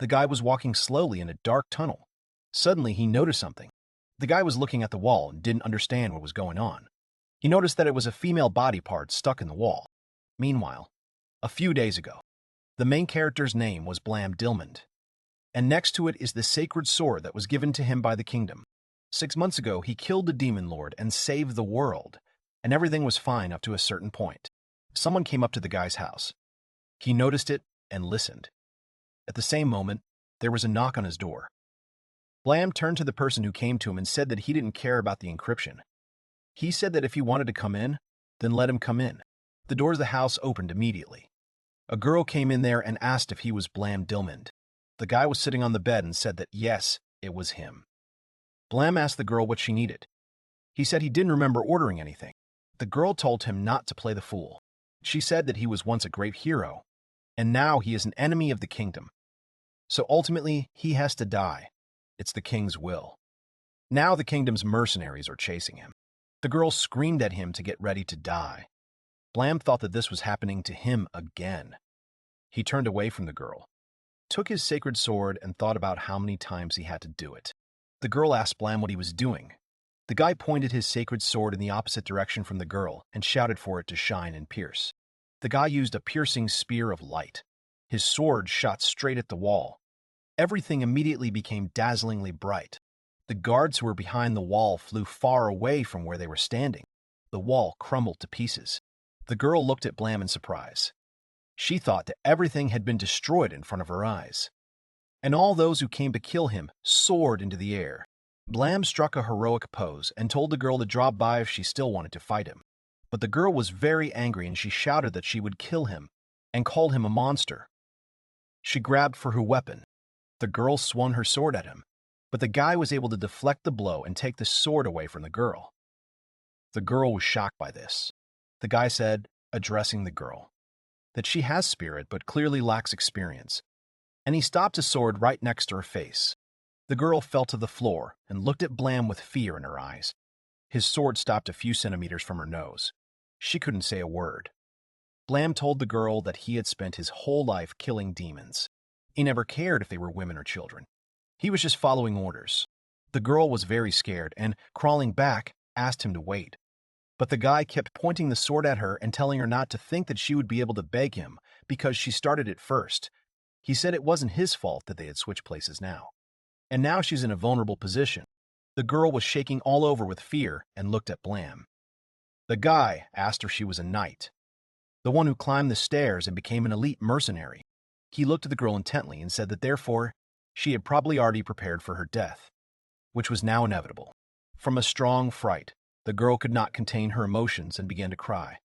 The guy was walking slowly in a dark tunnel. Suddenly, he noticed something. The guy was looking at the wall and didn't understand what was going on. He noticed that it was a female body part stuck in the wall. Meanwhile, a few days ago, the main character's name was Blam Dilmond, and next to it is the sacred sword that was given to him by the kingdom. 6 months ago, he killed the demon lord and saved the world, and everything was fine up to a certain point. Someone came up to the guy's house. He noticed it and listened. At the same moment, there was a knock on his door. Blam turned to the person who came to him and said that he didn't care about the encryption. He said that if he wanted to come in, then let him come in. The doors of the house opened immediately. A girl came in there and asked if he was Blam Dilmond. The guy was sitting on the bed and said that yes, it was him. Blam asked the girl what she needed. He said he didn't remember ordering anything. The girl told him not to play the fool. She said that he was once a great hero, and now he is an enemy of the kingdom. So ultimately, he has to die. It's the king's will. Now the kingdom's mercenaries are chasing him. The girl screamed at him to get ready to die. Blam thought that this was happening to him again. He turned away from the girl, took his sacred sword, and thought about how many times he had to do it. The girl asked Blam what he was doing. The guy pointed his sacred sword in the opposite direction from the girl and shouted for it to shine and pierce. The guy used a piercing spear of light. His sword shot straight at the wall. Everything immediately became dazzlingly bright. The guards who were behind the wall flew far away from where they were standing. The wall crumbled to pieces. The girl looked at Blam in surprise. She thought that everything had been destroyed in front of her eyes. And all those who came to kill him soared into the air. Blam struck a heroic pose and told the girl to drop by if she still wanted to fight him. But the girl was very angry and she shouted that she would kill him and called him a monster. She grabbed for her weapon. The girl swung her sword at him, but the guy was able to deflect the blow and take the sword away from the girl. The girl was shocked by this. The guy said, addressing the girl, that she has spirit but clearly lacks experience, and he stopped his sword right next to her face. The girl fell to the floor and looked at Blam with fear in her eyes. His sword stopped a few centimeters from her nose. She couldn't say a word. Blam told the girl that he had spent his whole life killing demons. He never cared if they were women or children. He was just following orders. The girl was very scared and, crawling back, asked him to wait. But the guy kept pointing the sword at her and telling her not to think that she would be able to beg him because she started it first. He said it wasn't his fault that they had switched places now. And now she's in a vulnerable position. The girl was shaking all over with fear and looked at Blam. The guy asked her if she was a knight, the one who climbed the stairs and became an elite mercenary. He looked at the girl intently and said that therefore, she had probably already prepared for her death, which was now inevitable. From a strong fright, the girl could not contain her emotions and began to cry.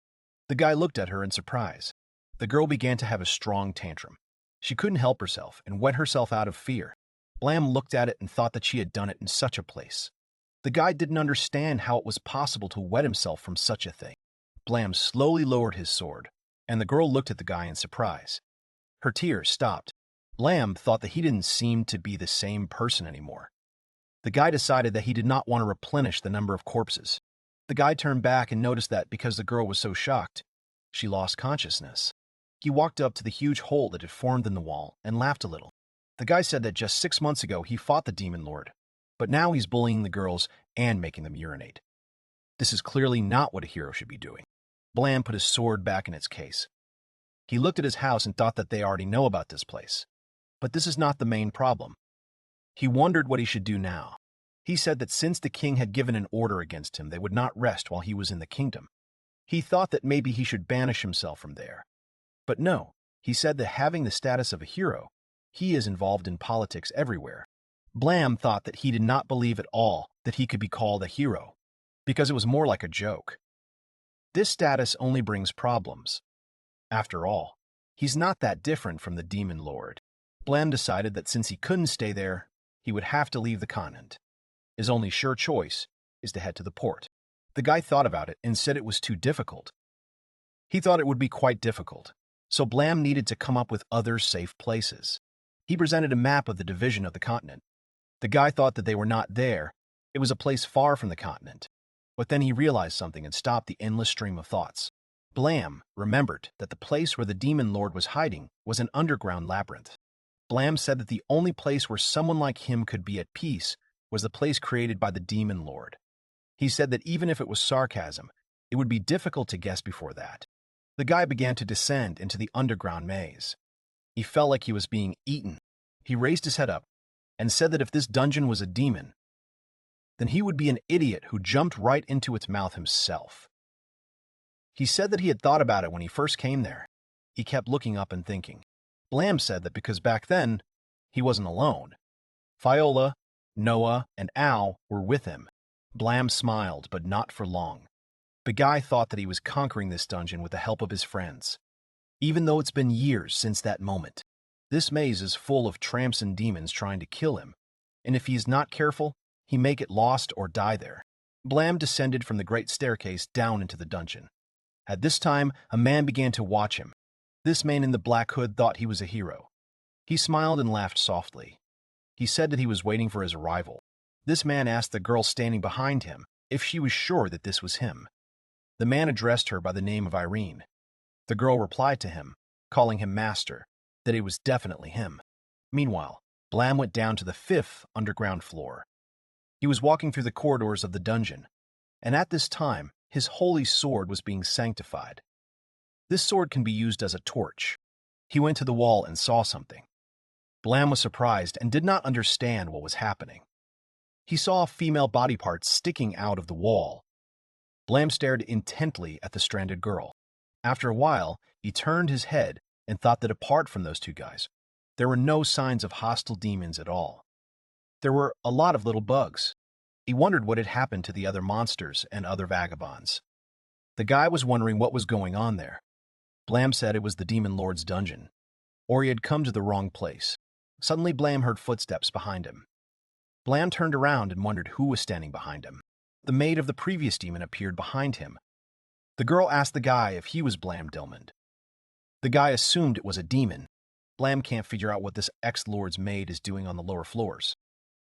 The guy looked at her in surprise. The girl began to have a strong tantrum. She couldn't help herself and wet herself out of fear. Blam looked at it and thought that she had done it in such a place. The guy didn't understand how it was possible to wet himself from such a thing. Blam slowly lowered his sword, and the girl looked at the guy in surprise. Her tears stopped. Blam thought that he didn't seem to be the same person anymore. The guy decided that he did not want to replenish the number of corpses. The guy turned back and noticed that because the girl was so shocked, she lost consciousness. He walked up to the huge hole that had formed in the wall and laughed a little. The guy said that just 6 months ago he fought the demon lord, but now he's bullying the girls and making them urinate. This is clearly not what a hero should be doing. Blam put his sword back in its case. He looked at his house and thought that they already know about this place. But this is not the main problem. He wondered what he should do now. He said that since the king had given an order against him, they would not rest while he was in the kingdom. He thought that maybe he should banish himself from there. But no, he said that having the status of a hero, he is involved in politics everywhere. Blam thought that he did not believe at all that he could be called a hero, because it was more like a joke. This status only brings problems. After all, he's not that different from the demon lord. Blam decided that since he couldn't stay there, he would have to leave the continent. His only sure choice is to head to the port. The guy thought about it and said it was too difficult. He thought it would be quite difficult, so Blam needed to come up with other safe places. He presented a map of the division of the continent. The guy thought that they were not there. It was a place far from the continent. But then he realized something and stopped the endless stream of thoughts. Blam remembered that the place where the demon lord was hiding was an underground labyrinth. Blam said that the only place where someone like him could be at peace was the place created by the demon lord. He said that even if it was sarcasm, it would be difficult to guess before that. The guy began to descend into the underground maze. He felt like he was being eaten. He raised his head up and said that if this dungeon was a demon, then he would be an idiot who jumped right into its mouth himself. He said that he had thought about it when he first came there. He kept looking up and thinking. Blam said that because back then, he wasn't alone. Viola, Noah, and Al were with him. Blam smiled, but not for long. The guy thought that he was conquering this dungeon with the help of his friends. Even though it's been years since that moment, this maze is full of tramps and demons trying to kill him, and if he is not careful, he may get lost or die there. Blam descended from the great staircase down into the dungeon. At this time, a man began to watch him. This man in the black hood thought he was a hero. He smiled and laughed softly. He said that he was waiting for his arrival. This man asked the girl standing behind him if she was sure that this was him. The man addressed her by the name of Irene. The girl replied to him, calling him master, that it was definitely him. Meanwhile, Blam went down to the 5th underground floor. He was walking through the corridors of the dungeon, and at this time, his holy sword was being sanctified. This sword can be used as a torch. He went to the wall and saw something. Blam was surprised and did not understand what was happening. He saw female body parts sticking out of the wall. Blam stared intently at the stranded girl. After a while, he turned his head and thought that apart from those two guys, there were no signs of hostile demons at all. There were a lot of little bugs. He wondered what had happened to the other monsters and other vagabonds. The guy was wondering what was going on there. Blam said it was the demon lord's dungeon, or he had come to the wrong place. Suddenly, Blam heard footsteps behind him. Blam turned around and wondered who was standing behind him. The maid of the previous demon appeared behind him. The girl asked the guy if he was Blam Dilmond. The guy assumed it was a demon. Blam can't figure out what this ex-lord's maid is doing on the lower floors.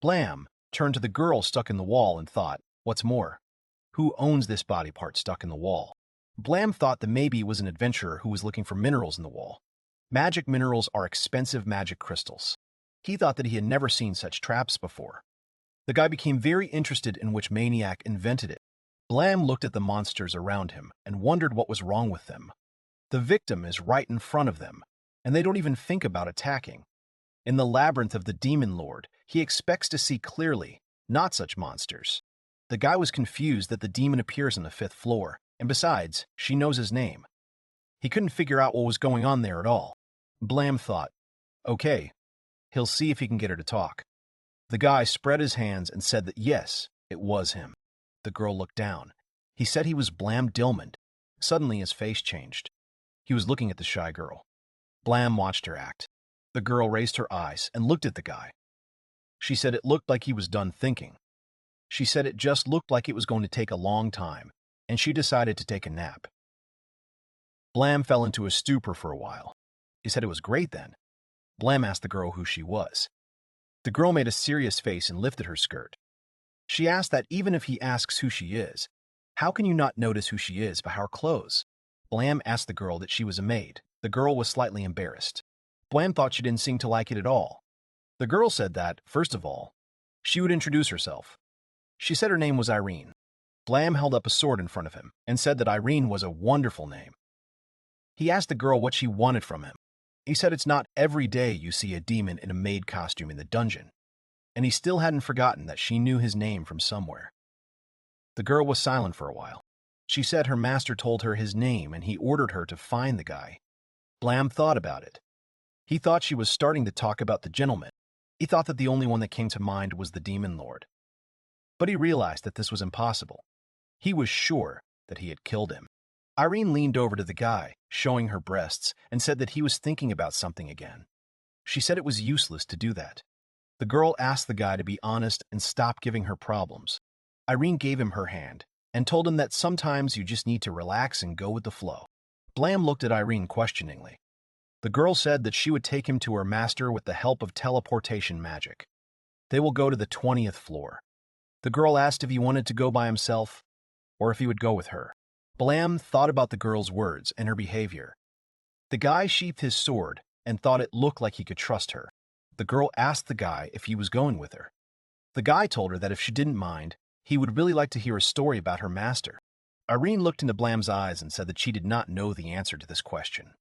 Blam turned to the girl stuck in the wall and thought, what's more, who owns this body part stuck in the wall? Blam thought that maybe it was an adventurer who was looking for minerals in the wall. Magic minerals are expensive magic crystals. He thought that he had never seen such traps before. The guy became very interested in which maniac invented it. Blam looked at the monsters around him and wondered what was wrong with them. The victim is right in front of them, and they don't even think about attacking. In the labyrinth of the demon lord, he expects to see clearly, not such monsters. The guy was confused that the demon appears on the 5th floor, and besides, she knows his name. He couldn't figure out what was going on there at all. Blam thought, okay, he'll see if he can get her to talk. The guy spread his hands and said that yes, it was him. The girl looked down. He said he was Blam Dilmond. Suddenly his face changed. He was looking at the shy girl. Blam watched her act. The girl raised her eyes and looked at the guy. She said it looked like he was done thinking. She said it just looked like it was going to take a long time, and she decided to take a nap. Blam fell into a stupor for a while. He said it was great then. Blam asked the girl who she was. The girl made a serious face and lifted her skirt. She asked that even if he asks who she is, how can you not notice who she is by her clothes? Blam asked the girl that she was a maid. The girl was slightly embarrassed. Blam thought she didn't seem to like it at all. The girl said that, first of all, she would introduce herself. She said her name was Irene. Blam held up a sword in front of him and said that Irene was a wonderful name. He asked the girl what she wanted from him. He said it's not every day you see a demon in a maid costume in the dungeon, and he still hadn't forgotten that she knew his name from somewhere. The girl was silent for a while. She said her master told her his name and he ordered her to find the guy. Blam thought about it. He thought she was starting to talk about the gentleman. He thought that the only one that came to mind was the demon lord. But he realized that this was impossible. He was sure that he had killed him. Irene leaned over to the guy, showing her breasts, and said that he was thinking about something again. She said it was useless to do that. The girl asked the guy to be honest and stop giving her problems. Irene gave him her hand and told him that sometimes you just need to relax and go with the flow. Blam looked at Irene questioningly. The girl said that she would take him to her master with the help of teleportation magic. They will go to the 20th floor. The girl asked if he wanted to go by himself or if he would go with her. Blam thought about the girl's words and her behavior. The guy sheathed his sword and thought it looked like he could trust her. The girl asked the guy if he was going with her. The guy told her that if she didn't mind, he would really like to hear a story about her master. Irene looked into Blam's eyes and said that she did not know the answer to this question.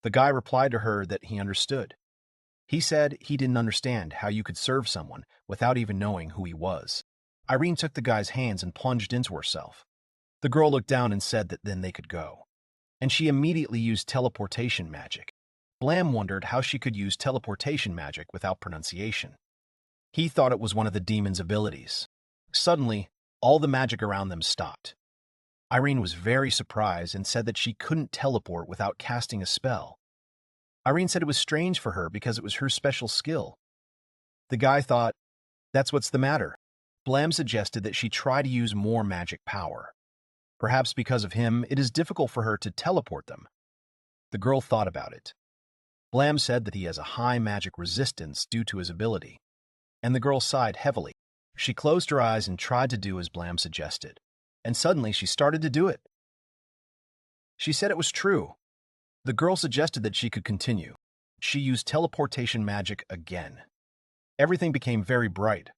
The guy replied to her that he understood. He said he didn't understand how you could serve someone without even knowing who he was. Irene took the guy's hands and plunged into herself. The girl looked down and said that then they could go. And she immediately used teleportation magic. Blam wondered how she could use teleportation magic without pronunciation. He thought it was one of the demon's abilities. Suddenly, all the magic around them stopped. Irene was very surprised and said that she couldn't teleport without casting a spell. Irene said it was strange for her because it was her special skill. The guy thought, "That's what's the matter." Blam suggested that she try to use more magic power. Perhaps because of him, it is difficult for her to teleport them. The girl thought about it. Blam said that he has a high magic resistance due to his ability, and the girl sighed heavily. She closed her eyes and tried to do as Blam suggested, and suddenly she started to do it. She said it was true. The girl suggested that she could continue. She used teleportation magic again. Everything became very bright.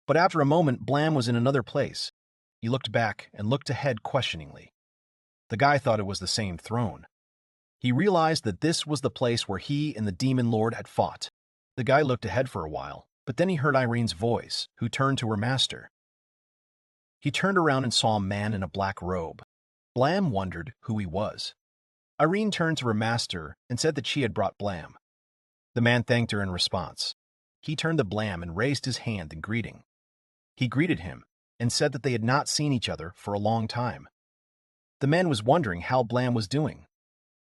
But after a moment, Blam was in another place. He looked back and looked ahead questioningly. The guy thought it was the same throne. He realized that this was the place where he and the demon lord had fought. The guy looked ahead for a while, but then he heard Irene's voice, who turned to her master. He turned around and saw a man in a black robe. Blam wondered who he was. Irene turned to her master and said that she had brought Blam. The man thanked her in response. He turned to Blam and raised his hand in greeting. He greeted him and said that they had not seen each other for a long time. The man was wondering how Blam was doing.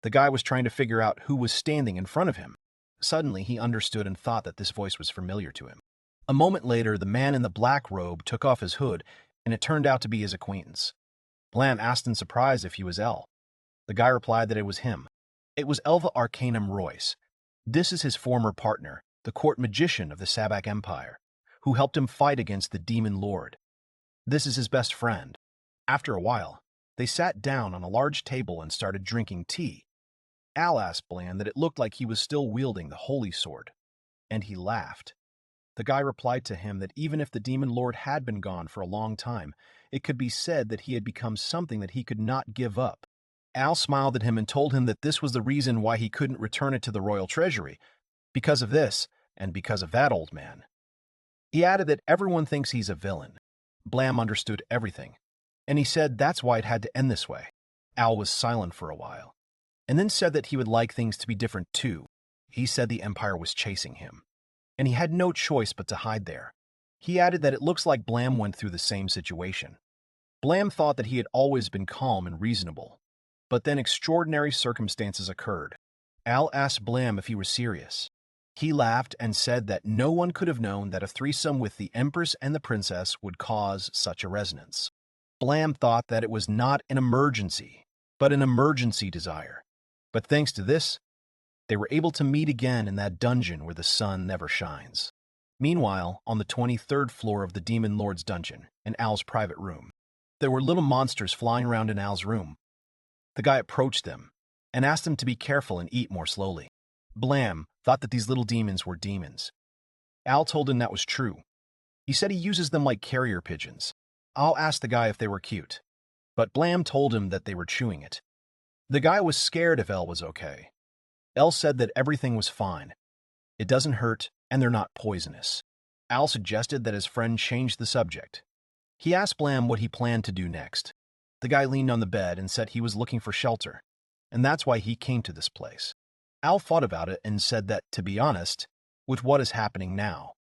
The guy was trying to figure out who was standing in front of him. Suddenly, he understood and thought that this voice was familiar to him. A moment later, the man in the black robe took off his hood, and it turned out to be his acquaintance. Blam asked in surprise if he was El. The guy replied that it was him. It was Elva Arcanum Royce. This is his former partner, the court magician of the Sabak Empire, who helped him fight against the demon lord. This is his best friend. After a while, they sat down on a large table and started drinking tea. Al asked Blam that it looked like he was still wielding the holy sword, and he laughed. The guy replied to him that even if the demon lord had been gone for a long time, it could be said that he had become something that he could not give up. Al smiled at him and told him that this was the reason why he couldn't return it to the royal treasury, because of this and because of that old man. He added that everyone thinks he's a villain. Blam understood everything, and he said that's why it had to end this way. Al was silent for a while, and then said that he would like things to be different too. He said the Empire was chasing him, and he had no choice but to hide there. He added that it looks like Blam went through the same situation. Blam thought that he had always been calm and reasonable, but then extraordinary circumstances occurred. Al asked Blam if he was serious. He laughed and said that no one could have known that a threesome with the Empress and the Princess would cause such a resonance. Blam thought that it was not an emergency, but an emergency desire. But thanks to this, they were able to meet again in that dungeon where the sun never shines. Meanwhile, on the 23rd floor of the Demon Lord's dungeon, in Al's private room, there were little monsters flying around in Al's room. The guy approached them and asked him to be careful and eat more slowly. Blam thought that these little demons were demons. Al told him that was true. He said he uses them like carrier pigeons. Al asked the guy if they were cute, but Blam told him that they were chewing it. The guy was scared if El was okay. El said that everything was fine. It doesn't hurt, and they're not poisonous. Al suggested that his friend change the subject. He asked Blam what he planned to do next. The guy leaned on the bed and said he was looking for shelter, and that's why he came to this place. Al thought about it and said that, to be honest, with what is happening now,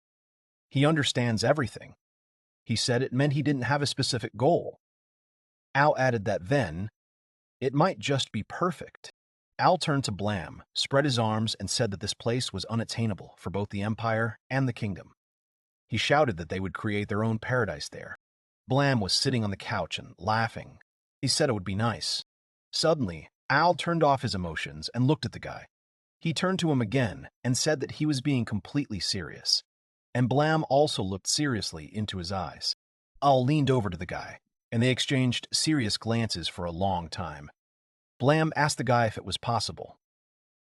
he understands everything. He said it meant he didn't have a specific goal. Al added that then, it might just be perfect. Al turned to Blam, spread his arms, and said that this place was unattainable for both the Empire and the Kingdom. He shouted that they would create their own paradise there. Blam was sitting on the couch and laughing. He said it would be nice. Suddenly, Al turned off his emotions and looked at the guy. He turned to him again and said that he was being completely serious. And Blam also looked seriously into his eyes. Al leaned over to the guy, and they exchanged serious glances for a long time. Blam asked the guy if it was possible.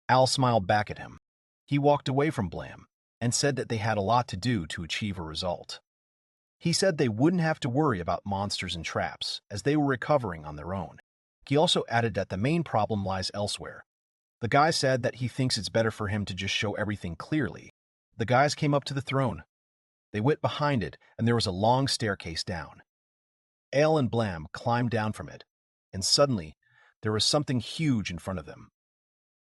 Al smiled back at him. He walked away from Blam, and said that they had a lot to do to achieve a result. He said they wouldn't have to worry about monsters and traps, as they were recovering on their own. He also added that the main problem lies elsewhere. The guy said that he thinks it's better for him to just show everything clearly. The guys came up to the throne. They went behind it, and there was a long staircase down. Ale and Blam climbed down from it, and suddenly, there was something huge in front of them.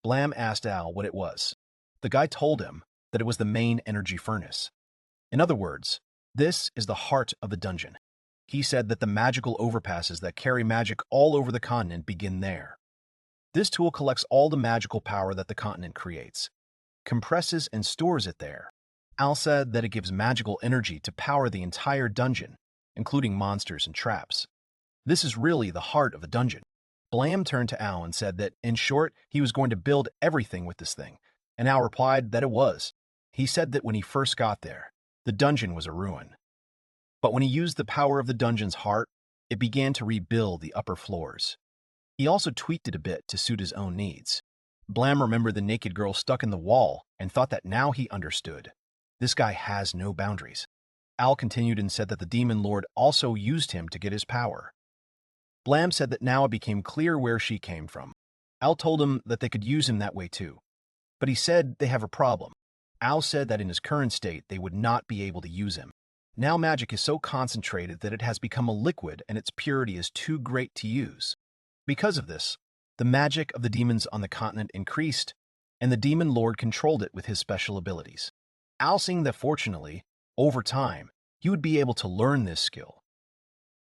Blam asked Al what it was. The guy told him that it was the main energy furnace. In other words, this is the heart of the dungeon. He said that the magical overpasses that carry magic all over the continent begin there. This tool collects all the magical power that the continent creates, compresses and stores it there. Al said that it gives magical energy to power the entire dungeon, including monsters and traps. This is really the heart of a dungeon. Blam turned to Al and said that, in short, he was going to build everything with this thing, and Al replied that it was. He said that when he first got there, the dungeon was a ruin. But when he used the power of the dungeon's heart, it began to rebuild the upper floors. He also tweaked it a bit to suit his own needs. Blam remembered the naked girl stuck in the wall and thought that now he understood. This guy has no boundaries. Al continued and said that the demon lord also used him to get his power. Blam said that now it became clear where she came from. Al told him that they could use him that way too. But he said they have a problem. Al said that in his current state they would not be able to use him. Now magic is so concentrated that it has become a liquid and its purity is too great to use. Because of this, the magic of the demons on the continent increased, and the demon lord controlled it with his special abilities. Al seeing that fortunately, over time, he would be able to learn this skill.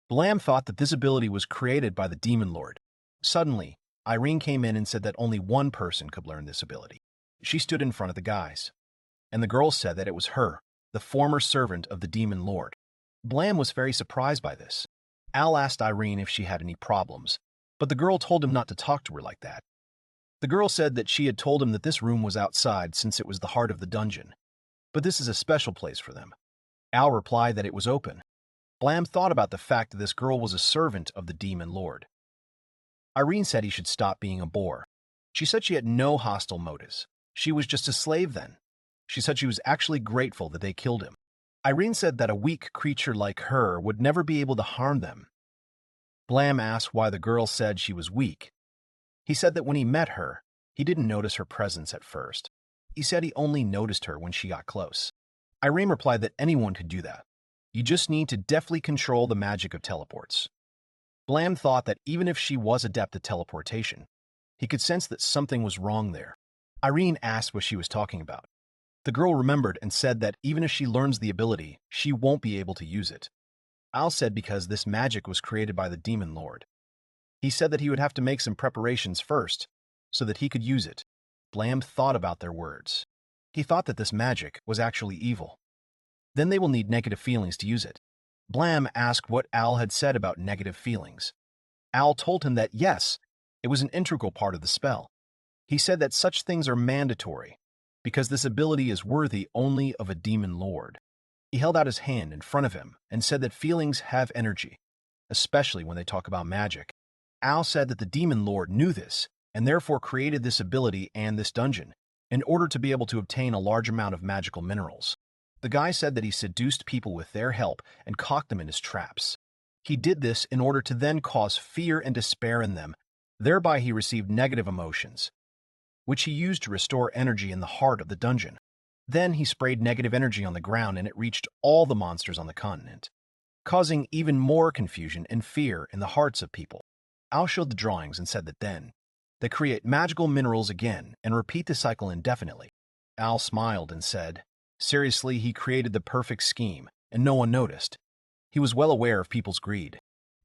Blam thought that this ability was created by the demon lord. Suddenly, Irene came in and said that only one person could learn this ability. She stood in front of the guys, and the girl said that it was her, the former servant of the demon lord. Blam was very surprised by this. Al asked Irene if she had any problems, but the girl told him not to talk to her like that. The girl said that she had told him that this room was outside since it was the heart of the dungeon, but this is a special place for them. Al replied that it was open. Blam thought about the fact that this girl was a servant of the demon lord. Irene said he should stop being a bore. She said she had no hostile motives. She was just a slave then. She said she was actually grateful that they killed him. Irene said that a weak creature like her would never be able to harm them. Blam asked why the girl said she was weak. He said that when he met her, he didn't notice her presence at first. He said he only noticed her when she got close. Irene replied that anyone could do that. You just need to deftly control the magic of teleports. Blam thought that even if she was adept at teleportation, he could sense that something was wrong there. Irene asked what she was talking about. The girl remembered and said that even if she learns the ability, she won't be able to use it. Al said because this magic was created by the demon lord. He said that he would have to make some preparations first, so that he could use it. Blam thought about their words. He thought that this magic was actually evil. Then they will need negative feelings to use it. Blam asked what Al had said about negative feelings. Al told him that yes, it was an integral part of the spell. He said that such things are mandatory, because this ability is worthy only of a demon lord. He held out his hand in front of him and said that feelings have energy, especially when they talk about magic. Al said that the demon lord knew this and therefore created this ability and this dungeon in order to be able to obtain a large amount of magical minerals. The guy said that he seduced people with their help and caught them in his traps. He did this in order to then cause fear and despair in them. Thereby he received negative emotions, which he used to restore energy in the heart of the dungeon. Then he sprayed negative energy on the ground and it reached all the monsters on the continent, causing even more confusion and fear in the hearts of people. Al showed the drawings and said that then, they create magical minerals again and repeat the cycle indefinitely. Al smiled and said, seriously, he created the perfect scheme, and no one noticed. He was well aware of people's greed.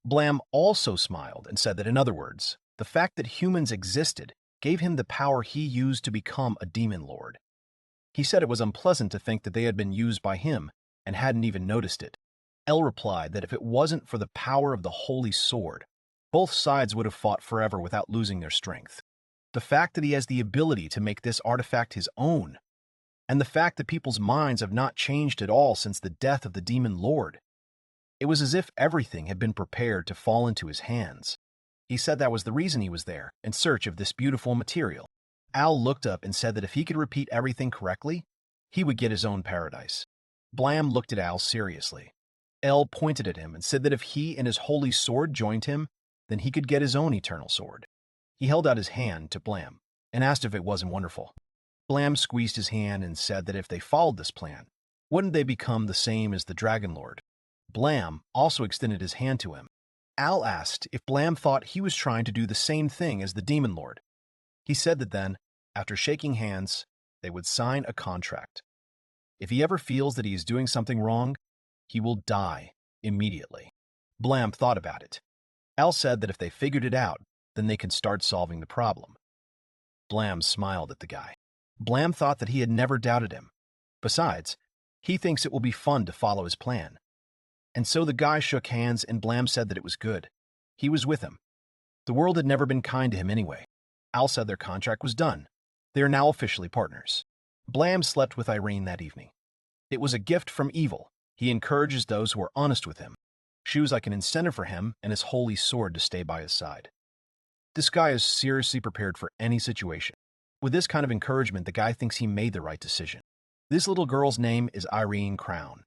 Blam also smiled and said that in other words, the fact that humans existed gave him the power he used to become a demon lord. He said it was unpleasant to think that they had been used by him and hadn't even noticed it. El replied that if it wasn't for the power of the holy sword, both sides would have fought forever without losing their strength. The fact that he has the ability to make this artifact his own, and the fact that people's minds have not changed at all since the death of the demon lord. It was as if everything had been prepared to fall into his hands. He said that was the reason he was there, in search of this beautiful material. Al looked up and said that if he could repeat everything correctly, he would get his own paradise. Blam looked at Al seriously. El pointed at him and said that if he and his holy sword joined him, then he could get his own eternal sword. He held out his hand to Blam and asked if it wasn't wonderful. Blam squeezed his hand and said that if they followed this plan, wouldn't they become the same as the Dragon Lord? Blam also extended his hand to him. Al asked if Blam thought he was trying to do the same thing as the Demon Lord. He said that then, after shaking hands, they would sign a contract. If he ever feels that he is doing something wrong, he will die immediately. Blam thought about it. Al said that if they figured it out, then they could start solving the problem. Blam smiled at the guy. Blam thought that he had never doubted him. Besides, he thinks it will be fun to follow his plan. And so the guy shook hands and Blam said that it was good. He was with him. The world had never been kind to him anyway. Al said their contract was done. They are now officially partners. Blam slept with Irene that evening. It was a gift from evil. He encourages those who are honest with him. She was like an incentive for him and his holy sword to stay by his side. This guy is seriously prepared for any situation. With this kind of encouragement, the guy thinks he made the right decision. This little girl's name is Irene Crown.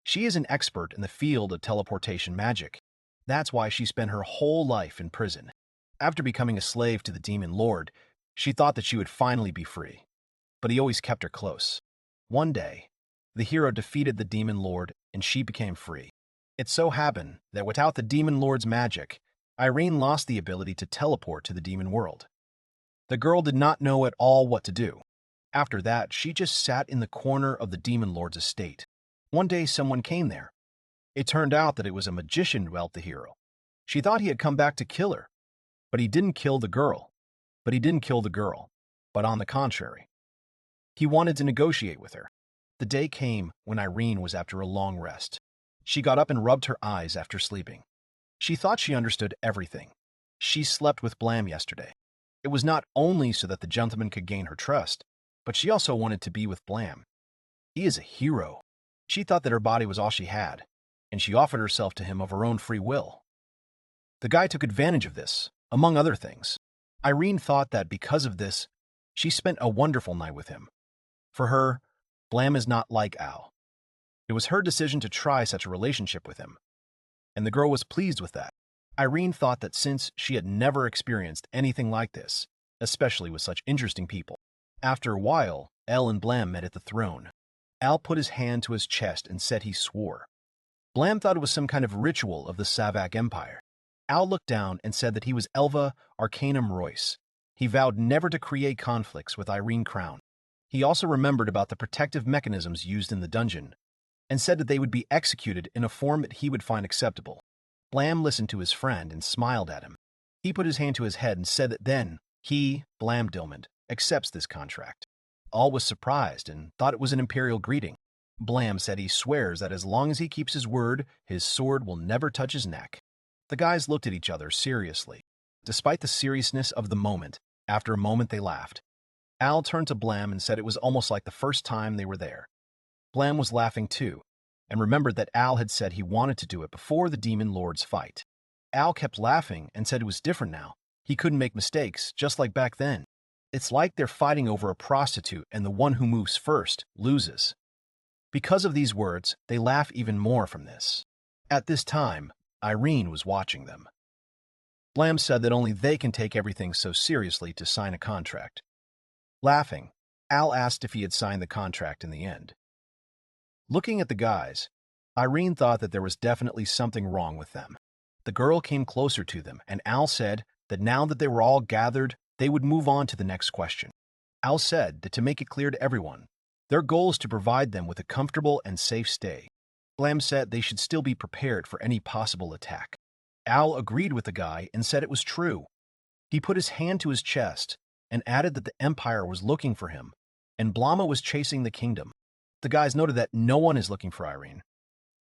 She is an expert in the field of teleportation magic. That's why she spent her whole life in prison. After becoming a slave to the Demon Lord, she thought that she would finally be free. But he always kept her close. One day, the hero defeated the Demon Lord and she became free. It so happened that without the Demon Lord's magic, Irene lost the ability to teleport to the demon world. The girl did not know at all what to do. After that, she just sat in the corner of the Demon Lord's estate. One day, someone came there. It turned out that it was a magician who helped the hero. She thought he had come back to kill her, but he didn't kill the girl. But on the contrary, he wanted to negotiate with her. The day came when Irene was after a long rest. She got up and rubbed her eyes after sleeping. She thought she understood everything. She slept with Blam yesterday. It was not only so that the gentleman could gain her trust, but she also wanted to be with Blam. He is a hero. She thought that her body was all she had, and she offered herself to him of her own free will. The guy took advantage of this, among other things. Irene thought that because of this, she spent a wonderful night with him. For her, Blam is not like Al. It was her decision to try such a relationship with him, and the girl was pleased with that. Irene thought that since she had never experienced anything like this, especially with such interesting people. After a while, El and Blam met at the throne. Al put his hand to his chest and said he swore. Blam thought it was some kind of ritual of the Savak Empire. Al looked down and said that he was Elva Arcanum Royce. He vowed never to create conflicts with Irene Crown. He also remembered about the protective mechanisms used in the dungeon, and said that they would be executed in a form that he would find acceptable. Blam listened to his friend and smiled at him. He put his hand to his head and said that then he, Blam Dilmond, accepts this contract. All was surprised and thought it was an imperial greeting. Blam said he swears that as long as he keeps his word, his sword will never touch his neck. The guys looked at each other seriously. Despite the seriousness of the moment, after a moment they laughed. Al turned to Blam and said it was almost like the first time they were there. Blam was laughing too, and remembered that Al had said he wanted to do it before the Demon Lord's fight. Al kept laughing and said it was different now. He couldn't make mistakes, just like back then. It's like they're fighting over a prostitute and the one who moves first loses. Because of these words, they laugh even more from this. At this time, Irene was watching them. Blam said that only they can take everything so seriously to sign a contract. Laughing, Al asked if he had signed the contract in the end. Looking at the guys, Irene thought that there was definitely something wrong with them. The girl came closer to them, and Al said that now that they were all gathered, they would move on to the next question. Al said that to make it clear to everyone, their goal is to provide them with a comfortable and safe stay. Blam said they should still be prepared for any possible attack. Al agreed with the guy and said it was true. He put his hand to his chest and added that the Empire was looking for him, and Blama was chasing the kingdom. The guys noted that no one is looking for Irene,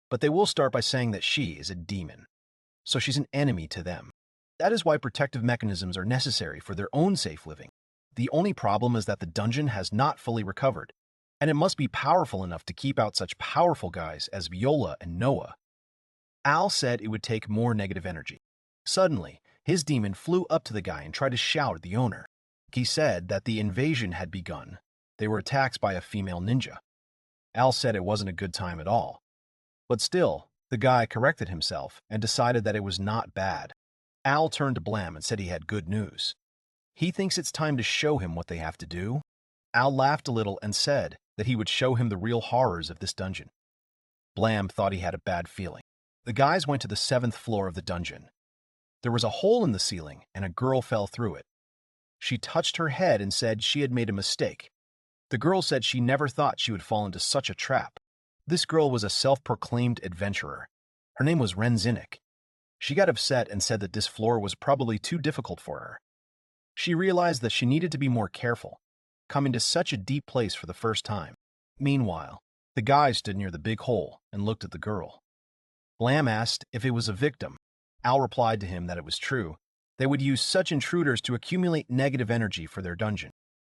but they will start by saying that she is a demon, so she's an enemy to them. That is why protective mechanisms are necessary for their own safe living. The only problem is that the dungeon has not fully recovered, and it must be powerful enough to keep out such powerful guys as Viola and Noah. Al said it would take more negative energy. Suddenly, his demon flew up to the guy and tried to shout at the owner. He said that the invasion had begun. They were attacked by a female ninja. Al said it wasn't a good time at all. But still, the guy corrected himself and decided that it was not bad. Al turned to Blam and said he had good news. He thinks it's time to show him what they have to do. Al laughed a little and said that he would show him the real horrors of this dungeon. Blam thought he had a bad feeling. The guys went to the 7th floor of the dungeon. There was a hole in the ceiling, and a girl fell through it. She touched her head and said she had made a mistake. The girl said she never thought she would fall into such a trap. This girl was a self-proclaimed adventurer. Her name was Renzinik. She got upset and said that this floor was probably too difficult for her. She realized that she needed to be more careful, coming to such a deep place for the first time. Meanwhile, the guy stood near the big hole and looked at the girl. Blam asked if it was a victim. Al replied to him that it was true. They would use such intruders to accumulate negative energy for their dungeon.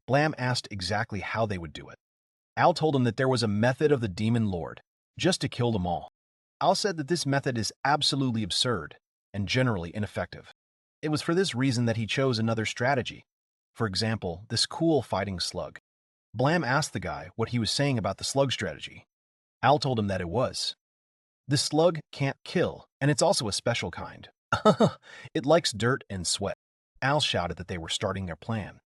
Blam asked exactly how they would do it. Al told him that there was a method of the Demon Lord, just to kill them all. Al said that this method is absolutely absurd and generally ineffective. It was for this reason that he chose another strategy. For example, this cool fighting slug. Blam asked the guy what he was saying about the slug strategy. Al told him that it was. This slug can't kill, and it's also a special kind. It likes dirt and sweat. Al shouted that they were starting their plan.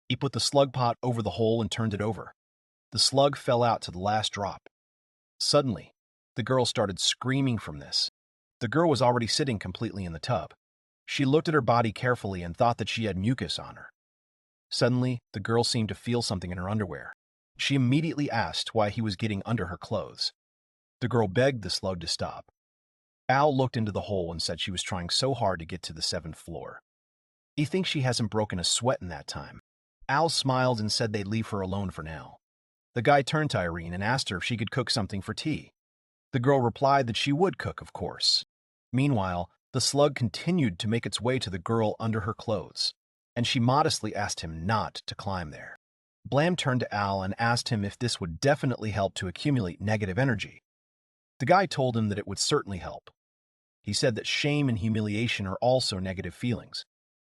He put the slug pot over the hole and turned it over. The slug fell out to the last drop. Suddenly, the girl started screaming from this. The girl was already sitting completely in the tub. She looked at her body carefully and thought that she had mucus on her. Suddenly, the girl seemed to feel something in her underwear. She immediately asked why he was getting under her clothes. The girl begged the slug to stop. Al looked into the hole and said she was trying so hard to get to the 7th floor. He thinks she hasn't broken a sweat in that time. Al smiled and said they'd leave her alone for now. The guy turned to Irene and asked her if she could cook something for tea. The girl replied that she would cook, of course. Meanwhile, the slug continued to make its way to the girl under her clothes, and she modestly asked him not to climb there. Blam turned to Al and asked him if this would definitely help to accumulate negative energy. The guy told him that it would certainly help. He said that shame and humiliation are also negative feelings.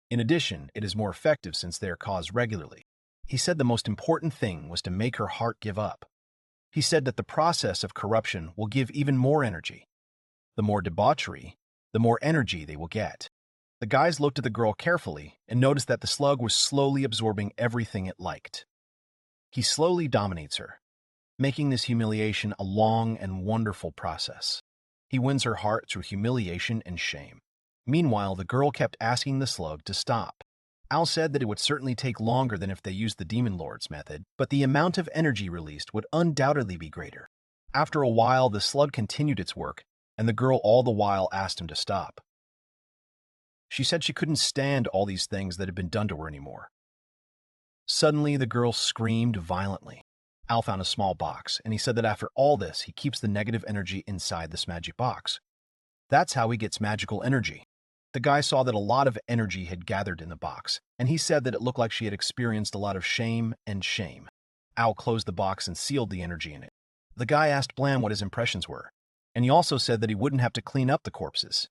In addition, it is more effective since they are caused regularly. He said the most important thing was to make her heart give up. He said that the process of corruption will give even more energy. The more debauchery, the more energy they will get. The guys looked at the girl carefully and noticed that the slug was slowly absorbing everything it liked. He slowly dominates her, making this humiliation a long and wonderful process. He wins her heart through humiliation and shame. Meanwhile, the girl kept asking the slug to stop. Al said that it would certainly take longer than if they used the Demon Lord's method, but the amount of energy released would undoubtedly be greater. After a while, the slug continued its work, and the girl all the while asked him to stop. She said she couldn't stand all these things that had been done to her anymore. Suddenly, the girl screamed violently. Al found a small box, and he said that after all this, he keeps the negative energy inside this magic box. That's how he gets magical energy. The guy saw that a lot of energy had gathered in the box, and he said that it looked like she had experienced a lot of shame and shame. Al closed the box and sealed the energy in it. The guy asked Blam what his impressions were, and he also said that he wouldn't have to clean up the corpses.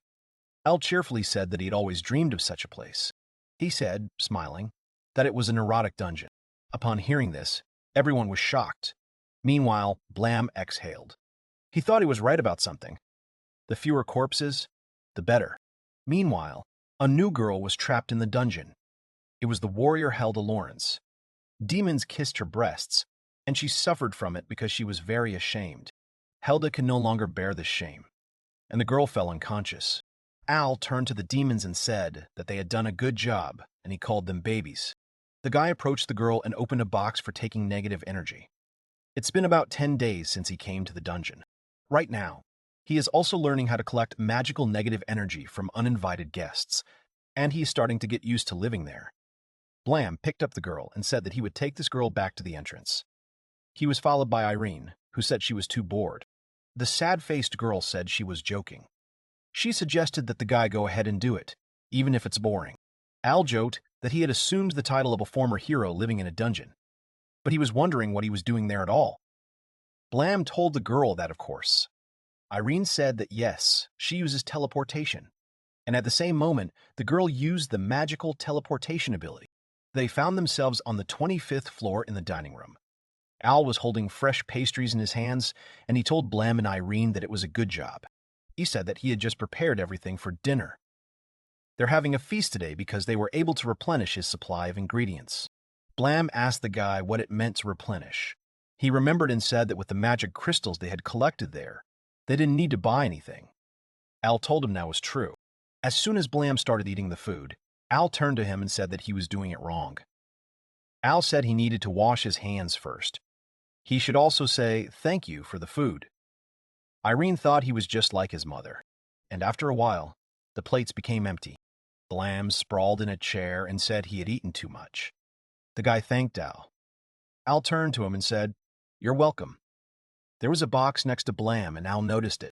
Al cheerfully said that he had always dreamed of such a place. He said, smiling, that it was an erotic dungeon. Upon hearing this, everyone was shocked. Meanwhile, Blam exhaled. He thought he was right about something. The fewer corpses, the better. Meanwhile, a new girl was trapped in the dungeon. It was the warrior Helda Lawrence. Demons kissed her breasts, and she suffered from it because she was very ashamed. Helda could no longer bear this shame, and the girl fell unconscious. Al turned to the demons and said that they had done a good job, and he called them babies. The guy approached the girl and opened a box for taking negative energy. It's been about 10 days since he came to the dungeon. Right now, he is also learning how to collect magical negative energy from uninvited guests, and he is starting to get used to living there. Blam picked up the girl and said that he would take this girl back to the entrance. He was followed by Irene, who said she was too bored. The sad-faced girl said she was joking. She suggested that the guy go ahead and do it, even if it's boring. Al joked that he had assumed the title of a former hero living in a dungeon, but he was wondering what he was doing there at all. Blam told the girl that, of course. Irene said that yes, she uses teleportation, and at the same moment, the girl used the magical teleportation ability. They found themselves on the 25th floor in the dining room. Al was holding fresh pastries in his hands, and he told Blam and Irene that it was a good job. He said that he had just prepared everything for dinner. They're having a feast today because they were able to replenish his supply of ingredients. Blam asked the guy what it meant to replenish. He remembered and said that with the magic crystals they had collected there, they didn't need to buy anything. Al told him that was true. As soon as Blam started eating the food, Al turned to him and said that he was doing it wrong. Al said he needed to wash his hands first. He should also say thank you for the food. Irene thought he was just like his mother, and after a while, the plates became empty. Blam sprawled in a chair and said he had eaten too much. The guy thanked Al. Al turned to him and said, "You're welcome." There was a box next to Blam, and Al noticed it.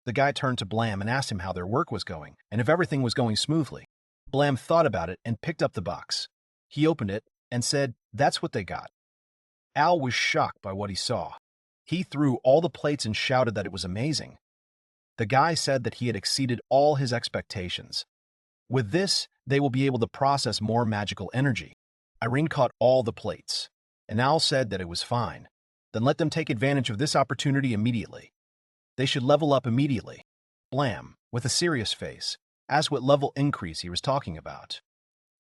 The guy turned to Blam and asked him how their work was going and if everything was going smoothly. Blam thought about it and picked up the box. He opened it and said, "That's what they got." Al was shocked by what he saw. He threw all the plates and shouted that it was amazing. The guy said that he had exceeded all his expectations. With this, they will be able to process more magical energy. Irene caught all the plates, and Al said that it was fine. Then let them take advantage of this opportunity immediately. They should level up immediately. Blam, with a serious face, asked what level increase he was talking about.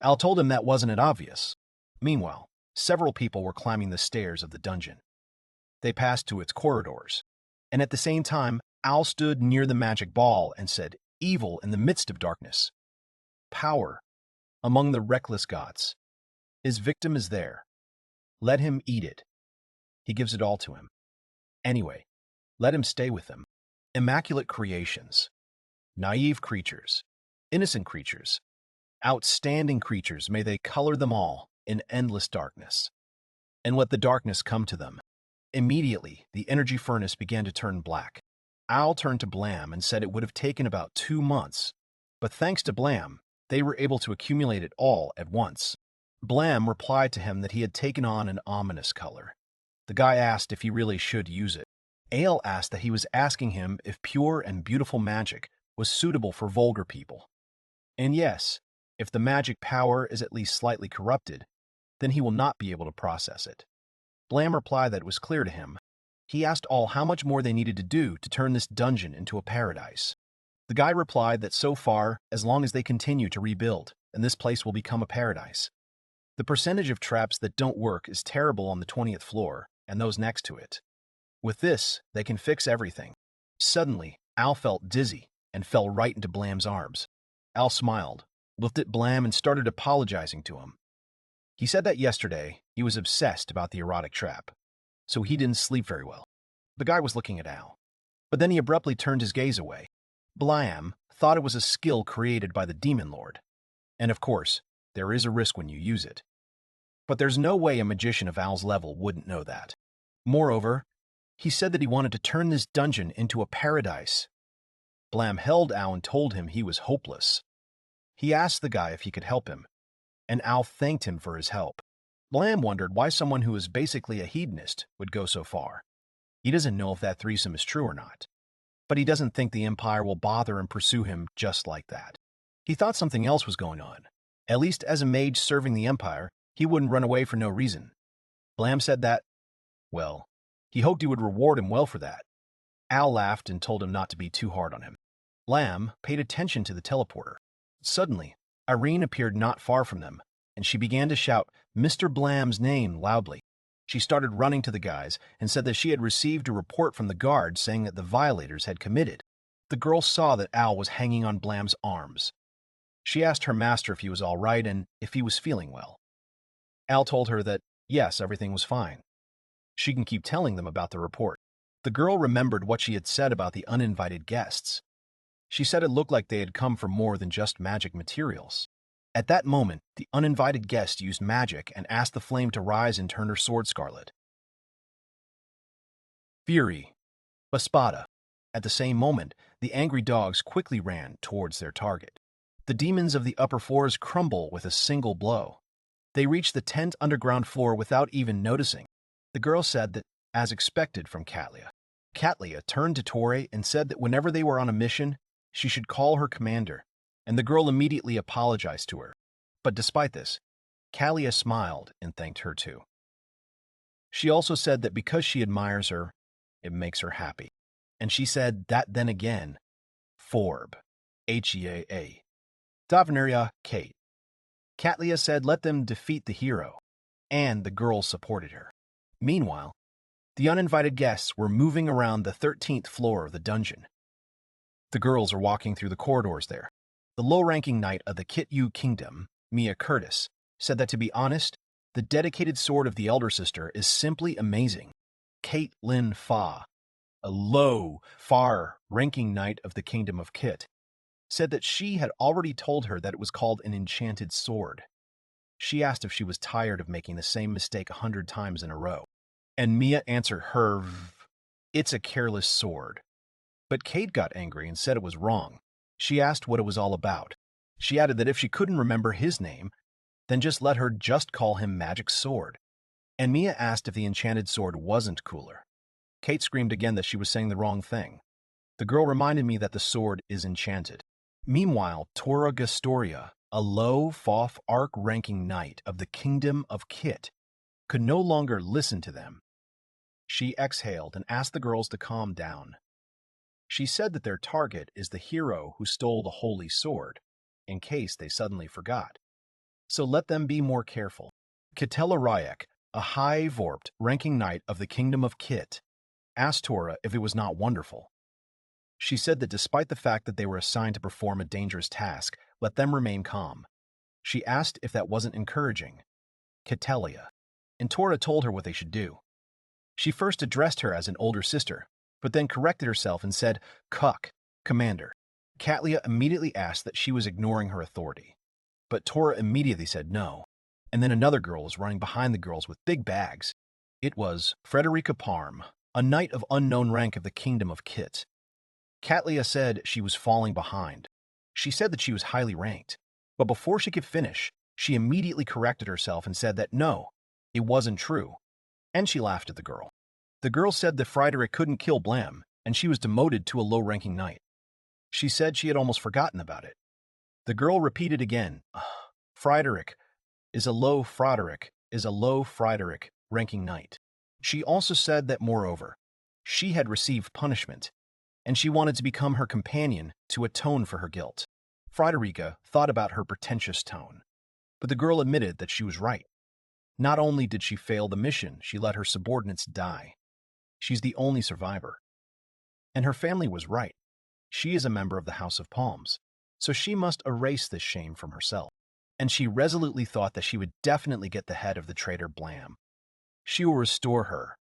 Al told him that wasn't it obvious. Meanwhile, several people were climbing the stairs of the dungeon. They passed to its corridors, and at the same time, Al stood near the magic ball and said, "Evil in the midst of darkness. Power among the reckless gods. His victim is there. Let him eat it. He gives it all to him. Anyway, let him stay with him. Immaculate creations. Naive creatures. Innocent creatures. Outstanding creatures, may they color them all in endless darkness. And let the darkness come to them." Immediately, the energy furnace began to turn black. Al turned to Blam and said it would have taken about 2 months, but thanks to Blam, they were able to accumulate it all at once. Blam replied to him that he had taken on an ominous color. The guy asked if he really should use it. Ale asked that he was asking him if pure and beautiful magic was suitable for vulgar people. And yes, if the magic power is at least slightly corrupted, then he will not be able to process it. Blam replied that it was clear to him. He asked all how much more they needed to do to turn this dungeon into a paradise. The guy replied that so far, as long as they continue to rebuild, and this place will become a paradise. The percentage of traps that don't work is terrible on the 20th floor and those next to it. With this, they can fix everything. Suddenly, Al felt dizzy and fell right into Blam's arms. Al smiled, looked at Blam and started apologizing to him. He said that yesterday he was obsessed about the erotic trap, so he didn't sleep very well. The guy was looking at Al, but then he abruptly turned his gaze away. Blam thought it was a skill created by the Demon Lord, and of course, there is a risk when you use it. But there's no way a magician of Al's level wouldn't know that. Moreover, he said that he wanted to turn this dungeon into a paradise. Blam held Al and told him he was hopeless. He asked the guy if he could help him, and Al thanked him for his help. Blam wondered why someone who is basically a hedonist would go so far. He doesn't know if that threesome is true or not, but he doesn't think the Empire will bother and pursue him just like that. He thought something else was going on. At least as a mage serving the Empire, he wouldn't run away for no reason. Blam said that, well, he hoped he would reward him well for that. Al laughed and told him not to be too hard on him. Blam paid attention to the teleporter. Suddenly, Irene appeared not far from them, and she began to shout Mr. Blam's name loudly. She started running to the guys and said that she had received a report from the guard saying that the violators had committed. The girl saw that Al was hanging on Blam's arms. She asked her master if he was all right and if he was feeling well. Al told her that, yes, everything was fine. She can keep telling them about the report. The girl remembered what she had said about the uninvited guests. She said it looked like they had come for more than just magic materials. At that moment, the uninvited guest used magic and asked the flame to rise and turn her sword scarlet. Fury. Baspada. At the same moment, the angry dogs quickly ran towards their target. The demons of the upper floors crumble with a single blow. They reached the 10th underground floor without even noticing. The girl said that, as expected from Katlia. Katlia turned to Torre and said that whenever they were on a mission, she should call her commander, and the girl immediately apologized to her. But despite this, Katlia smiled and thanked her too. She also said that because she admires her, it makes her happy. And she said that then again, Forb, Heaa, Davneria Kate. Katlia said let them defeat the hero, and the girls supported her. Meanwhile, the uninvited guests were moving around the 13th floor of the dungeon. The girls are walking through the corridors there. The low-ranking knight of the Kityu Kingdom, Mia Curtis, said that to be honest, the dedicated sword of the elder sister is simply amazing. Kate Lin Fa, a low, far-ranking knight of the Kingdom of Kit, said that she had already told her that it was called an enchanted sword. She asked if she was tired of making the same mistake 100 times in a row. And Mia answered her, "It's a careless sword." But Kate got angry and said it was wrong. She asked what it was all about. She added that if she couldn't remember his name, then just let her just call him Magic Sword. And Mia asked if the enchanted sword wasn't cooler. Kate screamed again that she was saying the wrong thing. The girl reminded me that the sword is enchanted. Meanwhile, Tora Gastoria, a low, foff, arc-ranking knight of the Kingdom of Kit, could no longer listen to them. She exhaled and asked the girls to calm down. She said that their target is the hero who stole the holy sword, in case they suddenly forgot. So let them be more careful. Kitela Ryak, a high-vorped, ranking knight of the Kingdom of Kit, asked Tora if it was not wonderful. She said that despite the fact that they were assigned to perform a dangerous task, let them remain calm. She asked if that wasn't encouraging. Kitelia. And Tora told her what they should do. She first addressed her as an older sister, but then corrected herself and said, "Cuck, Commander." Katlia immediately asked that she was ignoring her authority. But Tora immediately said no. And then another girl was running behind the girls with big bags. It was Frederica Parm, a knight of unknown rank of the Kingdom of Kit. Katlia said she was falling behind. She said that she was highly ranked. But before she could finish, she immediately corrected herself and said that no, it wasn't true. And she laughed at the girl. The girl said that Frederick couldn't kill Blam, and she was demoted to a low-ranking knight. She said she had almost forgotten about it. The girl repeated again, Frederick is a low Frederick ranking knight. She also said that, moreover, she had received punishment, and she wanted to become her companion to atone for her guilt. Frederica thought about her pretentious tone, but the girl admitted that she was right. Not only did she fail the mission, she let her subordinates die. She's the only survivor. And her family was right. She is a member of the House of Palms, so she must erase this shame from herself. And she resolutely thought that she would definitely get the head of the traitor Blam. She will restore her.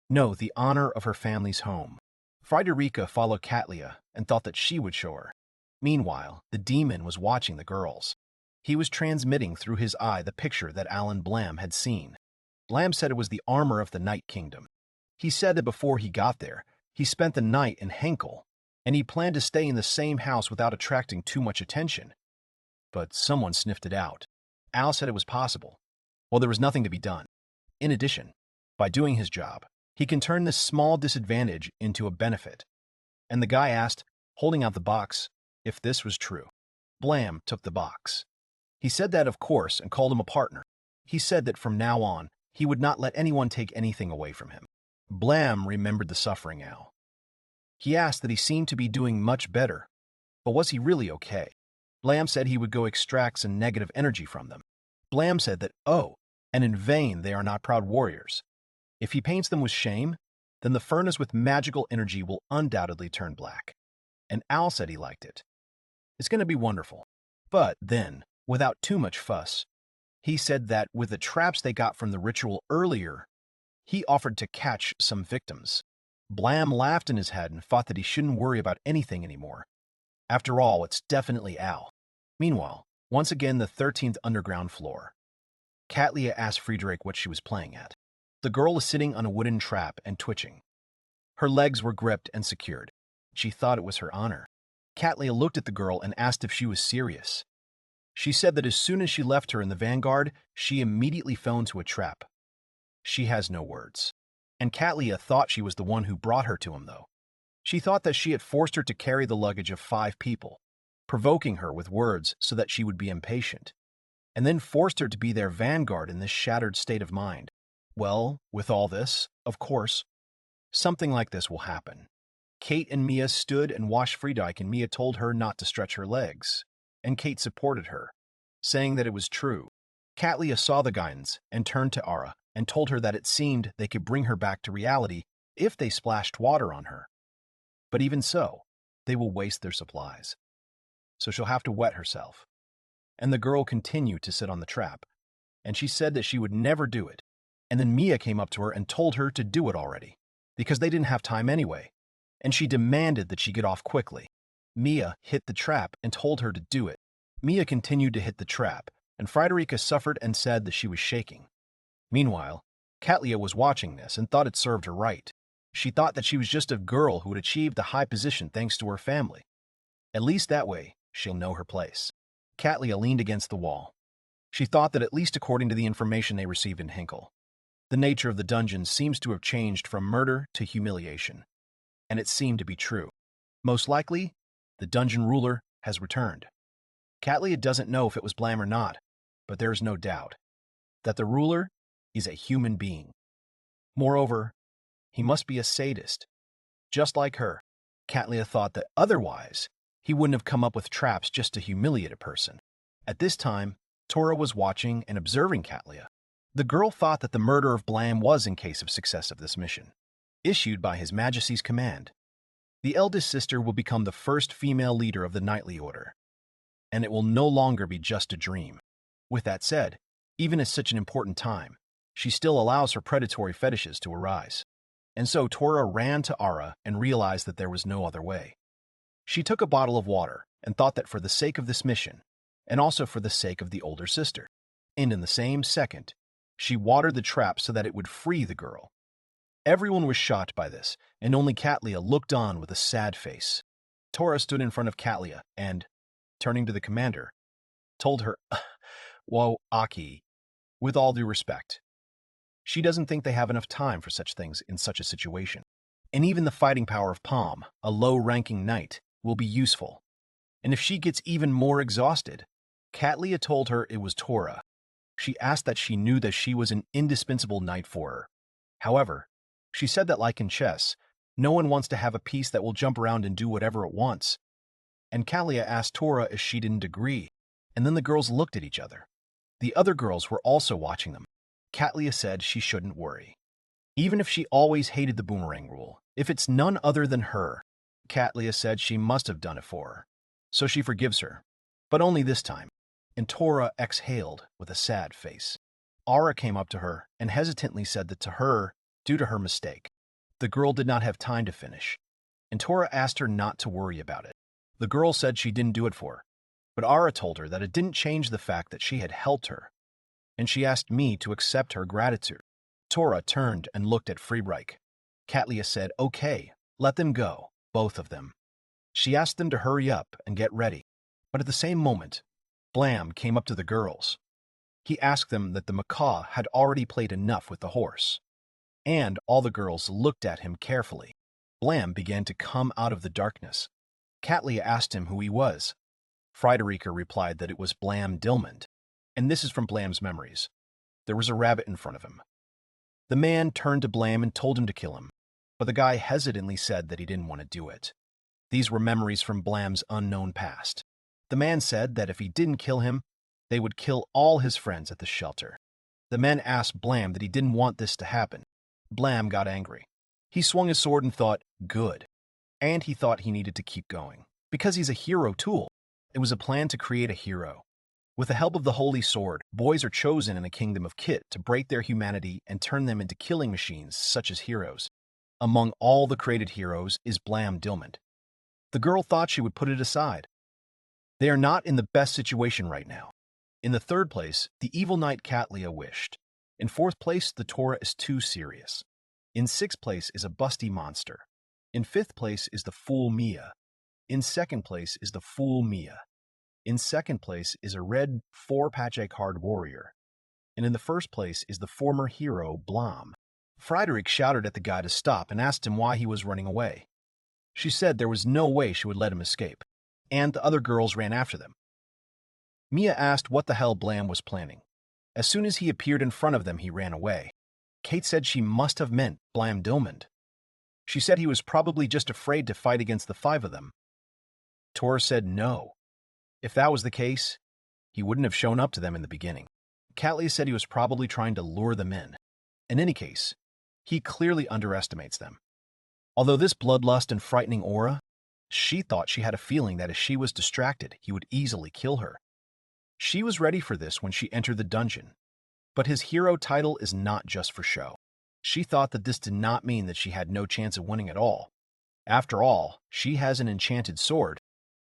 No, the honor of her family's home. Frederica followed Katlia and thought that she would show her. Meanwhile, the demon was watching the girls. He was transmitting through his eye the picture that Alan Blam had seen. Blam said it was the armor of the Night Kingdom. He said that before he got there, he spent the night in Henkel, and he planned to stay in the same house without attracting too much attention. But someone sniffed it out. Al said it was possible. Well, there was nothing to be done. In addition, by doing his job, he can turn this small disadvantage into a benefit. And the guy asked, holding out the box, if this was true. Blam took the box. He said that, of course, and called him a partner. He said that from now on, he would not let anyone take anything away from him. Blam remembered the suffering Al. He asked that he seemed to be doing much better, but was he really okay? Blam said he would go extract some negative energy from them. Blam said that, and in vain they are not proud warriors. If he paints them with shame, then the furnace with magical energy will undoubtedly turn black. And Al said he liked it. It's going to be wonderful. But then, without too much fuss, he said that with the traps they got from the ritual earlier, he offered to catch some victims. Blam laughed in his head and thought that he shouldn't worry about anything anymore. After all, it's definitely Al. Meanwhile, once again the 13th underground floor. Katlia asked Friedrich what she was playing at. The girl was sitting on a wooden trap and twitching. Her legs were gripped and secured. She thought it was her honor. Katlia looked at the girl and asked if she was serious. She said that as soon as she left her in the vanguard, she immediately fell into a trap. She has no words. And Katlia thought she was the one who brought her to him, though. She thought that she had forced her to carry the luggage of 5 people, provoking her with words so that she would be impatient, and then forced her to be their vanguard in this shattered state of mind. Well, with all this, of course, something like this will happen. Kate and Mia stood and watched Friedrich, and Mia told her not to stretch her legs, and Kate supported her, saying that it was true. Katlia saw the guidance and turned to Ara and told her that it seemed they could bring her back to reality if they splashed water on her. But even so, they will waste their supplies. So she'll have to wet herself. And the girl continued to sit on the trap, and she said that she would never do it. And then Mia came up to her and told her to do it already, because they didn't have time anyway, and she demanded that she get off quickly. Mia hit the trap and told her to do it. Mia continued to hit the trap, and Friederike suffered and said that she was shaking. Meanwhile, Katlia was watching this and thought it served her right. She thought that she was just a girl who had achieved a high position thanks to her family. At least that way, she'll know her place. Katlia leaned against the wall. She thought that at least according to the information they received in Hinkle, the nature of the dungeon seems to have changed from murder to humiliation. And it seemed to be true. Most likely, the dungeon ruler has returned. Katlia doesn't know if it was Blam or not, but there is no doubt that the ruler is a human being. Moreover, he must be a sadist, just like her. Katlia thought that otherwise, he wouldn't have come up with traps just to humiliate a person. At this time, Tora was watching and observing Katlia. The girl thought that the murder of Blam was in case of success of this mission, issued by His Majesty's command. The eldest sister will become the first female leader of the knightly order, and it will no longer be just a dream. With that said, even at such an important time, she still allows her predatory fetishes to arise. And so Tora ran to Ara and realized that there was no other way. She took a bottle of water and thought that for the sake of this mission, and also for the sake of the older sister, and in the same second, she watered the trap so that it would free the girl. Everyone was shocked by this, and only Katlia looked on with a sad face. Tora stood in front of Katlia and, turning to the commander, told her, "Whoa, Aki, with all due respect, she doesn't think they have enough time for such things in such a situation. And even the fighting power of Palm, a low-ranking knight, will be useful. And if she gets even more exhausted," Katlia told her it was Tora. She asked that she knew that she was an indispensable knight for her. However, she said that like in chess, no one wants to have a piece that will jump around and do whatever it wants. And Katlia asked Tora if she didn't agree, and then the girls looked at each other. The other girls were also watching them. Katlia said she shouldn't worry. Even if she always hated the boomerang rule, if it's none other than her, Katlia said she must have done it for her. So she forgives her, but only this time. And Tora exhaled with a sad face. Ara came up to her and hesitantly said that to her, due to her mistake, the girl did not have time to finish, and Tora asked her not to worry about it. The girl said she didn't do it for her, but Ara told her that it didn't change the fact that she had helped her, and she asked me to accept her gratitude. Tora turned and looked at Friedrich. Katlia said, "Okay, let them go, both of them." She asked them to hurry up and get ready, but at the same moment, Blam came up to the girls. He asked them that the macaw had already played enough with the horse, and all the girls looked at him carefully. Blam began to come out of the darkness. Katlia asked him who he was. Friederike replied that it was Blam Dilmond, and this is from Blam's memories. There was a rabbit in front of him. The man turned to Blam and told him to kill him, but the guy hesitantly said that he didn't want to do it. These were memories from Blam's unknown past. The man said that if he didn't kill him, they would kill all his friends at the shelter. The men asked Blam that he didn't want this to happen. Blam got angry. He swung his sword and thought, good. And he thought he needed to keep going. Because he's a hero tool. It was a plan to create a hero. With the help of the Holy Sword, boys are chosen in the kingdom of Kit to break their humanity and turn them into killing machines such as heroes. Among all the created heroes is Blam Dilmond. The girl thought she would put it aside. They are not in the best situation right now. In the third place, the evil knight Katlia wished. In fourth place, the Torah is too serious. In sixth place is a busty monster. In fifth place is the fool Mia. In second place is the fool Mia. In second place is a red 4-Pachak hard warrior. And in the first place is the former hero Blam. Friederich shouted at the guy to stop and asked him why he was running away. She said there was no way she would let him escape, and the other girls ran after them. Mia asked what the hell Blam was planning. As soon as he appeared in front of them, he ran away. Kate said she must have meant Blam Dilmond. She said he was probably just afraid to fight against the five of them. Tora said no. If that was the case, he wouldn't have shown up to them in the beginning. Katlia said he was probably trying to lure them in. In any case, he clearly underestimates them. Although this bloodlust and frightening aura, she thought she had a feeling that if she was distracted, he would easily kill her. She was ready for this when she entered the dungeon. But his hero title is not just for show. She thought that this did not mean that she had no chance of winning at all. After all, she has an enchanted sword,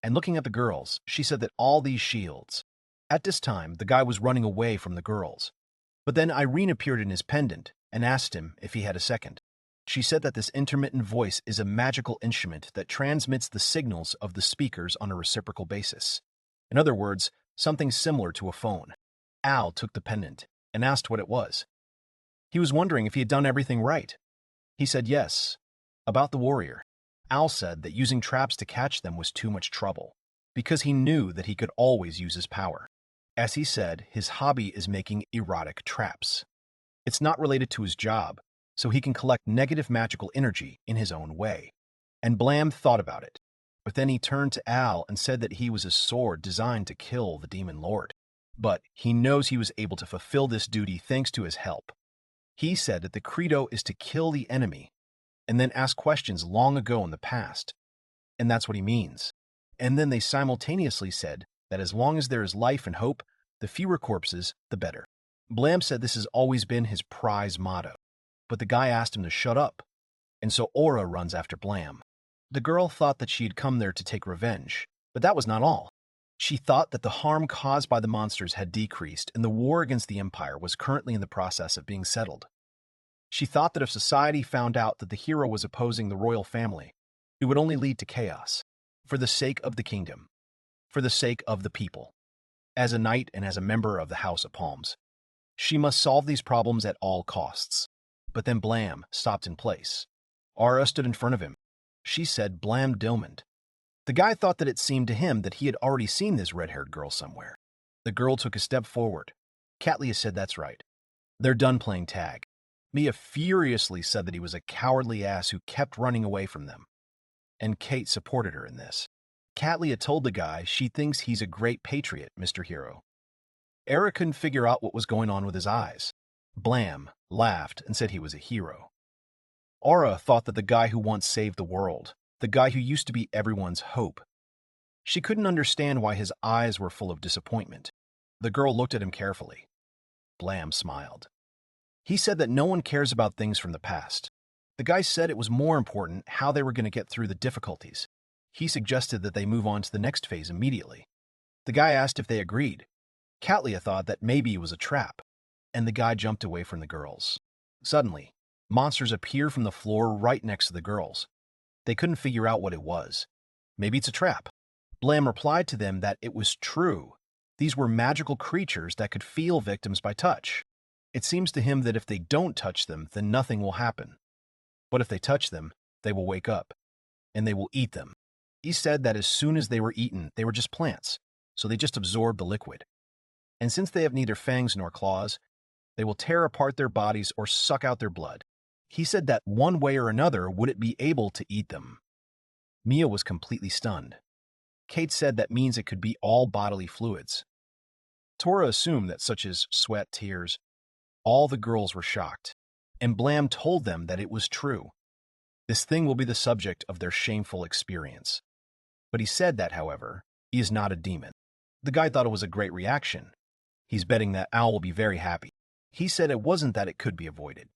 and looking at the girls, she said that all these shields. At this time, the guy was running away from the girls. But then Irene appeared in his pendant and asked him if he had a second. She said that this intermittent voice is a magical instrument that transmits the signals of the speakers on a reciprocal basis. In other words, something similar to a phone. Al took the pendant and asked what it was. He was wondering if he had done everything right. He said yes. About the warrior, Al said that using traps to catch them was too much trouble, because he knew that he could always use his power. As he said, his hobby is making erotic traps. It's not related to his job, so he can collect negative magical energy in his own way. And Blam thought about it, but then he turned to Al and said that he was a sword designed to kill the demon lord. But he knows he was able to fulfill this duty thanks to his help. He said that the credo is to kill the enemy and then ask questions long ago in the past. And that's what he means. And then they simultaneously said that as long as there is life and hope, the fewer corpses, the better. Blam said this has always been his prize motto, but the guy asked him to shut up, and so Aura runs after Blam. The girl thought that she had come there to take revenge, but that was not all. She thought that the harm caused by the monsters had decreased and the war against the Empire was currently in the process of being settled. She thought that if society found out that the hero was opposing the royal family, it would only lead to chaos. For the sake of the kingdom, for the sake of the people, as a knight and as a member of the House of Palms, she must solve these problems at all costs. But then Blam stopped in place. Aura stood in front of him. She said Blam Dilmond. The guy thought that it seemed to him that he had already seen this red-haired girl somewhere. The girl took a step forward. Katlia said that's right. They're done playing tag. Mia furiously said that he was a cowardly ass who kept running away from them. And Kate supported her in this. Katlia told the guy she thinks he's a great patriot, Mr. Hero. Era couldn't figure out what was going on with his eyes. Blam laughed and said he was a hero. Aura thought that the guy who once saved the world, the guy who used to be everyone's hope. She couldn't understand why his eyes were full of disappointment. The girl looked at him carefully. Blam smiled. He said that no one cares about things from the past. The guy said it was more important how they were going to get through the difficulties. He suggested that they move on to the next phase immediately. The guy asked if they agreed. Katlia thought that maybe it was a trap, and the guy jumped away from the girls. Suddenly, monsters appeared from the floor right next to the girls. They couldn't figure out what it was. Maybe it's a trap. Blam replied to them that it was true. These were magical creatures that could feel victims by touch. It seems to him that if they don't touch them, then nothing will happen. But if they touch them, they will wake up, and they will eat them. He said that as soon as they were eaten, they were just plants, so they just absorbed the liquid. And since they have neither fangs nor claws, they will tear apart their bodies or suck out their blood. He said that one way or another would it be able to eat them. Mia was completely stunned. Kate said that means it could be all bodily fluids. Tora assumed that such as sweat, tears. All the girls were shocked, and Blam told them that it was true. This thing will be the subject of their shameful experience. But he said that, however, he is not a demon. The guy thought it was a great reaction. He's betting that Al will be very happy. He said it wasn't that it could be avoided.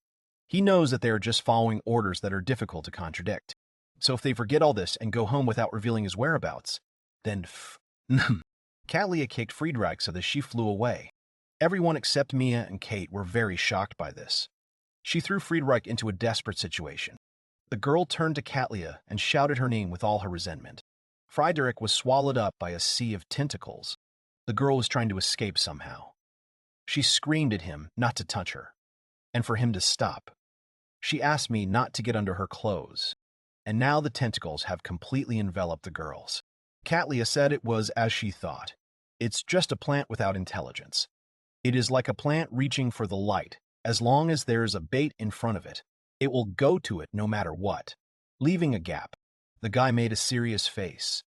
He knows that they are just following orders that are difficult to contradict. So if they forget all this and go home without revealing his whereabouts, then Katlia kicked Friedreich so that she flew away. Everyone except Mia and Kate were very shocked by this. She threw Friedreich into a desperate situation. The girl turned to Katlia and shouted her name with all her resentment. Friedreich was swallowed up by a sea of tentacles. The girl was trying to escape somehow. She screamed at him not to touch her, and for him to stop. She asked me not to get under her clothes, and now the tentacles have completely enveloped the girls. Katlia said it was as she thought. It's just a plant without intelligence. It is like a plant reaching for the light, As long as there's a bait in front of it, it will go to it no matter what, leaving a gap. The guy made a serious face.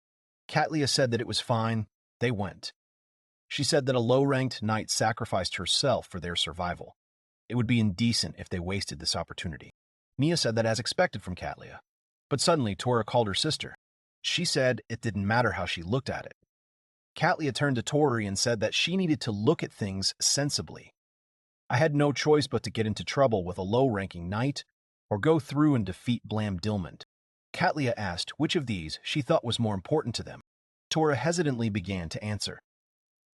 Katlia said that it was fine. They went. She said that a low-ranked knight sacrificed herself for their survival. It would be indecent if they wasted this opportunity. Mia said that as expected from Katlia. But suddenly, Tora called her sister. She said it didn't matter how she looked at it. Katlia turned to Tori and said that she needed to look at things sensibly. I had no choice but to get into trouble with a low-ranking knight or go through and defeat Blam Dilmond. Katlia asked which of these she thought was more important to them. Tora hesitantly began to answer.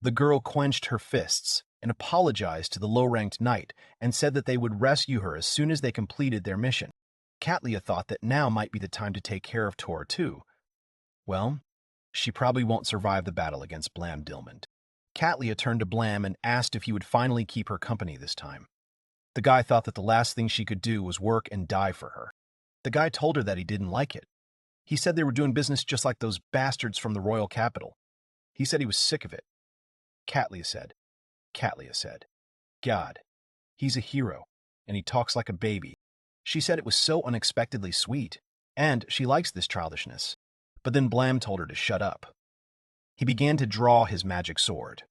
The girl clenched her fists and apologized to the low-ranked knight and said that they would rescue her as soon as they completed their mission. Katlia thought that now might be the time to take care of Tora too. Well, she probably won't survive the battle against Blam Dilmond. Katlia turned to Blam and asked if he would finally keep her company this time. The guy thought that the last thing she could do was work and die for her. The guy told her that he didn't like it. He said they were doing business just like those bastards from the royal capital. He said he was sick of it. Katlia said, God, he's a hero, and he talks like a baby. She said it was so unexpectedly sweet, and she likes this childishness. But then Blam told her to shut up. He began to draw his magic sword.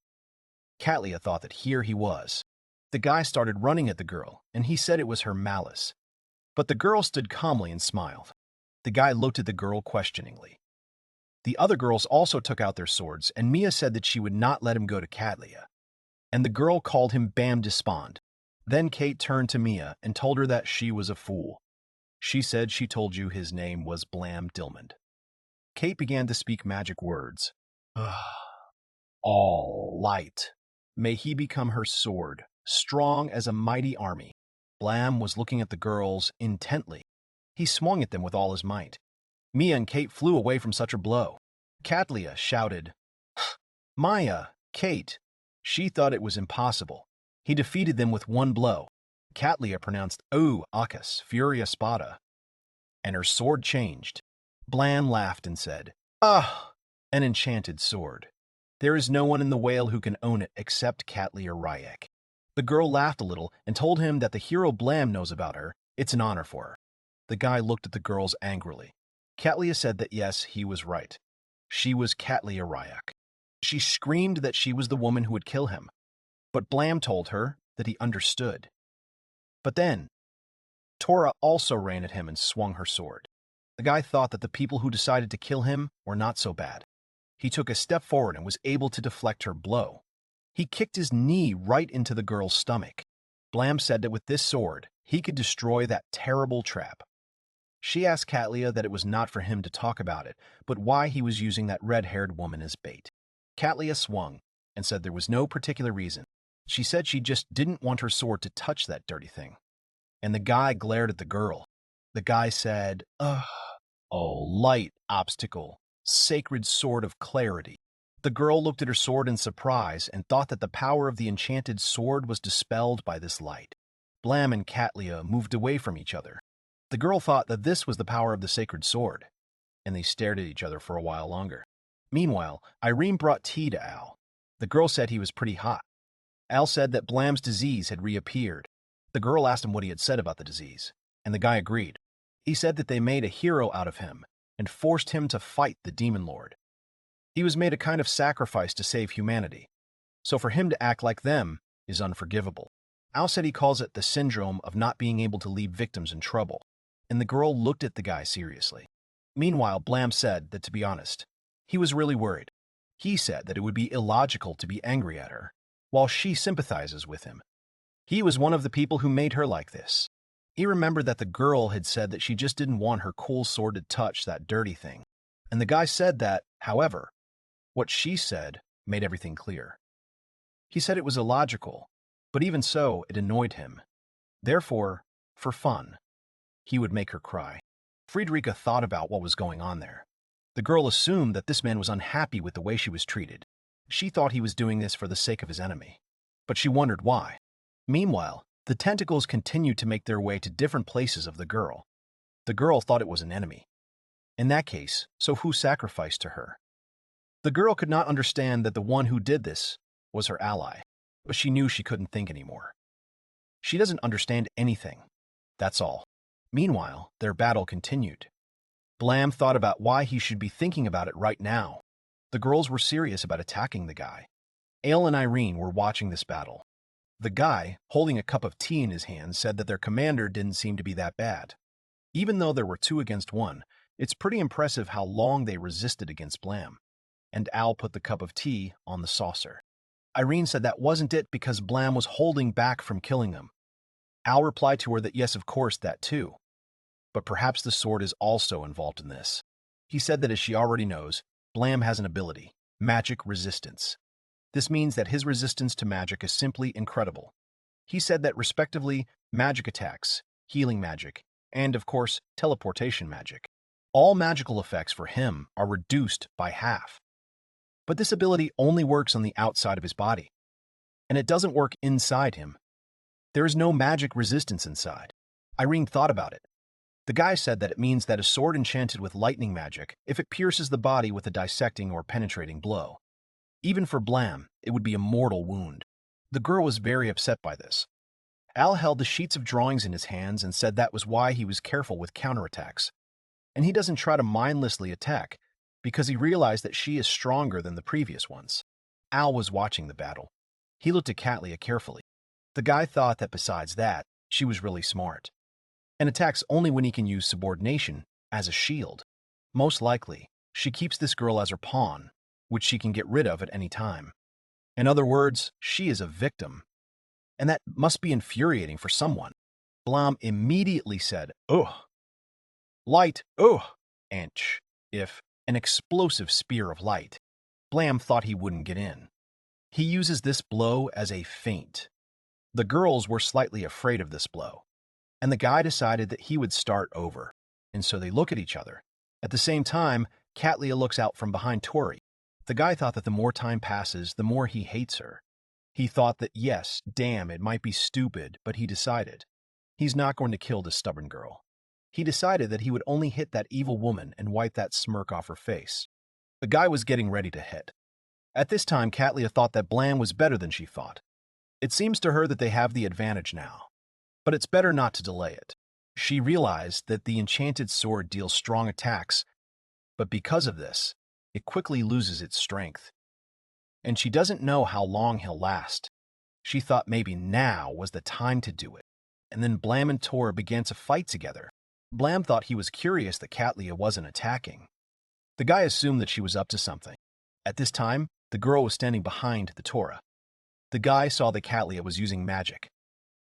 Katlia thought that here he was. The guy started running at the girl, and he said it was her malice. But the girl stood calmly and smiled. The guy looked at the girl questioningly. The other girls also took out their swords, and Mia said that she would not let him go to Katlia. And the girl called him Blam Dilmond. Then Kate turned to Mia and told her that she was a fool. She said she told you his name was Blam Dilmond. Kate began to speak magic words. All light. May he become her sword, strong as a mighty army. Blam was looking at the girls intently. He swung at them with all his might. Mia and Kate flew away from such a blow. Katlia shouted, Maya, Kate. She thought it was impossible. He defeated them with one blow. Katlia pronounced, O, Akas, Furia Spada. And her sword changed. Blam laughed and said, Ah, an enchanted sword. There is no one in the whale who can own it except Katlia Ryak. The girl laughed a little and told him that the hero Blam knows about her. It's an honor for her. The guy looked at the girls angrily. Katlia said that yes, he was right. She was Katlia Ryak. She screamed that she was the woman who would kill him. But Blam told her that he understood. But then, Tora also ran at him and swung her sword. The guy thought that the people who decided to kill him were not so bad. He took a step forward and was able to deflect her blow. He kicked his knee right into the girl's stomach. Blam said that with this sword, he could destroy that terrible trap. She asked Katlia that it was not for him to talk about it, but why he was using that red-haired woman as bait. Katlia swung and said there was no particular reason. She said she just didn't want her sword to touch that dirty thing. And the guy glared at the girl. The guy said, Ugh, oh, light obstacle, sacred sword of clarity. The girl looked at her sword in surprise and thought that the power of the enchanted sword was dispelled by this light. Blam and Katlia moved away from each other. The girl thought that this was the power of the sacred sword, and they stared at each other for a while longer. Meanwhile, Irene brought tea to Al. The girl said he was pretty hot. Al said that Blam's disease had reappeared. The girl asked him what he had said about the disease, and the guy agreed. He said that they made a hero out of him and forced him to fight the demon lord. He was made a kind of sacrifice to save humanity, so for him to act like them is unforgivable. Al said he calls it the syndrome of not being able to leave victims in trouble, and the girl looked at the guy seriously. Meanwhile, Blam said that, to be honest, he was really worried. He said that it would be illogical to be angry at her, while she sympathizes with him. He was one of the people who made her like this. He remembered that the girl had said that she just didn't want her cool sword to touch that dirty thing. And the guy said that, however, what she said made everything clear. He said it was illogical, but even so, it annoyed him. Therefore, for fun, he would make her cry. Friederike thought about what was going on there. The girl assumed that this man was unhappy with the way she was treated. She thought he was doing this for the sake of his enemy, but she wondered why. Meanwhile, the tentacles continued to make their way to different places of the girl. The girl thought it was an enemy. In that case, so who sacrificed to her? The girl could not understand that the one who did this was her ally, but she knew she couldn't think anymore. She doesn't understand anything. That's all. Meanwhile, their battle continued. Blam thought about why he should be thinking about it right now. The girls were serious about attacking the guy. Ale and Irene were watching this battle. The guy, holding a cup of tea in his hand, said that their commander didn't seem to be that bad. Even though there were 2 against 1, it's pretty impressive how long they resisted against Blam. And Al put the cup of tea on the saucer. Irene said that wasn't it because Blam was holding back from killing them. Al replied to her that yes, of course, that too. But perhaps the sword is also involved in this. He said that as she already knows, Blam has an ability, magic resistance. This means that his resistance to magic is simply incredible. He said that respectively, magic attacks, healing magic, and of course, teleportation magic. All magical effects for him are reduced by half. But this ability only works on the outside of his body, and it doesn't work inside him. There is no magic resistance inside. Irene thought about it. The guy said that it means that a sword enchanted with lightning magic, if it pierces the body with a dissecting or penetrating blow. Even for Blam, it would be a mortal wound. The girl was very upset by this. Al held the sheets of drawings in his hands and said that was why he was careful with counterattacks. And he doesn't try to mindlessly attack, because he realized that she is stronger than the previous ones. Al was watching the battle. He looked at Katlia carefully. The guy thought that besides that, she was really smart, and attacks only when he can use subordination as a shield. Most likely, she keeps this girl as her pawn, which she can get rid of at any time. In other words, she is a victim. And that must be infuriating for someone. Blam immediately said, "Ugh. Light, ugh, inch." If an explosive spear of light. Blam thought he wouldn't get in. He uses this blow as a feint. The girls were slightly afraid of this blow, and the guy decided that he would start over, and so they look at each other. At the same time, Katlia looks out from behind Tori. The guy thought that the more time passes, the more he hates her. He thought that yes, damn, it might be stupid, but he decided. He's not going to kill this stubborn girl. He decided that he would only hit that evil woman and wipe that smirk off her face. The guy was getting ready to hit. At this time, Katlia thought that Blam was better than she thought. It seems to her that they have the advantage now, but it's better not to delay it. She realized that the enchanted sword deals strong attacks, but because of this, it quickly loses its strength. And she doesn't know how long he'll last. She thought maybe now was the time to do it. And then Blam and Tora began to fight together. Blam thought he was curious that Katlia wasn't attacking. The guy assumed that she was up to something. At this time, the girl was standing behind the Tora. The guy saw that Katlia was using magic.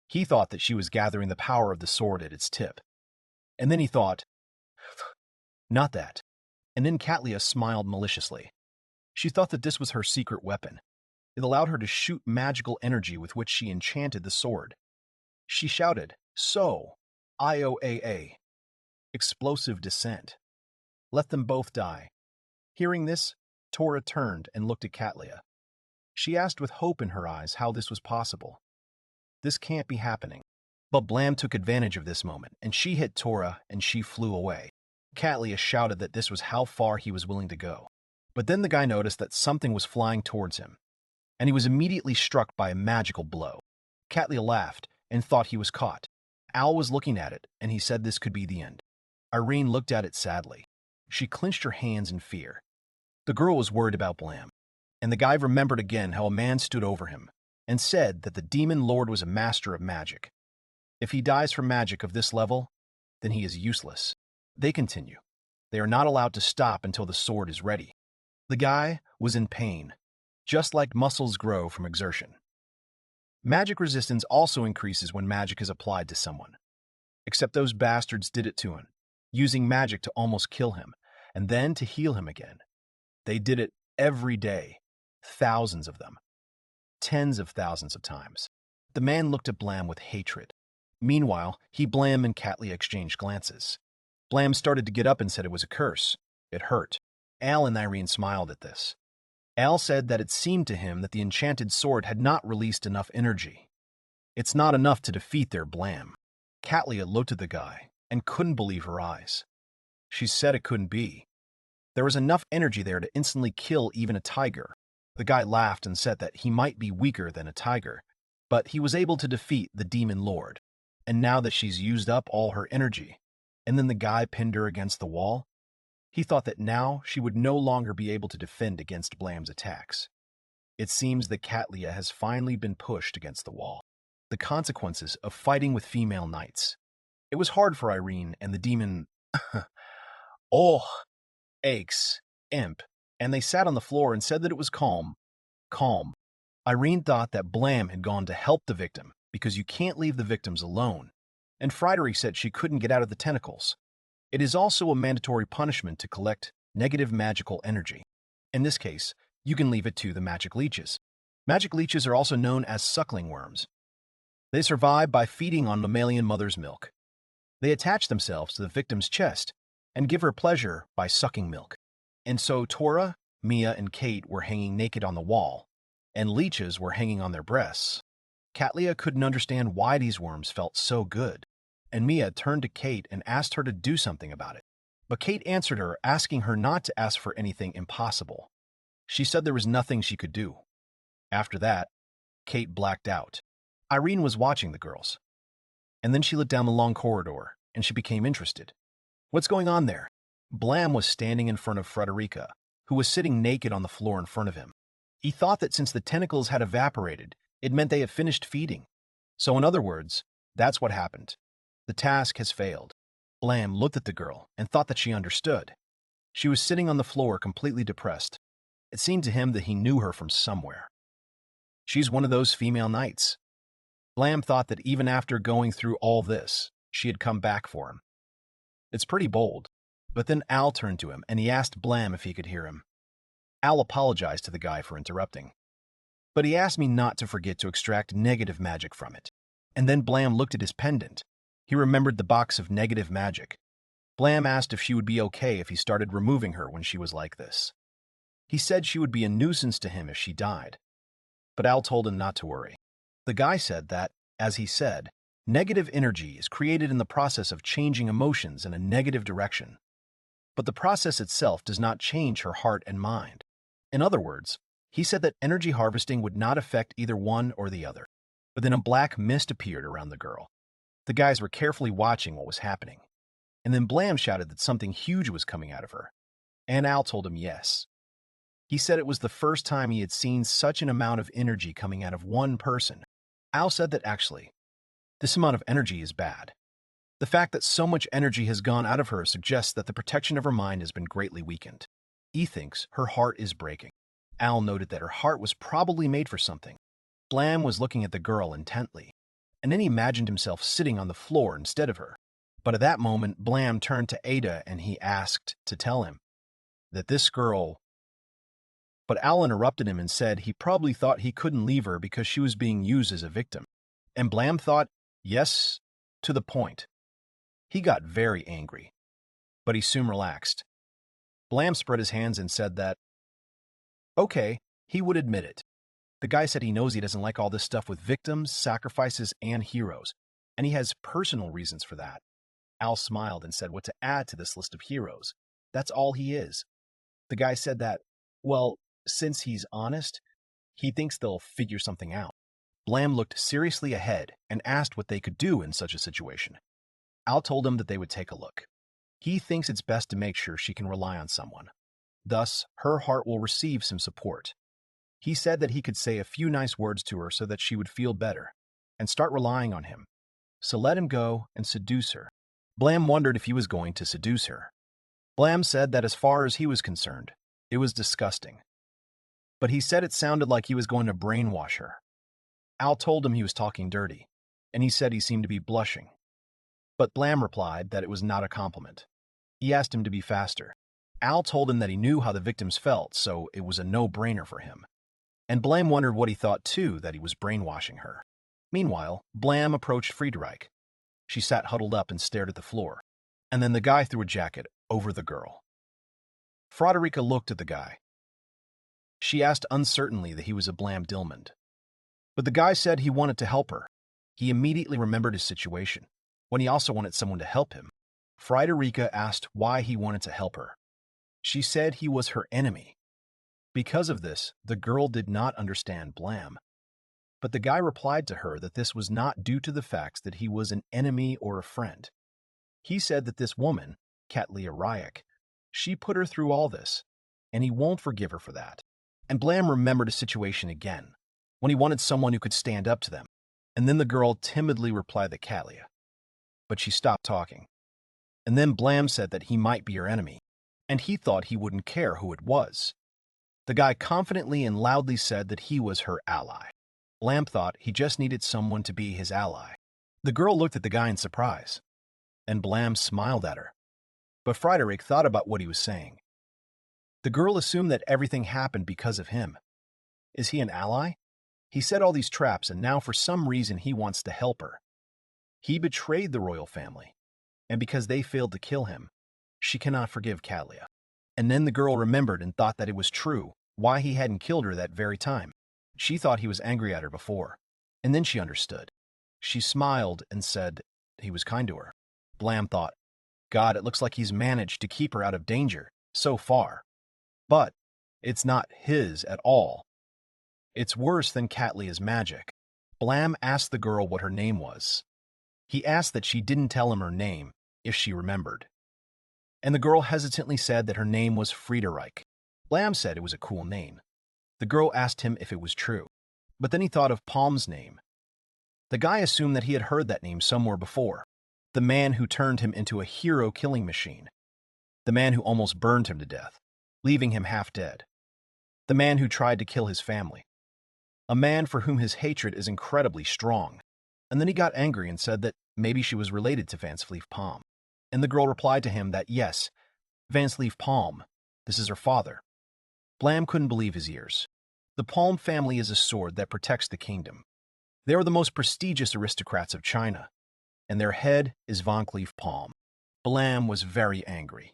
He thought that she was gathering the power of the sword at its tip. And then he thought, not that. And then Katlia smiled maliciously. She thought that this was her secret weapon. It allowed her to shoot magical energy with which she enchanted the sword. She shouted, "So, IOAA. Explosive descent. Let them both die." Hearing this, Tora turned and looked at Katlia. She asked with hope in her eyes how this was possible. This can't be happening. But Blam took advantage of this moment, and she hit Tora and she flew away. Katlia shouted that this was how far he was willing to go. But then the guy noticed that something was flying towards him, and he was immediately struck by a magical blow. Katlia laughed and thought he was caught. Al was looking at it, and he said this could be the end. Irene looked at it sadly. She clenched her hands in fear. The girl was worried about Blam, and the guy remembered again how a man stood over him and said that the demon lord was a master of magic. If he dies from magic of this level, then he is useless. They continue. They are not allowed to stop until the sword is ready. The guy was in pain, just like muscles grow from exertion. Magic resistance also increases when magic is applied to someone. Except those bastards did it to him, using magic to almost kill him, and then to heal him again. They did it every day, thousands of them, tens of thousands of times. The man looked at Blam with hatred. Meanwhile, Blam and Katlia exchanged glances. Blam started to get up and said it was a curse. It hurt. Al and Irene smiled at this. Al said that it seemed to him that the enchanted sword had not released enough energy. It's not enough to defeat their Blam. Katlia looked at the guy and couldn't believe her eyes. She said it couldn't be. There was enough energy there to instantly kill even a tiger. The guy laughed and said that he might be weaker than a tiger, but he was able to defeat the demon lord. And now that she's used up all her energy, and then the guy pinned her against the wall, he thought that now she would no longer be able to defend against Blam's attacks. It seems that Katlia has finally been pushed against the wall. The consequences of fighting with female knights. It was hard for Irene and the demon oh, aches, imp, and they sat on the floor and said that it was calm. Calm. Irene thought that Blam had gone to help the victim because you can't leave the victims alone, and Frederick said she couldn't get out of the tentacles. It is also a mandatory punishment to collect negative magical energy. In this case, you can leave it to the magic leeches. Magic leeches are also known as suckling worms. They survive by feeding on mammalian mother's milk. They attach themselves to the victim's chest and give her pleasure by sucking milk. And so Tora, Mia, and Kate were hanging naked on the wall, and leeches were hanging on their breasts. Katlia couldn't understand why these worms felt so good, and Mia turned to Kate and asked her to do something about it. But Kate answered her, asking her not to ask for anything impossible. She said there was nothing she could do. After that, Kate blacked out. Irene was watching the girls. And then she looked down the long corridor, and she became interested. What's going on there? Blam was standing in front of Frederica, who was sitting naked on the floor in front of him. He thought that since the tentacles had evaporated, it meant they had finished feeding. So in other words, that's what happened. The task has failed. Blam looked at the girl and thought that she understood. She was sitting on the floor completely depressed. It seemed to him that he knew her from somewhere. She's one of those female knights. Blam thought that even after going through all this, she had come back for him. It's pretty bold. But then Al turned to him and he asked Blam if he could hear him. Al apologized to the guy for interrupting. But he asked me not to forget to extract negative magic from it. And then Blam looked at his pendant. He remembered the box of negative magic. Blam asked if she would be okay if he started removing her when she was like this. He said she would be a nuisance to him if she died. But Al told him not to worry. The guy said that, as he said, negative energy is created in the process of changing emotions in a negative direction. But the process itself does not change her heart and mind. In other words, he said that energy harvesting would not affect either one or the other. But then a black mist appeared around the girl. The guys were carefully watching what was happening. And then Blam shouted that something huge was coming out of her. And Al told him yes. He said it was the first time he had seen such an amount of energy coming out of one person. Al said that actually, this amount of energy is bad. The fact that so much energy has gone out of her suggests that the protection of her mind has been greatly weakened. He thinks her heart is breaking. Al noted that her heart was probably made for something. Blam was looking at the girl intently, and then he imagined himself sitting on the floor instead of her. But at that moment, Blam turned to Ada and he asked to tell him that this girl... But Al interrupted him and said he probably thought he couldn't leave her because she was being used as a victim. And Blam thought, yes, to the point. He got very angry, but he soon relaxed. Blam spread his hands and said that, okay, he would admit it. The guy said he knows he doesn't like all this stuff with victims, sacrifices, and heroes, and he has personal reasons for that. Al smiled and said what to add to this list of heroes. That's all he is. The guy said that, well, since he's honest, he thinks they'll figure something out. Blam looked seriously ahead and asked what they could do in such a situation. Al told him that they would take a look. He thinks it's best to make sure she can rely on someone. Thus, her heart will receive some support. He said that he could say a few nice words to her so that she would feel better and start relying on him. So let him go and seduce her. Blam wondered if he was going to seduce her. Blam said that as far as he was concerned, it was disgusting. But he said it sounded like he was going to brainwash her. Al told him he was talking dirty, and he said he seemed to be blushing. But Blam replied that it was not a compliment. He asked him to be faster. Al told him that he knew how the victims felt, so it was a no-brainer for him. And Blam wondered what he thought too, that he was brainwashing her. Meanwhile, Blam approached Friederike. She sat huddled up and stared at the floor. And then the guy threw a jacket over the girl. Frederica looked at the guy. She asked uncertainly that he was a Blam Dilmond. But the guy said he wanted to help her. He immediately remembered his situation, when he also wanted someone to help him. Friederika asked why he wanted to help her. She said he was her enemy. Because of this, the girl did not understand Blam. But the guy replied to her that this was not due to the facts that he was an enemy or a friend. He said that this woman, Katlia Ryak, she put her through all this, and he won't forgive her for that. And Blam remembered a situation again, when he wanted someone who could stand up to them. And then the girl timidly replied that Katlia. But she stopped talking. And then Blam said that he might be her enemy, and he thought he wouldn't care who it was. The guy confidently and loudly said that he was her ally. Blam thought he just needed someone to be his ally. The girl looked at the guy in surprise, and Blam smiled at her. But Frederick thought about what he was saying. The girl assumed that everything happened because of him. Is he an ally? He set all these traps, and now for some reason he wants to help her. He betrayed the royal family, and because they failed to kill him, she cannot forgive Katlia. And then the girl remembered and thought that it was true, why he hadn't killed her that very time. She thought he was angry at her before, and then she understood. She smiled and said he was kind to her. Blam thought, God, it looks like he's managed to keep her out of danger so far. But it's not his at all. It's worse than Katlia's magic. Blam asked the girl what her name was. He asked that she didn't tell him her name, if she remembered. And the girl hesitantly said that her name was Friederike. Blam said it was a cool name. The girl asked him if it was true, but then he thought of Palm's name. The guy assumed that he had heard that name somewhere before. The man who turned him into a hero killing machine. The man who almost burned him to death, leaving him half dead. The man who tried to kill his family. A man for whom his hatred is incredibly strong. And then he got angry and said that maybe she was related to Van Cleef Palm. And the girl replied to him that yes, Van Cleef Palm, this is her father. Blam couldn't believe his ears. The Palm family is a sword that protects the kingdom. They are the most prestigious aristocrats of China, and their head is Van Cleef Palm. Blam was very angry.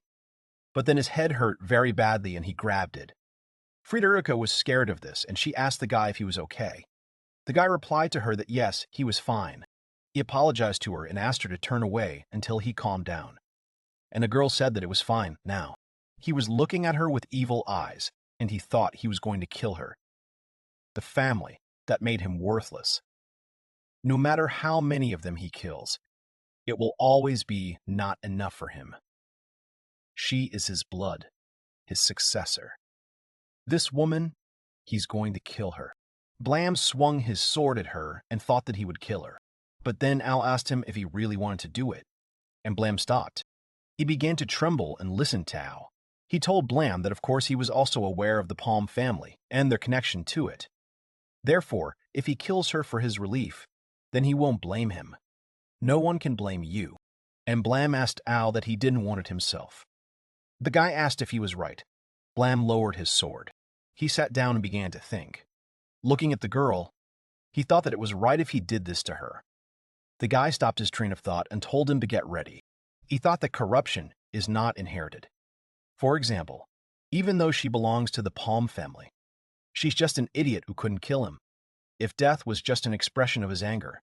But then his head hurt very badly and he grabbed it. Friederike was scared of this, and she asked the guy if he was okay. The guy replied to her that yes, he was fine. He apologized to her and asked her to turn away until he calmed down. And the girl said that it was fine now. He was looking at her with evil eyes, and he thought he was going to kill her. The family that made him worthless. No matter how many of them he kills, it will always be not enough for him. She is his blood, his successor. This woman, he's going to kill her. Blam swung his sword at her and thought that he would kill her. But then Al asked him if he really wanted to do it, and Blam stopped. He began to tremble and listen to Al. He told Blam that of course he was also aware of the Palm family and their connection to it. Therefore, if he kills her for his relief, then he won't blame him. No one can blame you. And Blam asked Al that he didn't want it himself. The guy asked if he was right. Blam lowered his sword. He sat down and began to think. Looking at the girl, he thought that it was right if he did this to her. The guy stopped his train of thought and told him to get ready. He thought that corruption is not inherited. For example, even though she belongs to the Palm family, she's just an idiot who couldn't kill him. If death was just an expression of his anger,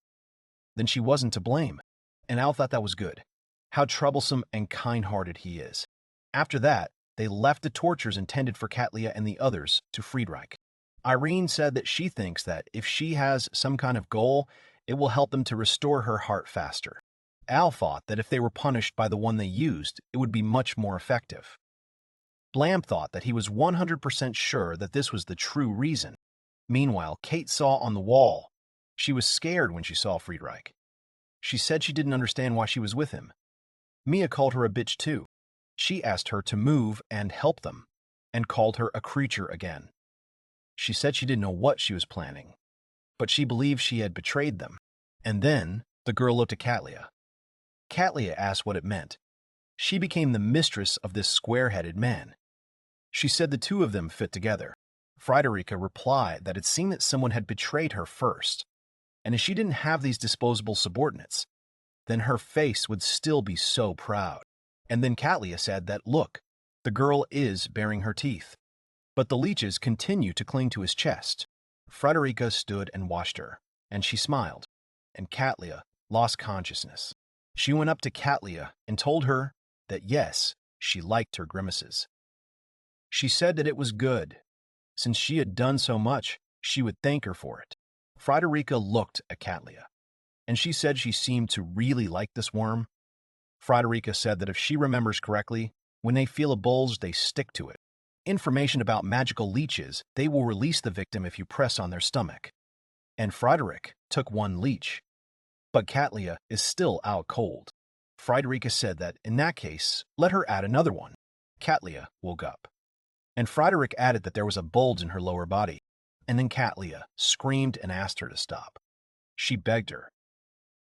then she wasn't to blame. And Al thought that was good. How troublesome and kind-hearted he is. After that, they left the tortures intended for Katlia and the others to Friedrich. Irene said that she thinks that if she has some kind of goal, it will help them to restore her heart faster. Al thought that if they were punished by the one they used, it would be much more effective. Blam thought that he was 100% sure that this was the true reason. Meanwhile, Kate saw on the wall. She was scared when she saw Friedrich. She said she didn't understand why she was with him. Mia called her a bitch too. She asked her to move and help them, and called her a creature again. She said she didn't know what she was planning, but she believed she had betrayed them. And then the girl looked at Katlia. Katlia asked what it meant. She became the mistress of this square-headed man. She said the two of them fit together. Friederike replied that it seemed that someone had betrayed her first, and if she didn't have these disposable subordinates, then her face would still be so proud. And then Katlia said that, look, the girl is baring her teeth. But the leeches continued to cling to his chest. Friederike stood and watched her, and she smiled, and Katlia lost consciousness. She went up to Katlia and told her that yes, she liked her grimaces. She said that it was good. Since she had done so much, she would thank her for it. Frederica looked at Katlia, and she said she seemed to really like this worm. Frederica said that if she remembers correctly, when they feel a bulge, they stick to it. Information about magical leeches, they will release the victim if you press on their stomach. And Frederic took one leech. But Katlia is still out cold. Frederica said that, in that case, let her add another one. Katlia woke up. And Frederic added that there was a bulge in her lower body. And then Katlia screamed and asked her to stop. She begged her.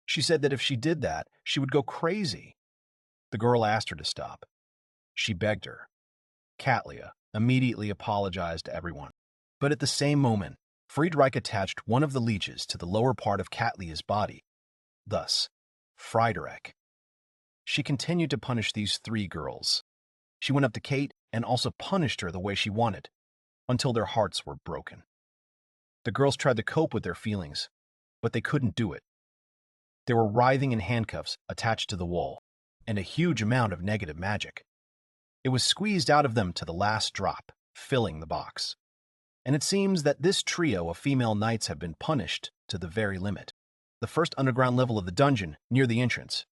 She said that if she did that, she would go crazy. The girl asked her to stop. She begged her. Katlia immediately apologized to everyone. But at the same moment, Friedrich attached one of the leeches to the lower part of Katlia's body. Thus, Friedrich. She continued to punish these three girls. She went up to Kate and also punished her the way she wanted, until their hearts were broken. The girls tried to cope with their feelings, but they couldn't do it. They were writhing in handcuffs attached to the wall, and a huge amount of negative magic. It was squeezed out of them to the last drop, filling the box. And it seems that this trio of female knights have been punished to the very limit. The first underground level of the dungeon, near the entrance.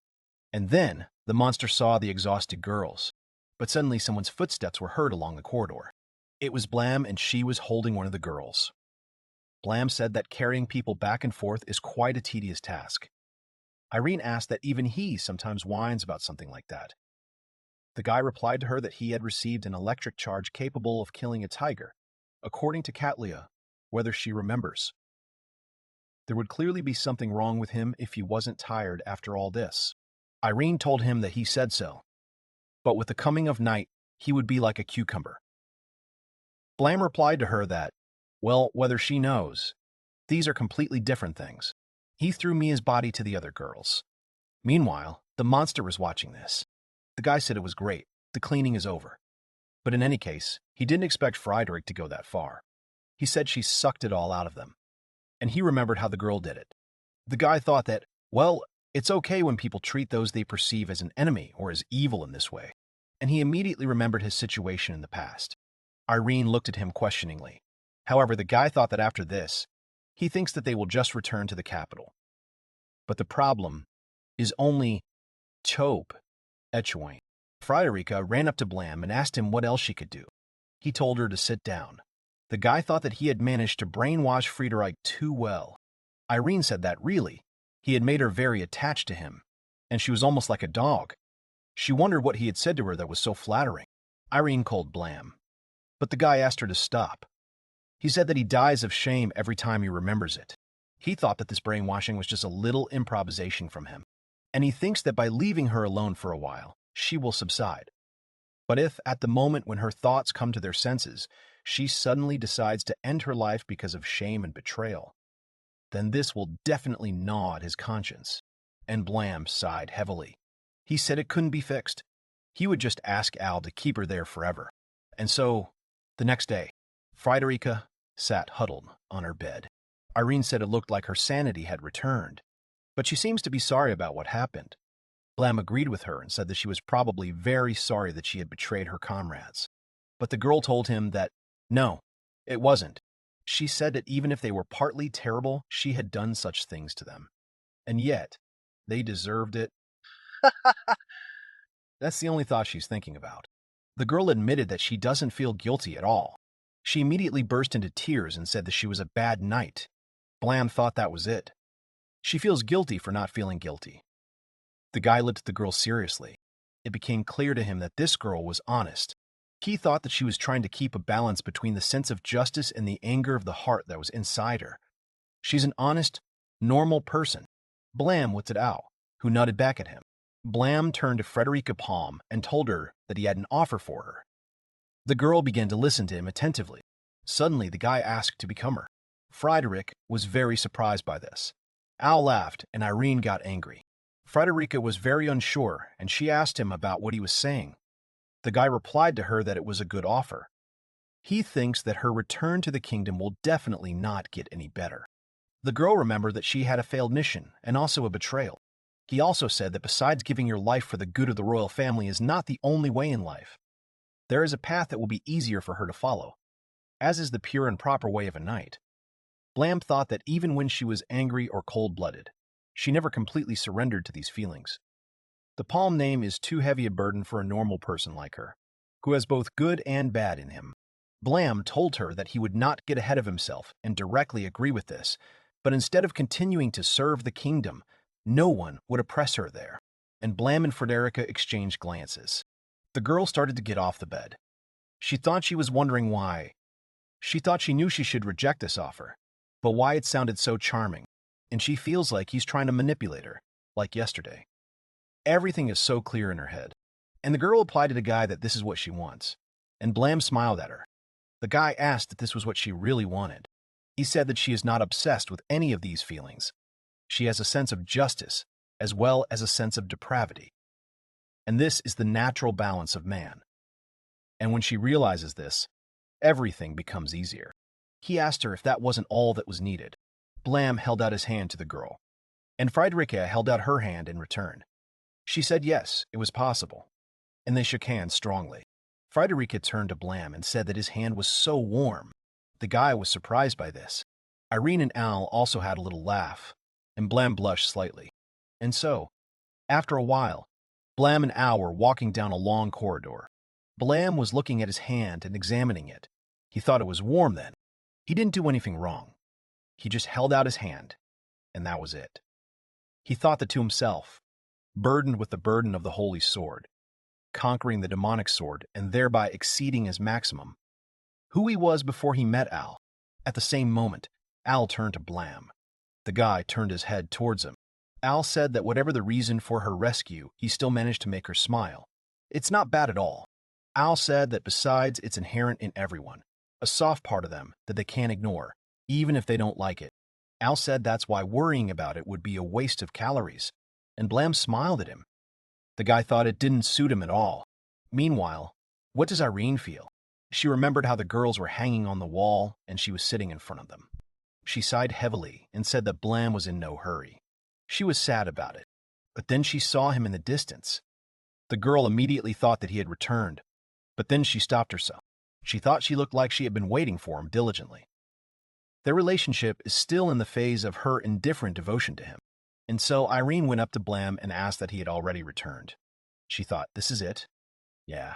And then the monster saw the exhausted girls. But suddenly someone's footsteps were heard along the corridor. It was Blam, and she was holding one of the girls. Blam said that carrying people back and forth is quite a tedious task. Irene asked that even he sometimes whines about something like that. The guy replied to her that he had received an electric charge capable of killing a tiger, according to Katlia, whether she remembers. There would clearly be something wrong with him if he wasn't tired after all this. Irene told him that he said so, but with the coming of night, he would be like a cucumber. Blam replied to her that, well, whether she knows, these are completely different things. He threw me his body to the other girls. Meanwhile, the monster was watching this. The guy said it was great, the cleaning is over. But in any case, he didn't expect Friedrich to go that far. He said she sucked it all out of them. And he remembered how the girl did it. The guy thought that, well, it's okay when people treat those they perceive as an enemy or as evil in this way. And he immediately remembered his situation in the past. Irene looked at him questioningly. However, the guy thought that after this, he thinks that they will just return to the capital. But the problem is only Chope Echoing. Frederica ran up to Blam and asked him what else she could do. He told her to sit down. The guy thought that he had managed to brainwash Friedrich too well. Irene said that, really, he had made her very attached to him, and she was almost like a dog. She wondered what he had said to her that was so flattering. Irene called Blam, but the guy asked her to stop. He said that he dies of shame every time he remembers it. He thought that this brainwashing was just a little improvisation from him, and he thinks that by leaving her alone for a while, she will subside. But if, at the moment when her thoughts come to their senses, she suddenly decides to end her life because of shame and betrayal, then this will definitely gnaw at his conscience. And Blam sighed heavily. He said it couldn't be fixed. He would just ask Al to keep her there forever. And so, the next day, Frederica sat huddled on her bed. Irene said it looked like her sanity had returned, but she seems to be sorry about what happened. Blam agreed with her and said that she was probably very sorry that she had betrayed her comrades. But the girl told him that, no, it wasn't. She said that even if they were partly terrible, she had done such things to them. And yet, they deserved it. That's the only thought she's thinking about. The girl admitted that she doesn't feel guilty at all. She immediately burst into tears and said that she was a bad knight. Blam thought that was it. She feels guilty for not feeling guilty. The guy looked at the girl seriously. It became clear to him that this girl was honest. He thought that she was trying to keep a balance between the sense of justice and the anger of the heart that was inside her. She's an honest, normal person. Blam looked at Al, who nodded back at him. Blam turned to Frederica Palm and told her that he had an offer for her. The girl began to listen to him attentively. Suddenly, the guy asked to become her. Frederic was very surprised by this. Al laughed, and Irene got angry. Frederica was very unsure, and she asked him about what he was saying. The guy replied to her that it was a good offer. He thinks that her return to the kingdom will definitely not get any better. The girl remembered that she had a failed mission and also a betrayal. He also said that besides giving your life for the good of the royal family is not the only way in life. There is a path that will be easier for her to follow, as is the pure and proper way of a knight. Blam thought that even when she was angry or cold-blooded, she never completely surrendered to these feelings. The palm name is too heavy a burden for a normal person like her, who has both good and bad in him. Blam told her that he would not get ahead of himself and directly agree with this, but instead of continuing to serve the kingdom, no one would oppress her there. And Blam and Frederica exchanged glances. The girl started to get off the bed. She thought she was wondering why. She thought she knew she should reject this offer, but why it sounded so charming, and she feels like he's trying to manipulate her, like yesterday. Everything is so clear in her head, and the girl replied to the guy that this is what she wants, and Blam smiled at her. The guy asked if this was what she really wanted. He said that she is not obsessed with any of these feelings. She has a sense of justice, as well as a sense of depravity. And this is the natural balance of man. And when she realizes this, everything becomes easier. He asked her if that wasn't all that was needed. Blam held out his hand to the girl, and Friederike held out her hand in return. She said yes, it was possible, and they shook hands strongly. Friederike turned to Blam and said that his hand was so warm. The guy was surprised by this. Irene and Al also had a little laugh, and Blam blushed slightly. And so, after a while, Blam and Al were walking down a long corridor. Blam was looking at his hand and examining it. He thought it was warm then. He didn't do anything wrong. He just held out his hand, and that was it. He thought that to himself, burdened with the burden of the holy sword, conquering the demonic sword and thereby exceeding his maximum, who he was before he met Al. At the same moment, Al turned to Blam. The guy turned his head towards him. Al said that whatever the reason for her rescue, he still managed to make her smile. It's not bad at all. Al said that besides, it's inherent in everyone, a soft part of them that they can't ignore, even if they don't like it. Al said that's why worrying about it would be a waste of calories, and Blam smiled at him. The guy thought it didn't suit him at all. Meanwhile, what does Irene feel? She remembered how the girls were hanging on the wall and she was sitting in front of them. She sighed heavily and said that Blam was in no hurry. She was sad about it, but then she saw him in the distance. The girl immediately thought that he had returned, but then she stopped herself. She thought she looked like she had been waiting for him diligently. Their relationship is still in the phase of her indifferent devotion to him, and so Irene went up to Blam and asked that he had already returned. She thought, this is it? Yeah.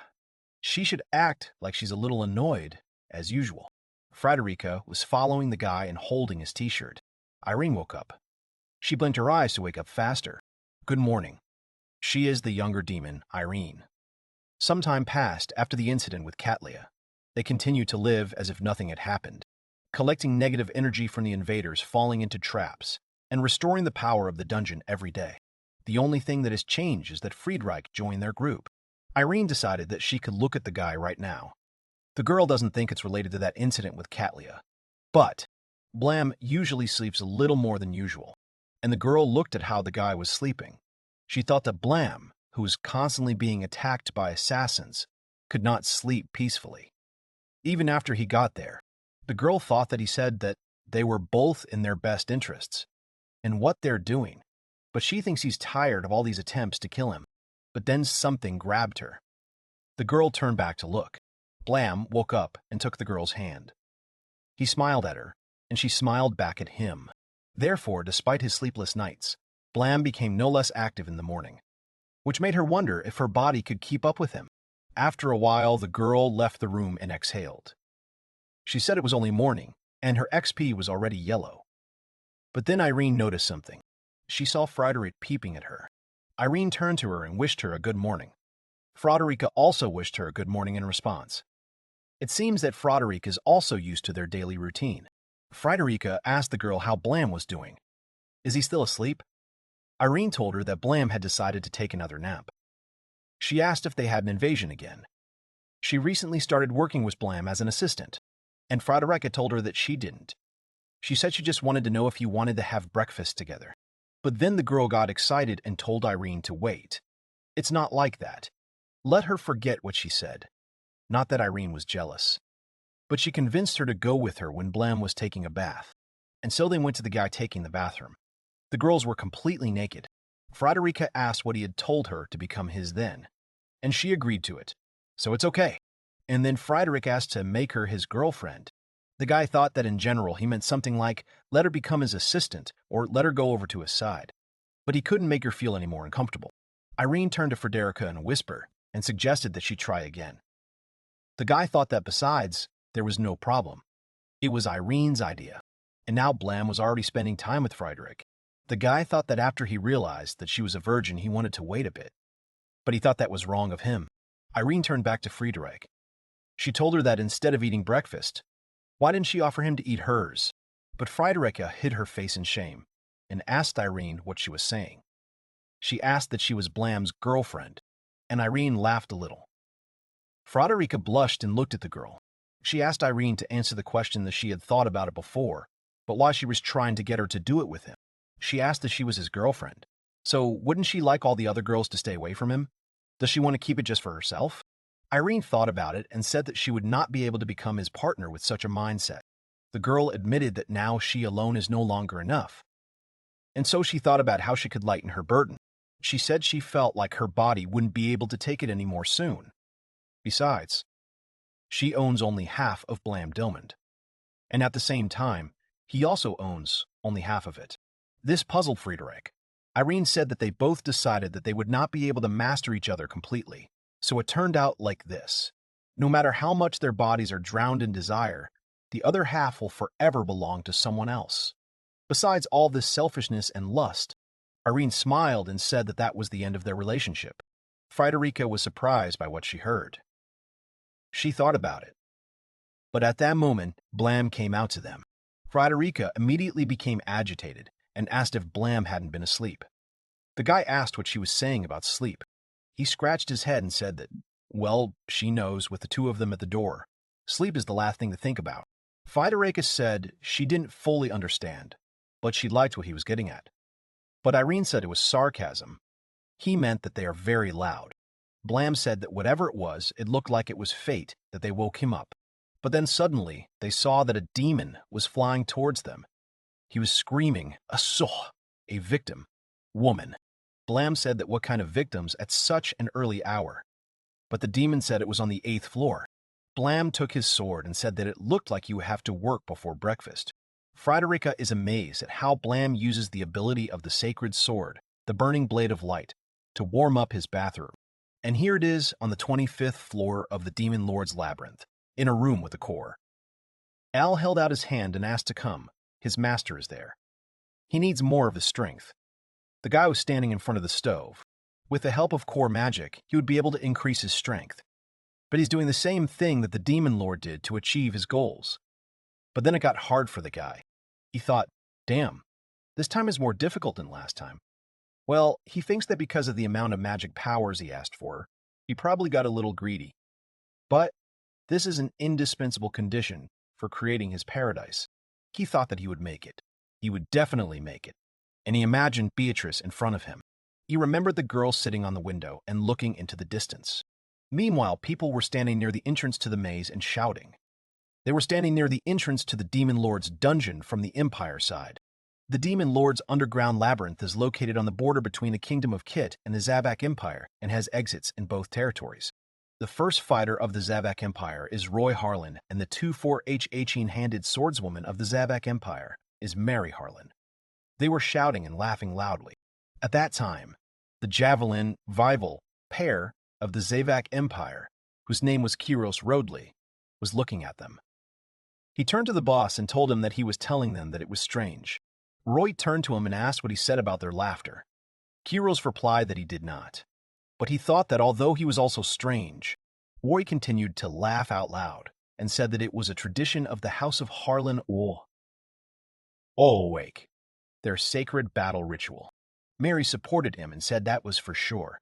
She should act like she's a little annoyed, as usual. Friederike was following the guy and holding his t-shirt. Irene woke up. She blinked her eyes to wake up faster. Good morning. She is the younger demon, Irene. Some time passed after the incident with Katlia. They continued to live as if nothing had happened, collecting negative energy from the invaders, falling into traps, and restoring the power of the dungeon every day. The only thing that has changed is that Friedreich joined their group. Irene decided that she could look at the guy right now. The girl doesn't think it's related to that incident with Katlia, but Blam usually sleeps a little more than usual, and the girl looked at how the guy was sleeping. She thought that Blam, who was constantly being attacked by assassins, could not sleep peacefully. Even after he got there, the girl thought that he said that they were both in their best interests and what they're doing, but she thinks he's tired of all these attempts to kill him. But then something grabbed her. The girl turned back to look. Blam woke up and took the girl's hand. He smiled at her, and she smiled back at him. Therefore, despite his sleepless nights, Blam became no less active in the morning, which made her wonder if her body could keep up with him. After a while, the girl left the room and exhaled. She said it was only morning, and her XP was already yellow. But then Irene noticed something. She saw Friederike peeping at her. Irene turned to her and wished her a good morning. Friederike also wished her a good morning in response. It seems that Friederike is also used to their daily routine. Friederike asked the girl how Blam was doing. Is he still asleep? Irene told her that Blam had decided to take another nap. She asked if they had an invasion again. She recently started working with Blam as an assistant, and Friederike told her that she didn't. She said she just wanted to know if he wanted to have breakfast together. But then the girl got excited and told Irene to wait. It's not like that. Let her forget what she said. Not that Irene was jealous, but she convinced her to go with her when Blam was taking a bath. And so they went to the guy taking the bathroom. The girls were completely naked. Friederike asked what he had told her to become his then, and she agreed to it. So it's okay. And then Friederike asked to make her his girlfriend. The guy thought that in general he meant something like, let her become his assistant or let her go over to his side. But he couldn't make her feel any more uncomfortable. Irene turned to Frederica in a whisper and suggested that she try again. The guy thought that besides, there was no problem. It was Irene's idea. And now Blam was already spending time with Frederick. The guy thought that after he realized that she was a virgin, he wanted to wait a bit. But he thought that was wrong of him. Irene turned back to Frederick. She told her that instead of eating breakfast, why didn't she offer him to eat hers? But Frederica hid her face in shame and asked Irene what she was saying. She asked that she was Blam's girlfriend, and Irene laughed a little. Frederica blushed and looked at the girl. She asked Irene to answer the question that she had thought about it before, but while she was trying to get her to do it with him, she asked if she was his girlfriend. So wouldn't she like all the other girls to stay away from him? Does she want to keep it just for herself? Irene thought about it and said that she would not be able to become his partner with such a mindset. The girl admitted that now she alone is no longer enough. And so she thought about how she could lighten her burden. She said she felt like her body wouldn't be able to take it anymore soon. Besides, she owns only half of Blam Dilmond. And at the same time, he also owns only half of it. This puzzled Frederick. Irene said that they both decided that they would not be able to master each other completely. So it turned out like this. No matter how much their bodies are drowned in desire, the other half will forever belong to someone else. Besides all this selfishness and lust, Irene smiled and said that that was the end of their relationship. Frederica was surprised by what she heard. She thought about it. But at that moment, Blam came out to them. Frederica immediately became agitated and asked if Blam hadn't been asleep. The guy asked what she was saying about sleep. He scratched his head and said that, well, she knows with the two of them at the door. Sleep is the last thing to think about. Frederica said she didn't fully understand, but she liked what he was getting at. But Irene said it was sarcasm. He meant that they are very loud. Blam said that whatever it was, it looked like it was fate that they woke him up. But then suddenly, they saw that a demon was flying towards them. He was screaming, a victim, woman. Blam said that what kind of victims at such an early hour. But the demon said it was on the 8th floor. Blam took his sword and said that it looked like you would have to work before breakfast. Frederica is amazed at how Blam uses the ability of the sacred sword, the burning blade of light, to warm up his bathroom. And here it is on the 25th floor of the Demon Lord's Labyrinth, in a room with a core. Al held out his hand and asked to come. His master is there. He needs more of his strength. The guy was standing in front of the stove. With the help of core magic, he would be able to increase his strength. But he's doing the same thing that the Demon Lord did to achieve his goals. But then it got hard for the guy. He thought, damn, this time is more difficult than last time. Well, he thinks that because of the amount of magic powers he asked for, he probably got a little greedy. But this is an indispensable condition for creating his paradise. He thought that he would make it. He would definitely make it. And he imagined Beatrice in front of him. He remembered the girl sitting on the window and looking into the distance. Meanwhile, people were standing near the entrance to the maze and shouting. They were standing near the entrance to the Demon Lord's dungeon from the Empire side. The Demon Lord's underground labyrinth is located on the border between the Kingdom of Kit and the Zavak Empire and has exits in both territories. The first fighter of the Zavak Empire is Roy Harlan, and the 2-4-18-handed swordswoman of the Zavak Empire is Mary Harlan. They were shouting and laughing loudly. At that time, the Javelin Vival pair of the Zavak Empire, whose name was Kiros Rodley, was looking at them. He turned to the boss and told him that he was telling them that it was strange. Roy turned to him and asked what he said about their laughter. Kiros replied that he did not. But he thought that although he was also strange, Roy continued to laugh out loud and said that it was a tradition of the House of Harlan or Wake, their sacred battle ritual. Mary supported him and said that was for sure.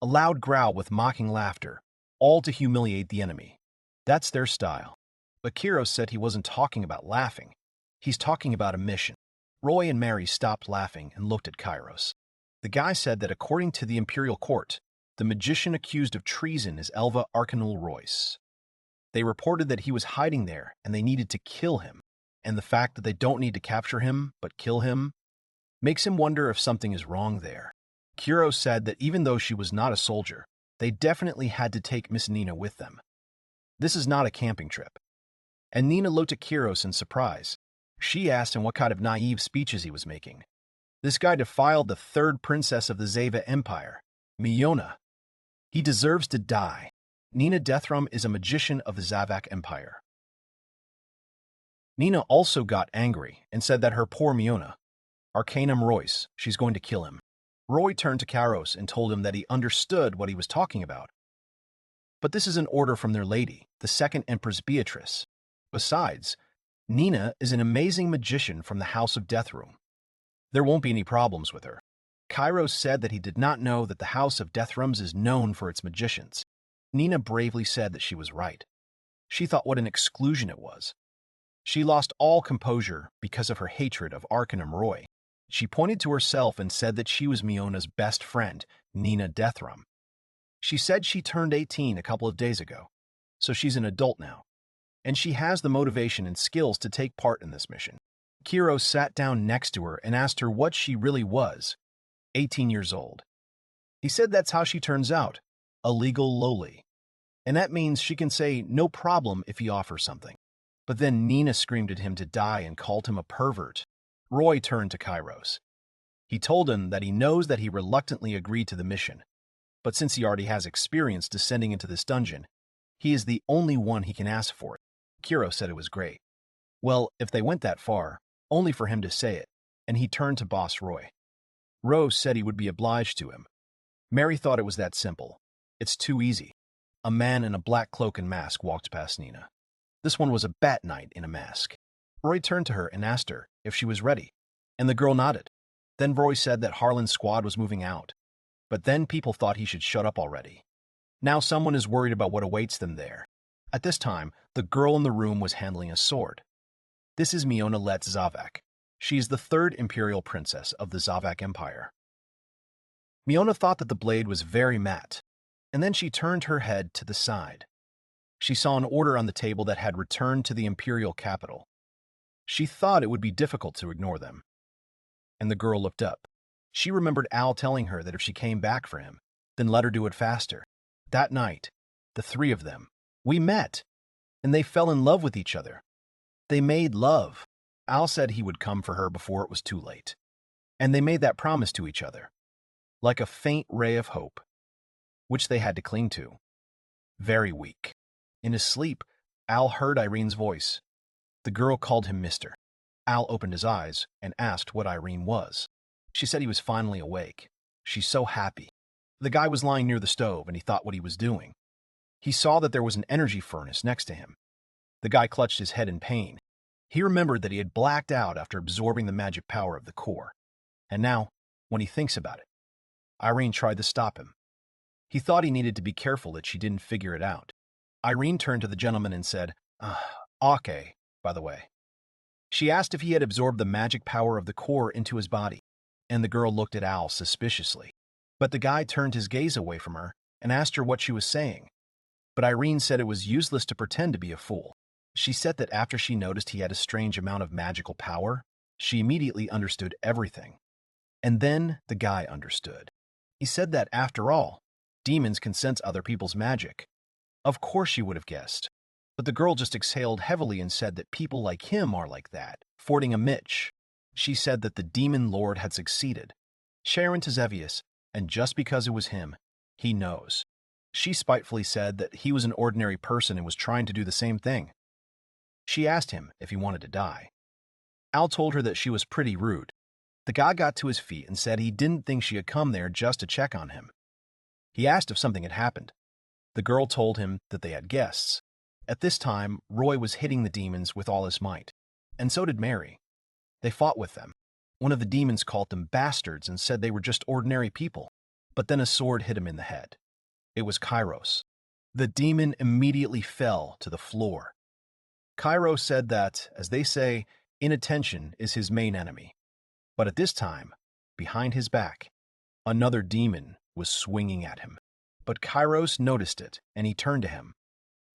A loud growl with mocking laughter, all to humiliate the enemy. That's their style. But Kiros said he wasn't talking about laughing. He's talking about a mission. Roy and Mary stopped laughing and looked at Kairos. The guy said that according to the Imperial Court, the magician accused of treason is Elva Arcanul Royce. They reported that he was hiding there and they needed to kill him, and the fact that they don't need to capture him but kill him makes him wonder if something is wrong there. Kuro said that even though she was not a soldier, they definitely had to take Miss Nina with them. This is not a camping trip. and Nina looked at Kiros in surprise. She asked him what kind of naive speeches he was making. This guy defiled the third princess of the Zeva Empire, Miona. He deserves to die. Nina Deathrum is a magician of the Zavak Empire. Nina also got angry and said that her poor Miona, Arcanum Royce, she's going to kill him. Roy turned to Karos and told him that he understood what he was talking about. But this is an order from their lady, the second Empress Beatrice. Besides, Nina is an amazing magician from the House of Deathroom. There won't be any problems with her. Kairos said that he did not know that the House of Deathrooms is known for its magicians. Nina bravely said that she was right. She thought what an exclusion it was. She lost all composure because of her hatred of Arcanum Roy. She pointed to herself and said that she was Miona's best friend, Nina Deathrum. She said she turned 18 a couple of days ago, so she's an adult now, and she has the motivation and skills to take part in this mission. Kiro sat down next to her and asked her what she really was, 18 years old. He said that's how she turns out, a legal lowly, and that means she can say no problem if he offers something. But then Nina screamed at him to die and called him a pervert. Roy turned to Kairos. He told him that he knows that he reluctantly agreed to the mission, but since he already has experience descending into this dungeon, he is the only one he can ask for it. Kiro said it was great. Well, if they went that far, only for him to say it, and he turned to Boss Roy. Rose said he would be obliged to him. Mary thought it was that simple. It's too easy. A man in a black cloak and mask walked past Nina. This one was a bat knight in a mask. Roy turned to her and asked her if she was ready, and the girl nodded. Then Roy said that Harlan's squad was moving out, but then people thought he should shut up already. Now someone is worried about what awaits them there. At this time, the girl in the room was handling a sword. This is Miona Let Zavak. She is the third imperial princess of the Zavak Empire. Miona thought that the blade was very matte, and then she turned her head to the side. She saw an order on the table that had returned to the imperial capital. She thought it would be difficult to ignore them. And the girl looked up. She remembered Al telling her that if she came back for him, then let her do it faster. That night, the three of them, we met, and they fell in love with each other. They made love. Al said he would come for her before it was too late. And they made that promise to each other, like a faint ray of hope, which they had to cling to. Very weak. In his sleep, Al heard Irene's voice. The girl called him Mister. Al opened his eyes and asked what Irene was. She said he was finally awake. She's so happy. The guy was lying near the stove and he thought what he was doing. He saw that there was an energy furnace next to him. The guy clutched his head in pain. He remembered that he had blacked out after absorbing the magic power of the core. And now, when he thinks about it, Irene tried to stop him. He thought he needed to be careful that she didn't figure it out. Irene turned to the gentleman and said, "Okay, by the way." She asked if he had absorbed the magic power of the core into his body, and the girl looked at Al suspiciously. But the guy turned his gaze away from her and asked her what she was saying. But Irene said it was useless to pretend to be a fool. She said that after she noticed he had a strange amount of magical power, she immediately understood everything. And then the guy understood. He said that, after all, demons can sense other people's magic. Of course she would have guessed. But the girl just exhaled heavily and said that people like him are like that, fording a Mitch. She said that the demon lord had succeeded. Sharon to Zevius, and just because it was him, he knows. She spitefully said that he was an ordinary person and was trying to do the same thing. She asked him if he wanted to die. Al told her that she was pretty rude. The guy got to his feet and said he didn't think she had come there just to check on him. He asked if something had happened. The girl told him that they had guests. At this time, Roy was hitting the demons with all his might, and so did Mary. They fought with them. One of the demons called them bastards and said they were just ordinary people, but then a sword hit him in the head. It was Kairos. The demon immediately fell to the floor. Kairos said that, as they say, inattention is his main enemy. But at this time, behind his back, another demon was swinging at him. But Kairos noticed it, and he turned to him.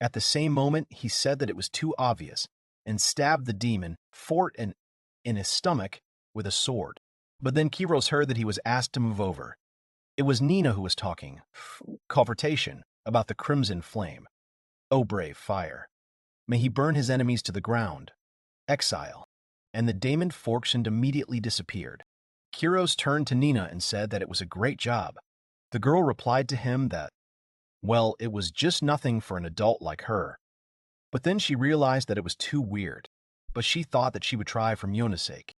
At the same moment, he said that it was too obvious, and stabbed the demon fort in his stomach with a sword. But then Kairos heard that he was asked to move over. It was Nina who was talking, conversation, about the crimson flame. Oh, brave fire. May he burn his enemies to the ground. Exile. And the daemon forks and immediately disappeared. Kiros turned to Nina and said that it was a great job. The girl replied to him that, well, it was just nothing for an adult like her. But then she realized that it was too weird, but she thought that she would try for Miona's sake.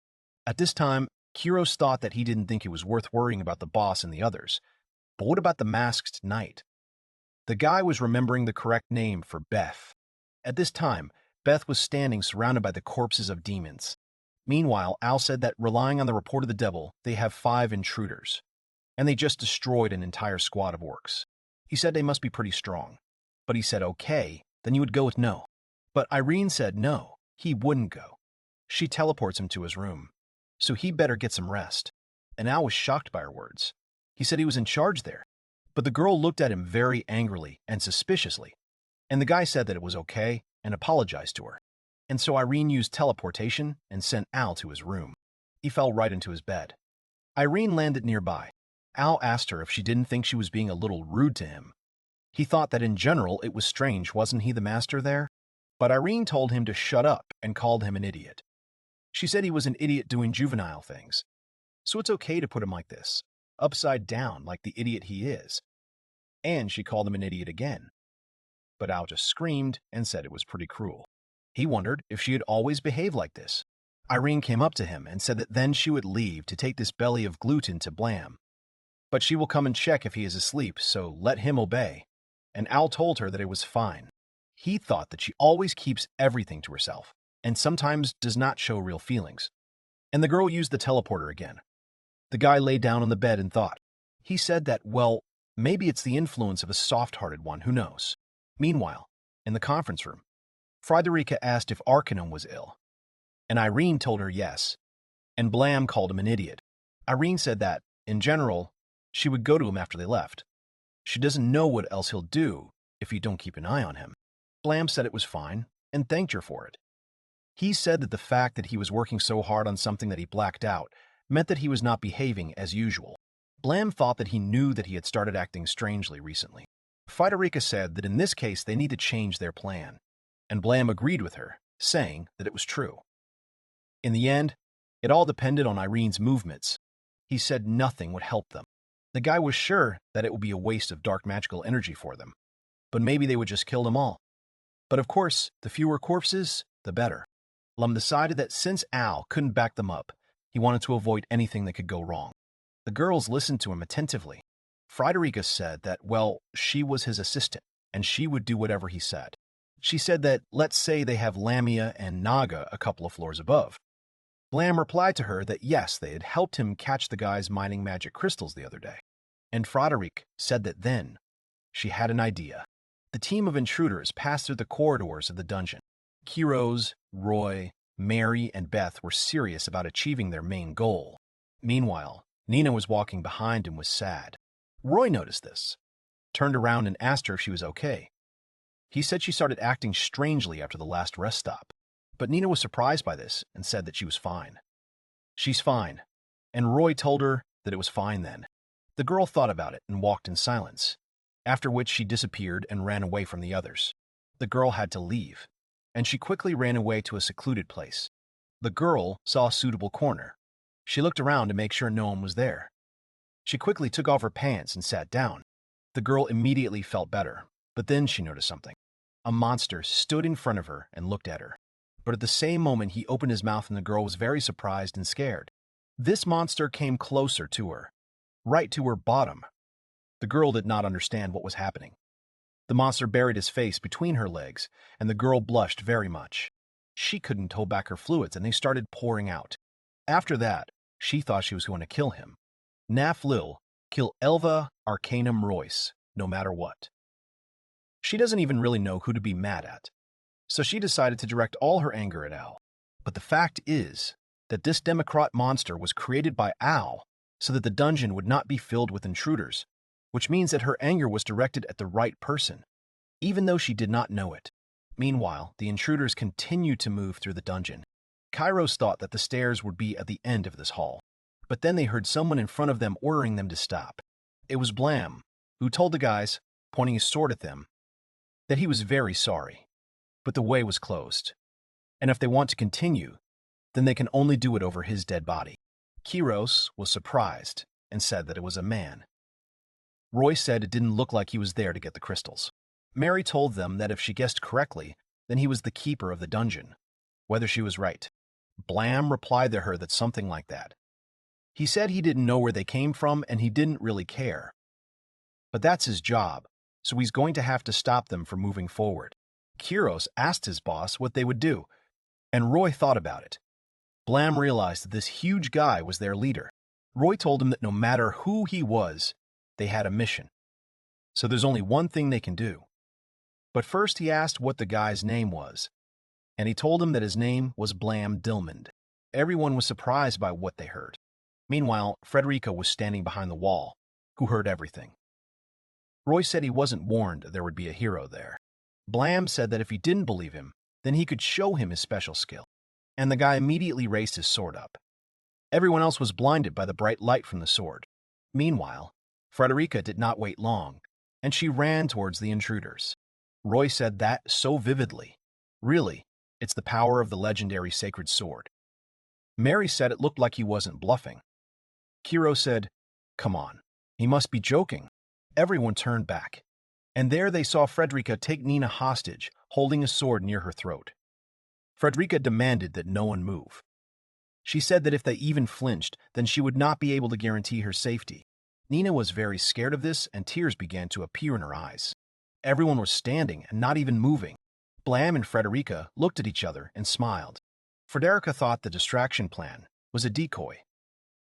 At this time, Kiros thought that he didn't think it was worth worrying about the boss and the others. But what about the masked knight? The guy was remembering the correct name for Beth. At this time, Beth was standing surrounded by the corpses of demons. Meanwhile, Al said that relying on the report of the devil, they have 5 intruders. And they just destroyed an entire squad of orcs. He said they must be pretty strong. But he said, okay, then you would go with no. But Irene said no, he wouldn't go. She teleports him to his room. So he better get some rest. And Al was shocked by her words. He said he was in charge there. But the girl looked at him very angrily and suspiciously. And the guy said that it was okay and apologized to her. And so Irene used teleportation and sent Al to his room. He fell right into his bed. Irene landed nearby. Al asked her if she didn't think she was being a little rude to him. He thought that in general it was strange, wasn't he the master there? But Irene told him to shut up and called him an idiot. She said he was an idiot doing juvenile things. So it's okay to put him like this, upside down like the idiot he is. And she called him an idiot again. But Al just screamed and said it was pretty cruel. He wondered if she had always behaved like this. Irene came up to him and said that then she would leave to take this belly of gluten to Blam. But she will come and check if he is asleep, so let him obey. And Al told her that it was fine. He thought that she always keeps everything to herself, and sometimes does not show real feelings. And the girl used the teleporter again. The guy lay down on the bed and thought. He said that, well, maybe it's the influence of a soft-hearted one, who knows. Meanwhile, in the conference room, Friederike asked if Arcanum was ill. And Irene told her yes. And Blam called him an idiot. Irene said that, in general, she would go to him after they left. She doesn't know what else he'll do if you don't keep an eye on him. Blam said it was fine and thanked her for it. He said that the fact that he was working so hard on something that he blacked out meant that he was not behaving as usual. Blam thought that he knew that he had started acting strangely recently. Friederike said that in this case they need to change their plan, and Blam agreed with her, saying that it was true. In the end, it all depended on Irene's movements. He said nothing would help them. The guy was sure that it would be a waste of dark magical energy for them, but maybe they would just kill them all. But of course, the fewer corpses, the better. Lum decided that since Al couldn't back them up, he wanted to avoid anything that could go wrong. The girls listened to him attentively. Friederike said that, well, she was his assistant, and she would do whatever he said. She said that, let's say they have Lamia and Naga a couple of floors above. Blam replied to her that yes, they had helped him catch the guys mining magic crystals the other day. And Friederike said that then, she had an idea. The team of intruders passed through the corridors of the dungeon. Kiros, Roy, Mary, and Beth were serious about achieving their main goal. Meanwhile, Nina was walking behind and was sad. Roy noticed this, turned around and asked her if she was okay. He said she started acting strangely after the last rest stop, but Nina was surprised by this and said that she was fine. She's fine, and Roy told her that it was fine then. The girl thought about it and walked in silence, after which she disappeared and ran away from the others. The girl had to leave, and she quickly ran away to a secluded place. The girl saw a suitable corner. She looked around to make sure no one was there. She quickly took off her pants and sat down. The girl immediately felt better, but then she noticed something. A monster stood in front of her and looked at her. But at the same moment, he opened his mouth and the girl was very surprised and scared. This monster came closer to her, right to her bottom. The girl did not understand what was happening. The monster buried his face between her legs, and the girl blushed very much. She couldn't hold back her fluids, and they started pouring out. After that, she thought she was going to kill him. Naf Lil, kill Elva Arcanum Royce, no matter what. She doesn't even really know who to be mad at, so she decided to direct all her anger at Al. But the fact is that this Democrat monster was created by Al so that the dungeon would not be filled with intruders, which means that her anger was directed at the right person, even though she did not know it. Meanwhile, the intruders continued to move through the dungeon. Kairos thought that the stairs would be at the end of this hall, but then they heard someone in front of them ordering them to stop. It was Blam, who told the guys, pointing his sword at them, that he was very sorry, but the way was closed. And if they want to continue, then they can only do it over his dead body. Kiros was surprised and said that it was a man. Roy said it didn't look like he was there to get the crystals. Mary told them that if she guessed correctly, then he was the keeper of the dungeon, whether she was right. Blam replied to her that something like that. He said he didn't know where they came from and he didn't really care. But that's his job, so he's going to have to stop them from moving forward. Kiros asked his boss what they would do, and Roy thought about it. Blam realized that this huge guy was their leader. Roy told him that no matter who he was, they had a mission. So there's only one thing they can do. But first he asked what the guy's name was, and he told him that his name was Blam Dilmond. Everyone was surprised by what they heard. Meanwhile, Frederica was standing behind the wall, who heard everything. Roy said he wasn't warned there would be a hero there. Blam said that if he didn't believe him, then he could show him his special skill. And the guy immediately raised his sword up. Everyone else was blinded by the bright light from the sword. Meanwhile, Frederica did not wait long, and she ran towards the intruders. Roy said that so vividly. Really, it's the power of the legendary sacred sword. Mary said it looked like he wasn't bluffing. Kiro said, "Come on, he must be joking." Everyone turned back, and there they saw Frederica take Nina hostage, holding a sword near her throat. Frederica demanded that no one move. She said that if they even flinched, then she would not be able to guarantee her safety. Nina was very scared of this, and tears began to appear in her eyes. Everyone was standing and not even moving. Blam and Frederica looked at each other and smiled. Frederica thought the distraction plan was a decoy.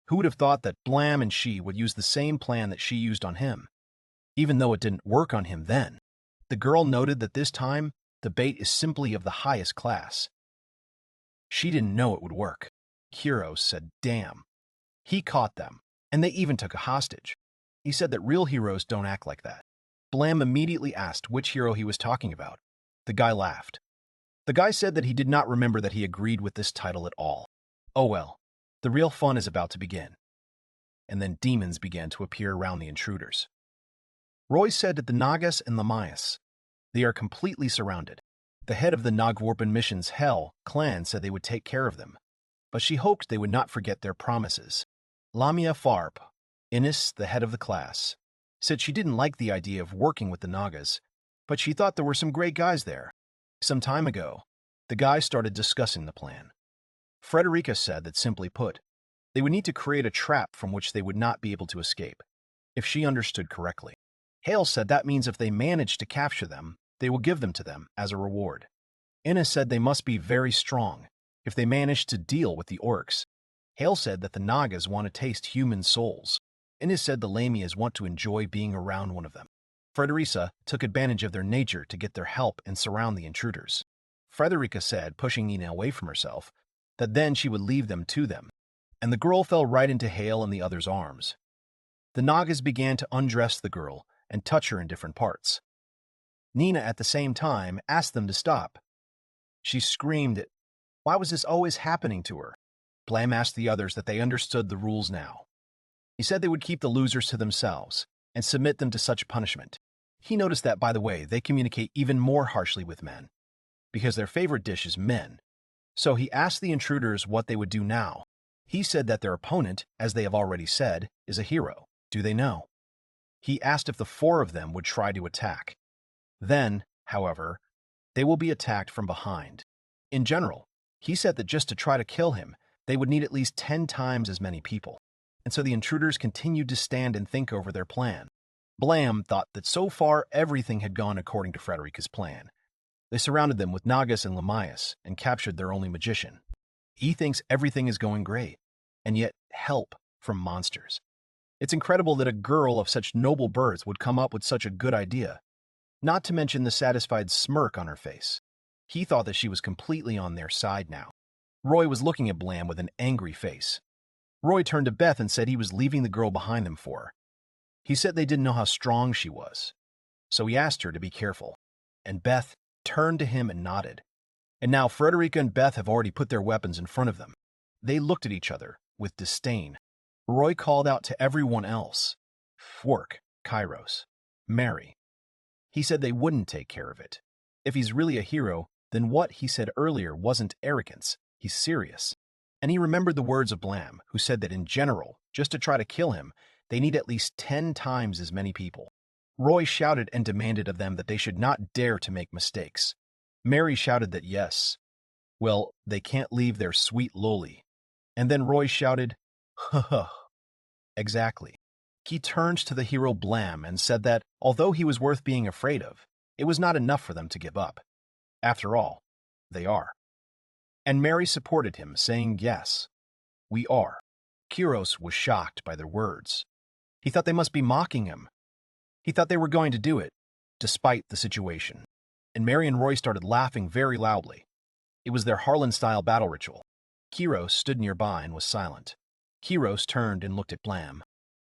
Who would have thought that Blam and she would use the same plan that she used on him? Even though it didn't work on him then, the girl noted that this time the bait is simply of the highest class. She didn't know it would work. Kiros said, "Damn." He caught them, and they even took a hostage. He said that real heroes don't act like that. Blam immediately asked which hero he was talking about. The guy laughed. The guy said that he did not remember that he agreed with this title at all. Oh well, the real fun is about to begin. And then demons began to appear around the intruders. Roy said that the Nagas and Lamayas, they are completely surrounded. The head of the Nagwarpen mission's Hell clan said they would take care of them, but she hoped they would not forget their promises. Lamia Farp, Innis, the head of the class, said she didn't like the idea of working with the Nagas, but she thought there were some great guys there. Some time ago, the guys started discussing the plan. Frederica said that, simply put, they would need to create a trap from which they would not be able to escape, if she understood correctly. Hale said that means if they manage to capture them, they will give them to them as a reward. Inna said they must be very strong if they manage to deal with the orcs. Hale said that the Nagas want to taste human souls. Inna said the Lamias want to enjoy being around one of them. Frederica took advantage of their nature to get their help and surround the intruders. Frederica said, pushing Nina away from herself, that then she would leave them to them, and the girl fell right into Hale and the others' arms. The Nagas began to undress the girl and touch her in different parts. Nina, at the same time, asked them to stop. She screamed, why was this always happening to her? Blam asked the others that they understood the rules now. He said they would keep the losers to themselves and submit them to such punishment. He noticed that, by the way, they communicate even more harshly with men, because their favorite dish is men. So he asked the intruders what they would do now. He said that their opponent, as they have already said, is a hero. Do they know? He asked if the 4 of them would try to attack. Then, however, they will be attacked from behind. In general, he said that just to try to kill him, they would need at least 10 times as many people. And so the intruders continued to stand and think over their plan. Blam thought that so far everything had gone according to Frederica's plan. They surrounded them with Nagas and Lamias and captured their only magician. He thinks everything is going great, and yet help from monsters. It's incredible that a girl of such noble birth would come up with such a good idea, not to mention the satisfied smirk on her face. He thought that she was completely on their side now. Roy was looking at Blam with an angry face. Roy turned to Beth and said he was leaving the girl behind them for her. He said they didn't know how strong she was, so he asked her to be careful. And Beth turned to him and nodded. And now Frederica and Beth have already put their weapons in front of them. They looked at each other with disdain. Roy called out to everyone else. Fwork, Kairos, Mary. He said they wouldn't take care of it. If he's really a hero, then what he said earlier wasn't arrogance, he's serious. And he remembered the words of Blam, who said that in general, just to try to kill him, they need at least 10 times as many people. Roy shouted and demanded of them that they should not dare to make mistakes. Mary shouted that yes. Well, they can't leave their sweet loli. And then Roy shouted, huh. Exactly. He turned to the hero Blam and said that, although he was worth being afraid of, it was not enough for them to give up. After all, they are. And Mary supported him, saying, yes, we are. Kiros was shocked by their words. He thought they must be mocking him. He thought they were going to do it, despite the situation. And Mary and Roy started laughing very loudly. It was their Harlan-style battle ritual. Kiros stood nearby and was silent. Kiros turned and looked at Blam.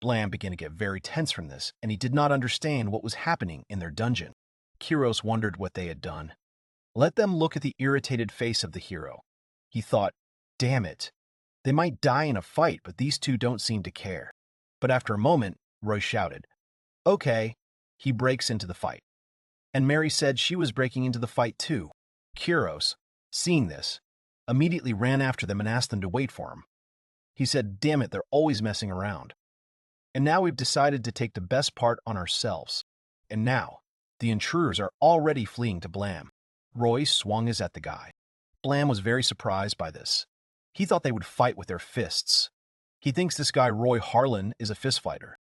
Blam began to get very tense from this, and he did not understand what was happening in their dungeon. Kiros wondered what they had done. Let them look at the irritated face of the hero. He thought, damn it. They might die in a fight, but these two don't seem to care. But after a moment, Roy shouted, okay. He breaks into the fight. And Mary said she was breaking into the fight too. Kiros, seeing this, immediately ran after them and asked them to wait for him. He said, damn it, they're always messing around. And now we've decided to take the best part on ourselves. And now, the intruders are already fleeing to Blam. Roy swung his at the guy. Blam was very surprised by this. He thought they would fight with their fists. He thinks this guy Roy Harlan is a fistfighter.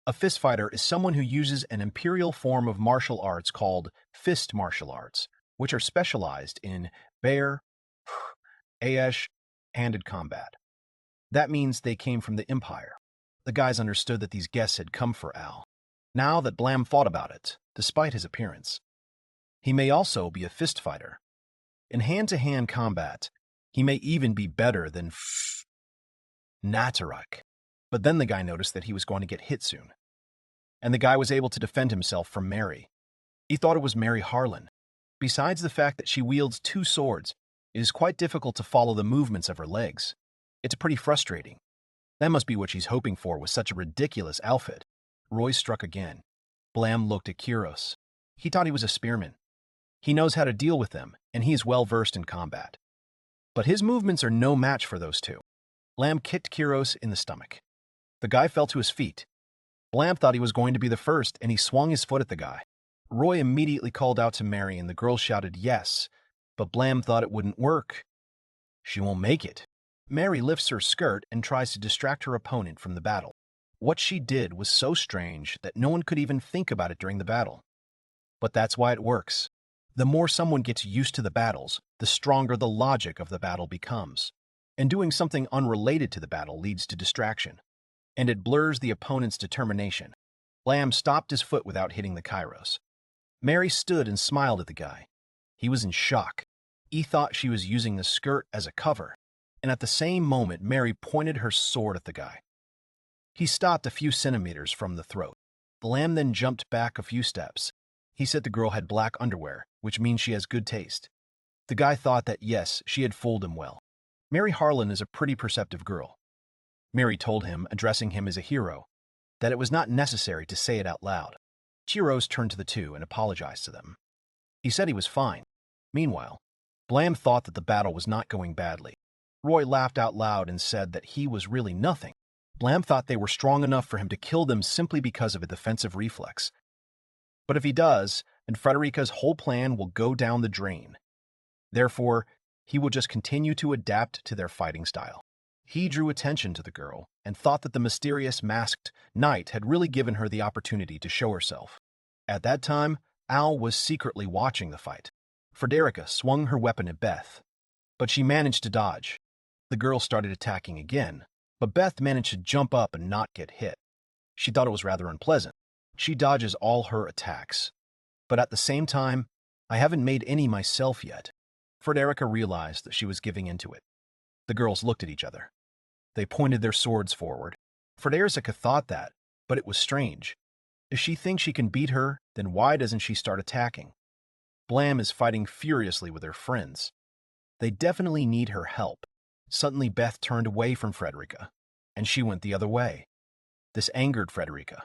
A fistfighter is someone who uses an imperial form of martial arts called fist martial arts, which are specialized in bare, handed combat. That means they came from the Empire. The guys understood that these guests had come for Al. Now that Blam thought about it, despite his appearance, he may also be a fist fighter. In hand-to-hand combat, he may even be better than Natarak. But then the guy noticed that he was going to get hit soon. And the guy was able to defend himself from Mary. He thought it was Mary Harlan. Besides the fact that she wields 2 swords, it is quite difficult to follow the movements of her legs. It's pretty frustrating. That must be what she's hoping for with such a ridiculous outfit. Roy struck again. Blam looked at Kiros. He thought he was a spearman. He knows how to deal with them, and he is well versed in combat. But his movements are no match for those two. Blam kicked Kiros in the stomach. The guy fell to his feet. Blam thought he was going to be the first, and he swung his foot at the guy. Roy immediately called out to Mary, and the girl shouted yes, but Blam thought it wouldn't work. She won't make it. Mary lifts her skirt and tries to distract her opponent from the battle. What she did was so strange that no one could even think about it during the battle. But that's why it works. The more someone gets used to the battles, the stronger the logic of the battle becomes. And doing something unrelated to the battle leads to distraction. And it blurs the opponent's determination. Blam stopped his foot without hitting the Kairos. Mary stood and smiled at the guy. He was in shock. He thought she was using the skirt as a cover. And at the same moment, Mary pointed her sword at the guy. He stopped a few centimeters from the throat. Blam then jumped back a few steps. He said the girl had black underwear, which means she has good taste. The guy thought that yes, she had fooled him well. Mary Harlan is a pretty perceptive girl. Mary told him, addressing him as a hero, that it was not necessary to say it out loud. Chiros turned to the two and apologized to them. He said he was fine. Meanwhile, Blam thought that the battle was not going badly. Roy laughed out loud and said that he was really nothing. Blam thought they were strong enough for him to kill them simply because of a defensive reflex. But if he does, then Frederica's whole plan will go down the drain. Therefore, he will just continue to adapt to their fighting style. He drew attention to the girl and thought that the mysterious masked knight had really given her the opportunity to show herself. At that time, Al was secretly watching the fight. Frederica swung her weapon at Beth, but she managed to dodge. The girl started attacking again, but Beth managed to jump up and not get hit. She thought it was rather unpleasant. She dodges all her attacks. But at the same time, I haven't made any myself yet. Frederica realized that she was giving into it. The girls looked at each other. They pointed their swords forward. Frederica thought that, but it was strange. If she thinks she can beat her, then why doesn't she start attacking? Blam is fighting furiously with her friends. They definitely need her help. Suddenly Beth turned away from Frederica, and she went the other way. This angered Frederica.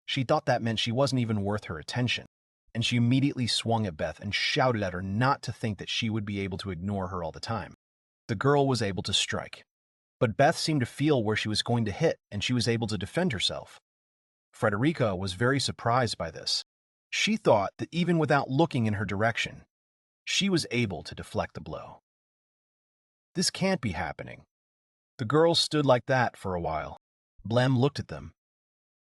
She thought that meant she wasn't even worth her attention. and she immediately swung at Beth and shouted at her not to think that she would be able to ignore her all the time. The girl was able to strike, but Beth seemed to feel where she was going to hit, and she was able to defend herself. Frederica was very surprised by this. She thought that even without looking in her direction, she was able to deflect the blow. This can't be happening. The girls stood like that for a while. Blam looked at them.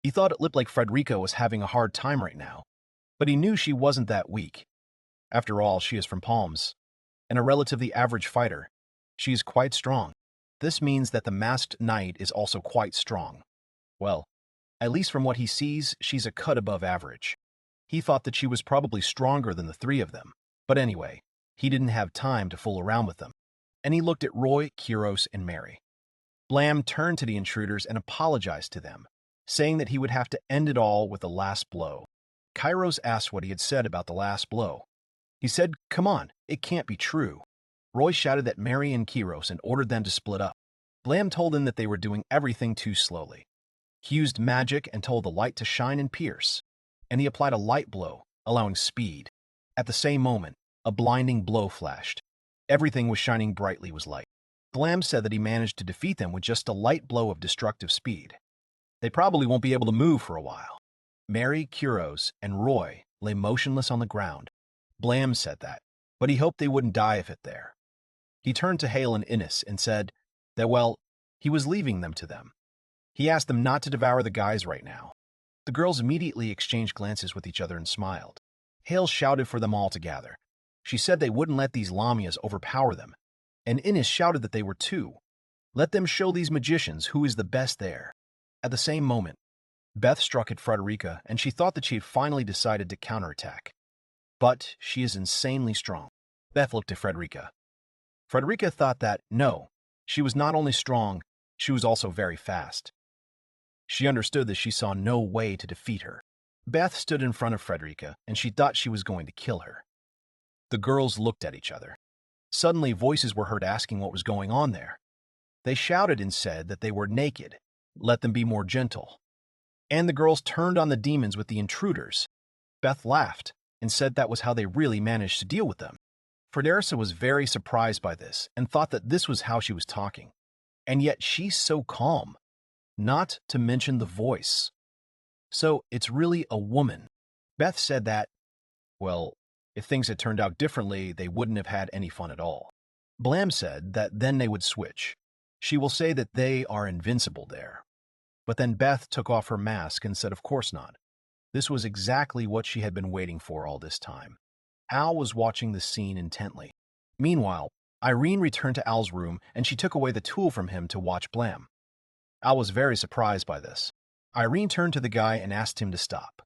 He thought it looked like Frederica was having a hard time right now, but he knew she wasn't that weak. After all, she is from Palms, and a relatively average fighter. She is quite strong. This means that the masked knight is also quite strong. Well, at least from what he sees, she's a cut above average. He thought that she was probably stronger than the three of them, but anyway, he didn't have time to fool around with them, and he looked at Roy, Kiros, and Mary. Blam turned to the intruders and apologized to them, saying that he would have to end it all with the last blow. Kairos asked what he had said about the last blow. He said, "Come on, it can't be true." Roy shouted at Mary and Kiros and ordered them to split up. Blam told them that they were doing everything too slowly. He used magic and told the light to shine and pierce, and he applied a light blow, allowing speed. At the same moment, a blinding blow flashed. Everything was shining brightly was light. Blam said that he managed to defeat them with just a light blow of destructive speed. They probably won't be able to move for a while. Mary, Kiros, and Roy lay motionless on the ground. Blam said that, but he hoped they wouldn't die of it there. He turned to Hale and Innes and said that, well, he was leaving them to them. He asked them not to devour the guys right now. The girls immediately exchanged glances with each other and smiled. Hale shouted for them all to gather. She said they wouldn't let these Lamias overpower them, and Innes shouted that they were too. Let them show these magicians who is the best there. At the same moment, Beth struck at Frederica, and she thought that she had finally decided to counterattack. But she is insanely strong. Beth looked at Frederica. Frederica thought that, no, she was not only strong, she was also very fast. She understood that she saw no way to defeat her. Beth stood in front of Frederica, and she thought she was going to kill her. The girls looked at each other. Suddenly, voices were heard asking what was going on there. They shouted and said that they were naked. Let them be more gentle. And the girls turned on the demons with the intruders. Beth laughed and said that was how they really managed to deal with them. Frederica was very surprised by this and thought that this was how she was talking. And yet she's so calm, not to mention the voice. So it's really a woman. Beth said that, well, if things had turned out differently, they wouldn't have had any fun at all. Blam said that then they would switch. She will say that they are invincible there. But then Beth took off her mask and said, of course not. This was exactly what she had been waiting for all this time. Al was watching the scene intently. Meanwhile, Irene returned to Al's room and she took away the tool from him to watch Blam. Al was very surprised by this. Irene turned to the guy and asked him to stop.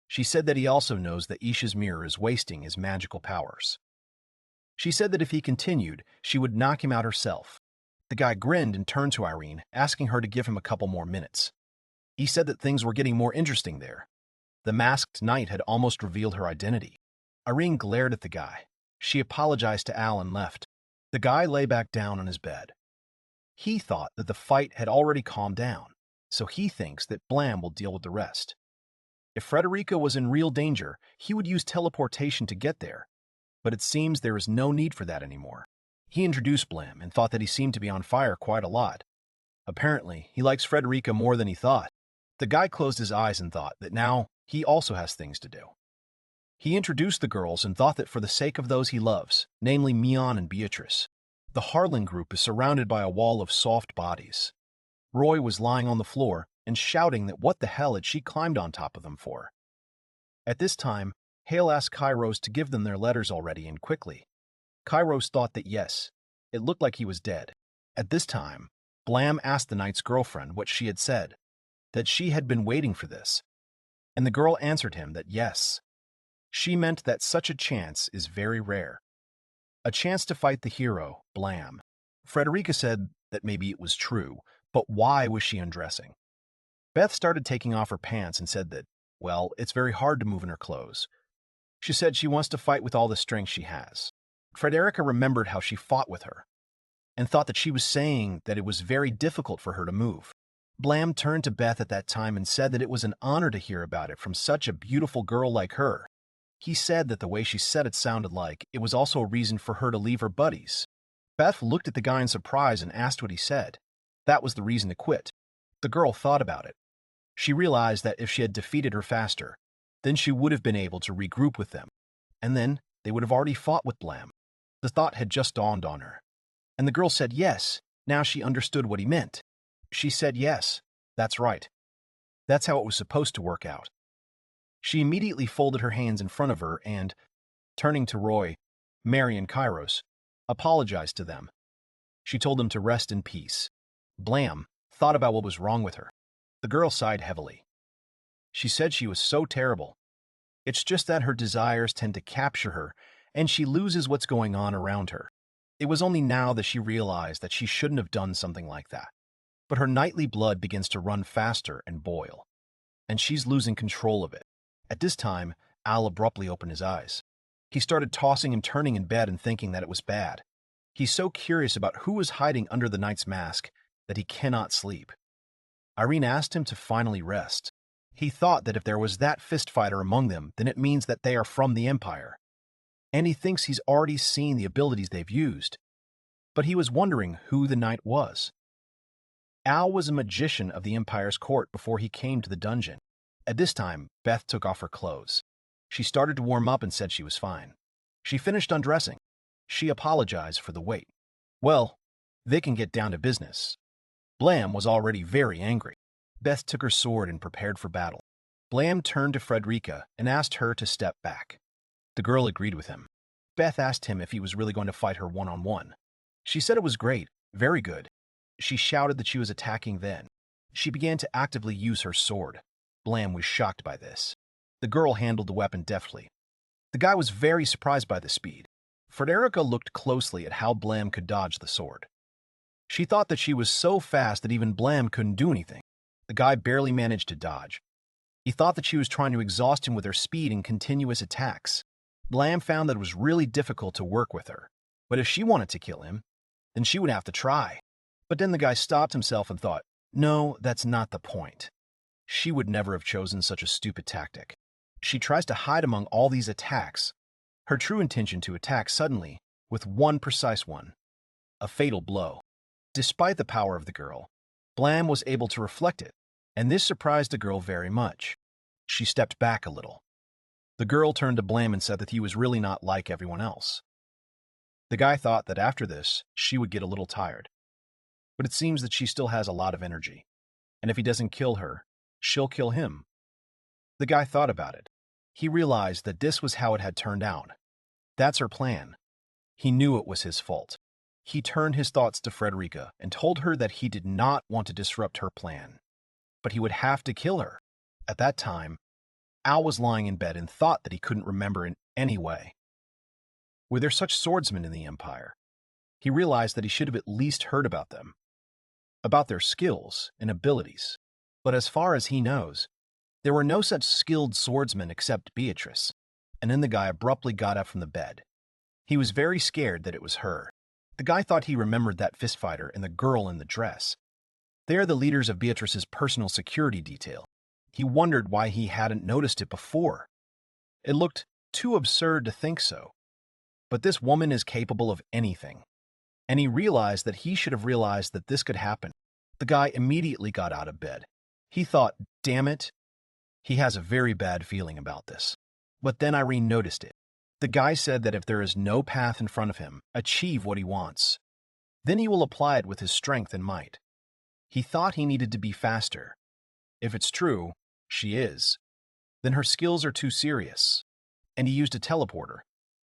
She said that he also knows that Isha's mirror is wasting his magical powers. She said that if he continued, she would knock him out herself. The guy grinned and turned to Irene, asking her to give him a couple more minutes. He said that things were getting more interesting there. The masked knight had almost revealed her identity. Irene glared at the guy. She apologized to Al and left. The guy lay back down on his bed. He thought that the fight had already calmed down, so he thinks that Blam will deal with the rest. If Frederica was in real danger, he would use teleportation to get there, but it seems there is no need for that anymore. He introduced Blam and thought that he seemed to be on fire quite a lot. Apparently, he likes Frederica more than he thought. The guy closed his eyes and thought that now he also has things to do. He introduced the girls and thought that for the sake of those he loves, namely Mion and Beatrice, the Harlan group is surrounded by a wall of soft bodies. Roy was lying on the floor and shouting that what the hell had she climbed on top of them for. At this time, Hale asked Kairos to give them their letters already and quickly. Kairos thought that yes, it looked like he was dead. At this time, Blam asked the knight's girlfriend what she had said, that she had been waiting for this, and the girl answered him that yes. She meant that such a chance is very rare. A chance to fight the hero, Blam. Frederica said that maybe it was true, but why was she undressing? Beth started taking off her pants and said that, well, it's very hard to move in her clothes. She said she wants to fight with all the strength she has. Frederica remembered how she fought with her, and thought that she was saying that it was very difficult for her to move. Blam turned to Beth at that time and said that it was an honor to hear about it from such a beautiful girl like her. He said that the way she said it sounded like it was also a reason for her to leave her buddies. Beth looked at the guy in surprise and asked what he said. That was the reason to quit. The girl thought about it. She realized that if she had defeated her faster, then she would have been able to regroup with them, and then they would have already fought with Blam. The thought had just dawned on her. And the girl said yes. Now she understood what he meant. She said yes, that's right. That's how it was supposed to work out. She immediately folded her hands in front of her and, turning to Roy, Mary, and Kairos, apologized to them. She told them to rest in peace. Blam thought about what was wrong with her. The girl sighed heavily. She said she was so terrible. It's just that her desires tend to capture her, and she loses what's going on around her. It was only now that she realized that she shouldn't have done something like that. But her nightly blood begins to run faster and boil, and she's losing control of it. At this time, Al abruptly opened his eyes. He started tossing and turning in bed and thinking that it was bad. He's so curious about who is hiding under the knight's mask that he cannot sleep. Irene asked him to finally rest. He thought that if there was that fist fighter among them, then it means that they are from the Empire. And he thinks he's already seen the abilities they've used. But he was wondering who the knight was. Al was a magician of the Empire's court before he came to the dungeon. At this time, Beth took off her clothes. She started to warm up and said she was fine. She finished undressing. She apologized for the wait. Well, they can get down to business. Blam was already very angry. Beth took her sword and prepared for battle. Blam turned to Frederica and asked her to step back. The girl agreed with him. Beth asked him if he was really going to fight her one-on-one. She said it was great, very good. She shouted that she was attacking then. She began to actively use her sword. Blam was shocked by this. The girl handled the weapon deftly. The guy was very surprised by the speed. Frederica looked closely at how Blam could dodge the sword. She thought that she was so fast that even Blam couldn't do anything. The guy barely managed to dodge. He thought that she was trying to exhaust him with her speed and continuous attacks. Blam found that it was really difficult to work with her. But if she wanted to kill him, then she would have to try. But then the guy stopped himself and thought, no, that's not the point. She would never have chosen such a stupid tactic. She tries to hide among all these attacks. Her true intention to attack suddenly, with one precise one. A fatal blow. Despite the power of the girl, Blam was able to reflect it, and this surprised the girl very much. She stepped back a little. The girl turned to Blam and said that he was really not like everyone else. The guy thought that after this, she would get a little tired. But it seems that she still has a lot of energy, and if he doesn't kill her, she'll kill him. The guy thought about it. He realized that this was how it had turned out. That's her plan. He knew it was his fault. He turned his thoughts to Frederica and told her that he did not want to disrupt her plan. But he would have to kill her. At that time, Al was lying in bed and thought that he couldn't remember in any way. Were there such swordsmen in the Empire? He realized that he should have at least heard about them, about their skills and abilities. But as far as he knows, there were no such skilled swordsmen except Beatrice. And then the guy abruptly got up from the bed. He was very scared that it was her. The guy thought he remembered that fistfighter and the girl in the dress. They are the leaders of Beatrice's personal security detail. He wondered why he hadn't noticed it before. It looked too absurd to think so. But this woman is capable of anything. And he realized that he should have realized that this could happen. The guy immediately got out of bed. He thought, damn it, he has a very bad feeling about this. But then Irene noticed it. The guy said that if there is no path in front of him, achieve what he wants. Then he will apply it with his strength and might. He thought he needed to be faster. If it's true, she is. Then her skills are too serious. And he used a teleporter.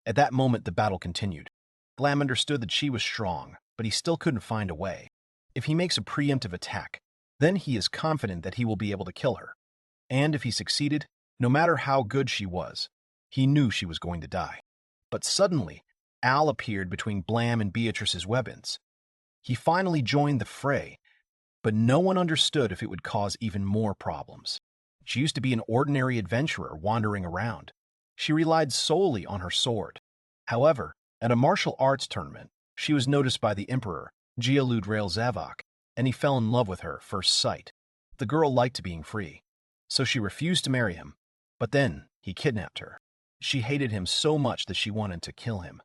At that moment, the battle continued. Blam understood that she was strong, but he still couldn't find a way. If he makes a preemptive attack, then he is confident that he will be able to kill her. And if he succeeded, no matter how good she was, he knew she was going to die. But suddenly, Al appeared between Blam and Beatrice's weapons. He finally joined the fray, but no one understood if it would cause even more problems. She used to be an ordinary adventurer wandering around. She relied solely on her sword. However, at a martial arts tournament, she was noticed by the Emperor, Gialud Rail Zavok, and he fell in love with her first sight. The girl liked being free, so she refused to marry him, but then he kidnapped her. She hated him so much that she wanted to kill him,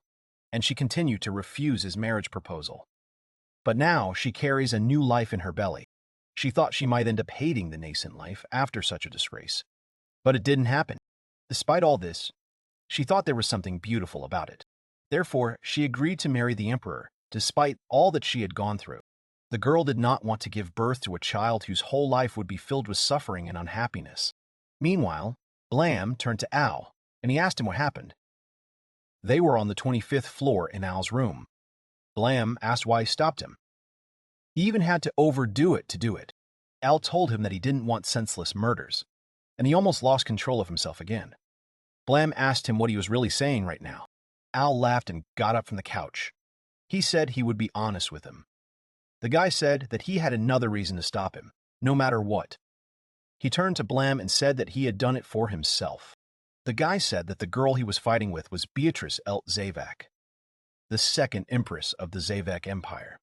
and she continued to refuse his marriage proposal. But now she carries a new life in her belly. She thought she might end up hating the nascent life after such a disgrace. But it didn't happen. Despite all this, she thought there was something beautiful about it. Therefore, she agreed to marry the emperor, despite all that she had gone through. The girl did not want to give birth to a child whose whole life would be filled with suffering and unhappiness. Meanwhile, Blam turned to Al, and he asked him what happened. They were on the 25th floor in Al's room. Blam asked why he stopped him. He even had to overdo it to do it. Al told him that he didn't want senseless murders, and he almost lost control of himself again. Blam asked him what he was really saying right now. Al laughed and got up from the couch. He said he would be honest with him. The guy said that he had another reason to stop him, no matter what. He turned to Blam and said that he had done it for himself. The guy said that the girl he was fighting with was Beatrice Elt Zavak, the second empress of the Zavak Empire,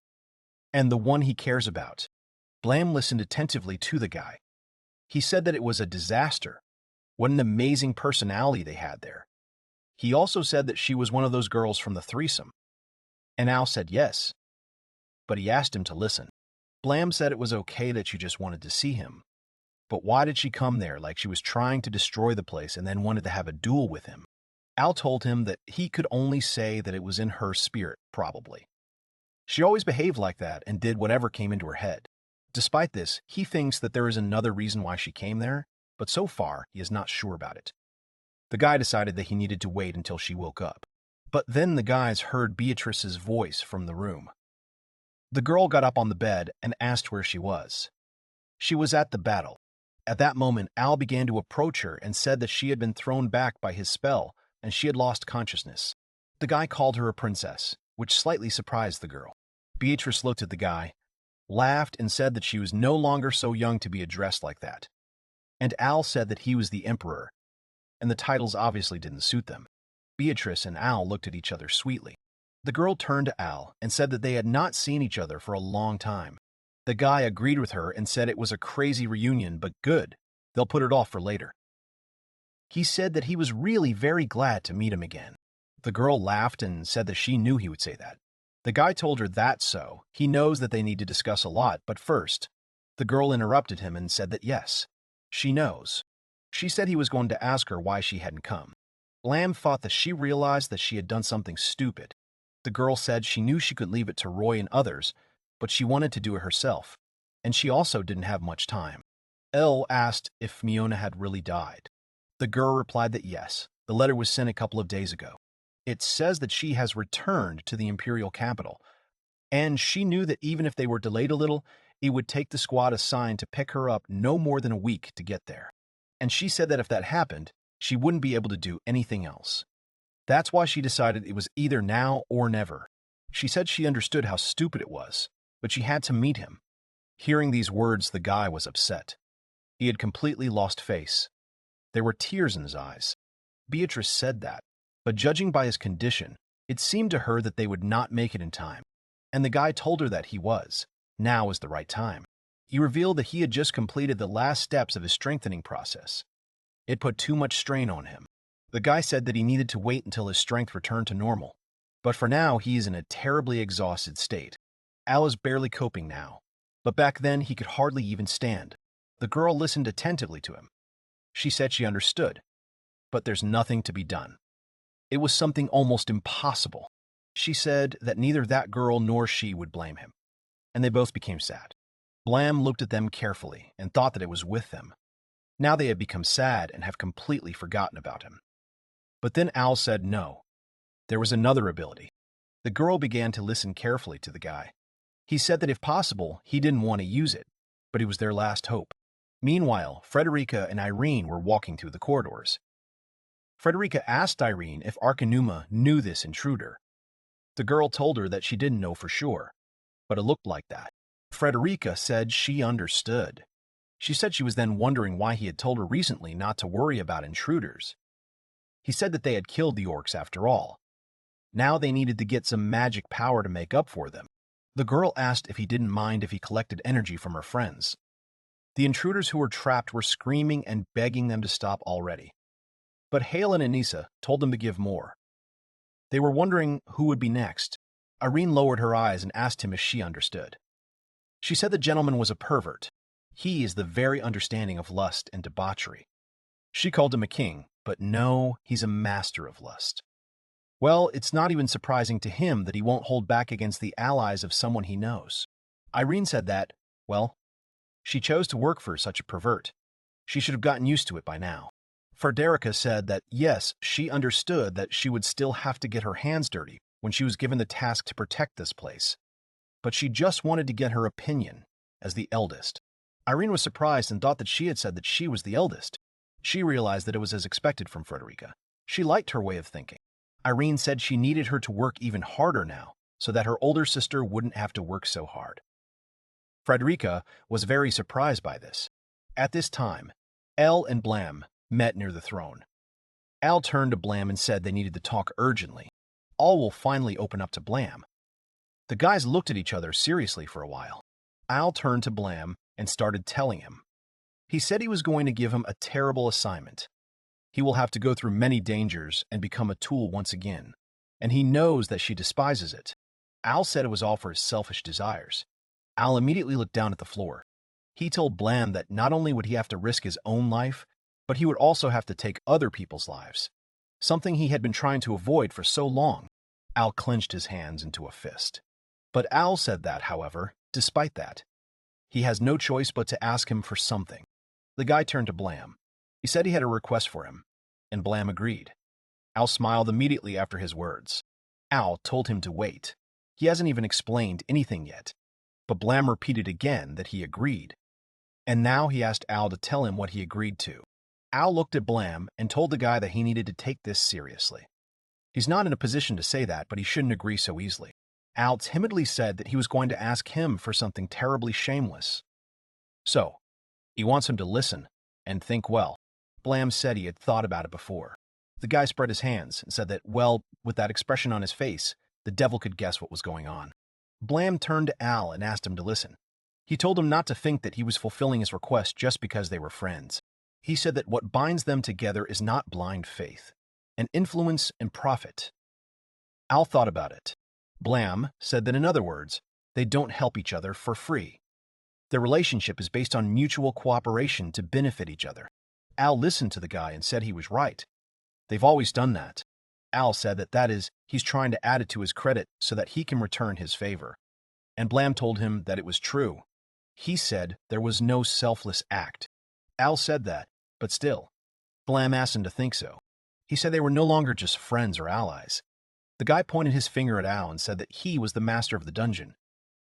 and the one he cares about. Blam listened attentively to the guy. He said that it was a disaster. What an amazing personality they had there. He also said that she was one of those girls from the threesome. And Al said yes, but he asked him to listen. Blam said it was okay that she just wanted to see him. But why did she come there like she was trying to destroy the place and then wanted to have a duel with him? Al told him that he could only say that it was in her spirit, probably. She always behaved like that and did whatever came into her head. Despite this, he thinks that there is another reason why she came there, but so far he is not sure about it. The guy decided that he needed to wait until she woke up. But then the guys heard Beatrice's voice from the room. The girl got up on the bed and asked where she was. She was at the battle. At that moment, Al began to approach her and said that she had been thrown back by his spell and she had lost consciousness. The guy called her a princess, which slightly surprised the girl. Beatrice looked at the guy, laughed, and said that she was no longer so young to be addressed like that. And Al said that he was the emperor, and the titles obviously didn't suit them. Beatrice and Al looked at each other sweetly. The girl turned to Al and said that they had not seen each other for a long time. The guy agreed with her and said it was a crazy reunion, but good. They'll put it off for later. He said that he was really very glad to meet him again. The girl laughed and said that she knew he would say that. The guy told her that so. He knows that they need to discuss a lot, but first, the girl interrupted him and said that yes, she knows. She said he was going to ask her why she hadn't come. Blam thought that she realized that she had done something stupid. The girl said she knew she could leave it to Roy and others, but she wanted to do it herself, and she also didn't have much time. Elle asked if Fiona had really died. The girl replied that yes, the letter was sent a couple of days ago. It says that she has returned to the imperial capital, and she knew that even if they were delayed a little, it would take the squad assigned to pick her up no more than a week to get there. And she said that if that happened, she wouldn't be able to do anything else. That's why she decided it was either now or never. She said she understood how stupid it was, but she had to meet him. Hearing these words, the guy was upset. He had completely lost face. There were tears in his eyes. Beatrice said that, but judging by his condition, it seemed to her that they would not make it in time. And the guy told her that he was. Now was the right time. He revealed that he had just completed the last steps of his strengthening process. It put too much strain on him. The guy said that he needed to wait until his strength returned to normal. But for now, he is in a terribly exhausted state. Al is barely coping now, but back then he could hardly even stand. The girl listened attentively to him. She said she understood, but there's nothing to be done. It was something almost impossible. She said that neither that girl nor she would blame him, and they both became sad. Blam looked at them carefully and thought that it was with them. Now they had become sad and have completely forgotten about him. But then Al said no. There was another ability. The girl began to listen carefully to the guy. He said that if possible, he didn't want to use it, but it was their last hope. Meanwhile, Frederica and Irene were walking through the corridors. Frederica asked Irene if Arcanuma knew this intruder. The girl told her that she didn't know for sure, but it looked like that. Frederica said she understood. She said she was then wondering why he had told her recently not to worry about intruders. He said that they had killed the orcs after all. Now they needed to get some magic power to make up for them. The girl asked if he didn't mind if he collected energy from her friends. The intruders who were trapped were screaming and begging them to stop already. But Hale and Anissa told them to give more. They were wondering who would be next. Irene lowered her eyes and asked him if she understood. She said the gentleman was a pervert. He is the very understanding of lust and debauchery. She called him a king, but no, he's a master of lust. Well, it's not even surprising to him that he won't hold back against the allies of someone he knows. Irene said that, well, she chose to work for such a pervert. She should have gotten used to it by now. Frederica said that, yes, she understood that she would still have to get her hands dirty when she was given the task to protect this place. But she just wanted to get her opinion, as the eldest. Irene was surprised and thought that she had said that she was the eldest. She realized that it was as expected from Frederica. She liked her way of thinking. Irene said she needed her to work even harder now, so that her older sister wouldn't have to work so hard. Frederica was very surprised by this. At this time, Elle and Blam met near the throne. Al turned to Blam and said they needed to talk urgently. All will finally open up to Blam. The guys looked at each other seriously for a while. Al turned to Blam and started telling him. He said he was going to give him a terrible assignment. He will have to go through many dangers and become a tool once again, and he knows that she despises it. Al said it was all for his selfish desires. Al immediately looked down at the floor. He told Blam that not only would he have to risk his own life, but he would also have to take other people's lives, something he had been trying to avoid for so long. Al clenched his hands into a fist. But Al said that, however, despite that, he has no choice but to ask him for something. The guy turned to Blam. He said he had a request for him, and Blam agreed. Al smiled immediately after his words. Al told him to wait. He hasn't even explained anything yet. But Blam repeated again that he agreed. And now he asked Al to tell him what he agreed to. Al looked at Blam and told the guy that he needed to take this seriously. He's not in a position to say that, but he shouldn't agree so easily. Al timidly said that he was going to ask him for something terribly shameless. So, he wants him to listen and think well. Blam said he had thought about it before. The guy spread his hands and said that, well, with that expression on his face, the devil could guess what was going on. Blam turned to Al and asked him to listen. He told him not to think that he was fulfilling his request just because they were friends. He said that what binds them together is not blind faith, and influence and profit. Al thought about it. Blam said that, in other words, they don't help each other for free. Their relationship is based on mutual cooperation to benefit each other. Al listened to the guy and said he was right. They've always done that. Al said that is, he's trying to add it to his credit so that he can return his favor. And Blam told him that it was true. He said there was no selfless act. Al said that, but still, Blam asked him to think so. He said they were no longer just friends or allies. The guy pointed his finger at Al and said that he was the master of the dungeon,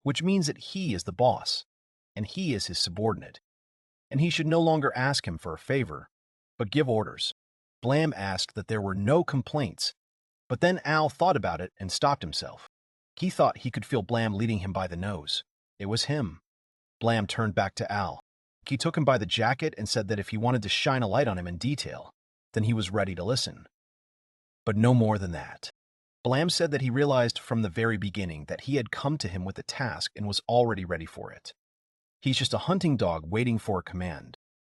which means that he is the boss, and he is his subordinate. And he should no longer ask him for a favor, but give orders. Blam asked that there were no complaints, but then Al thought about it and stopped himself. He thought he could feel Blam leading him by the nose. It was him. Blam turned back to Al. He took him by the jacket and said that if he wanted to shine a light on him in detail, then he was ready to listen. But no more than that. Blam said that he realized from the very beginning that he had come to him with a task and was already ready for it. He's just a hunting dog waiting for a command.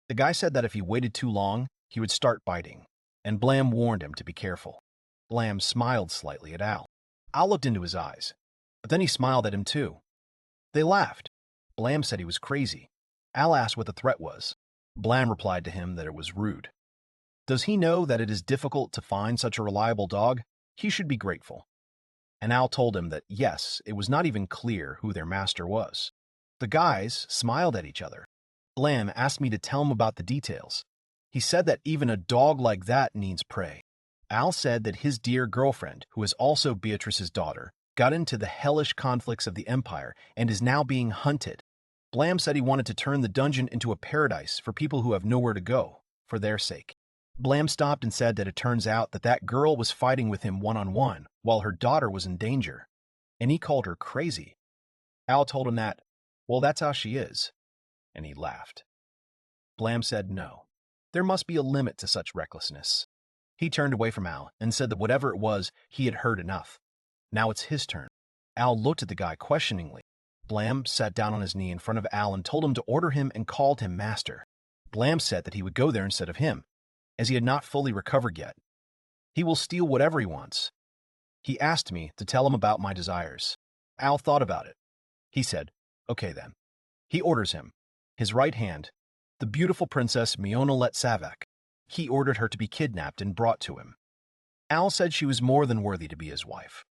The guy said that if he waited too long, he would start biting, and Blam warned him to be careful. Blam smiled slightly at Al. Al looked into his eyes, but then he smiled at him too. They laughed. Blam said he was crazy. Al asked what the threat was. Blam replied to him that it was rude. Does he know that it is difficult to find such a reliable dog? He should be grateful. And Al told him that yes, it was not even clear who their master was. The guys smiled at each other. Blam asked me to tell him about the details. He said that even a dog like that needs prey. Al said that his dear girlfriend, who is also Beatrice's daughter, got into the hellish conflicts of the Empire and is now being hunted. Blam said he wanted to turn the dungeon into a paradise for people who have nowhere to go, for their sake. Blam stopped and said that it turns out that that girl was fighting with him one-on-one while her daughter was in danger, and he called her crazy. Al told him that, well, that's how she is, and he laughed. Blam said no. There must be a limit to such recklessness. He turned away from Al and said that whatever it was, he had heard enough. Now it's his turn. Al looked at the guy questioningly. Blam sat down on his knee in front of Al and told him to order him and called him master. Blam said that he would go there instead of him. as he had not fully recovered yet. He will steal whatever he wants. He asked me to tell him about my desires. Al thought about it. He said, okay then. He orders him, his right hand, the beautiful princess Mionolet Savak. He ordered her to be kidnapped and brought to him. Al said she was more than worthy to be his wife.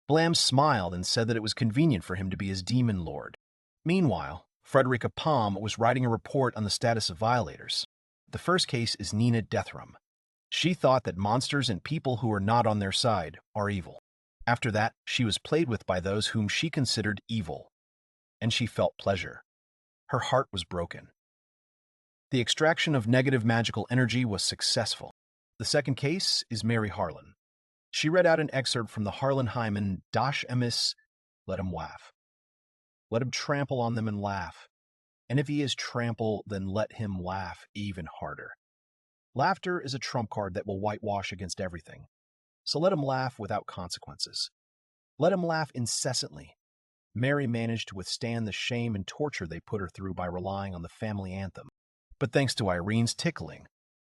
Blam smiled and said that it was convenient for him to be his demon lord. Meanwhile, Frederica Palm was writing a report on the status of violators. The first case is Nina Deathrum. She thought that monsters and people who are not on their side are evil. After that, she was played with by those whom she considered evil, and she felt pleasure. Her heart was broken. The extraction of negative magical energy was successful. The second case is Mary Harlan. She read out an excerpt from the Harlan Hyman Dash Emis, let him laugh. Let him trample on them and laugh. And if he is trample, then let him laugh even harder. Laughter is a trump card that will whitewash against everything. So let him laugh without consequences. Let him laugh incessantly. Mary managed to withstand the shame and torture they put her through by relying on the family anthem. But thanks to Irene's tickling,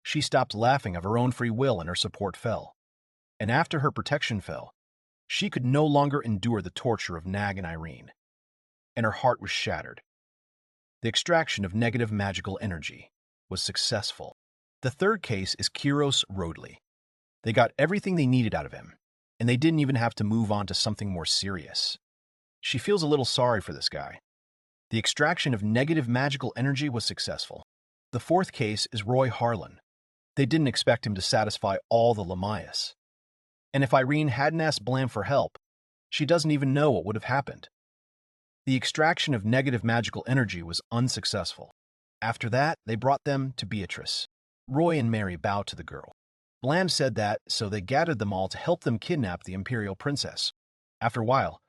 she stopped laughing of her own free will and her support fell. And after her protection fell, she could no longer endure the torture of Nag and Irene. And her heart was shattered. The extraction of negative magical energy was successful. The third case is Kiros Rodley. They got everything they needed out of him, and they didn't even have to move on to something more serious. She feels a little sorry for this guy. The extraction of negative magical energy was successful. The fourth case is Roy Harlan. They didn't expect him to satisfy all the Lamias. And if Irene hadn't asked Blam for help, she doesn't even know what would have happened. The extraction of negative magical energy was unsuccessful. After that, they brought them to Beatrice. Roy and Mary bowed to the girl. Blam said that, so they gathered them all to help them kidnap the imperial princess. After a while,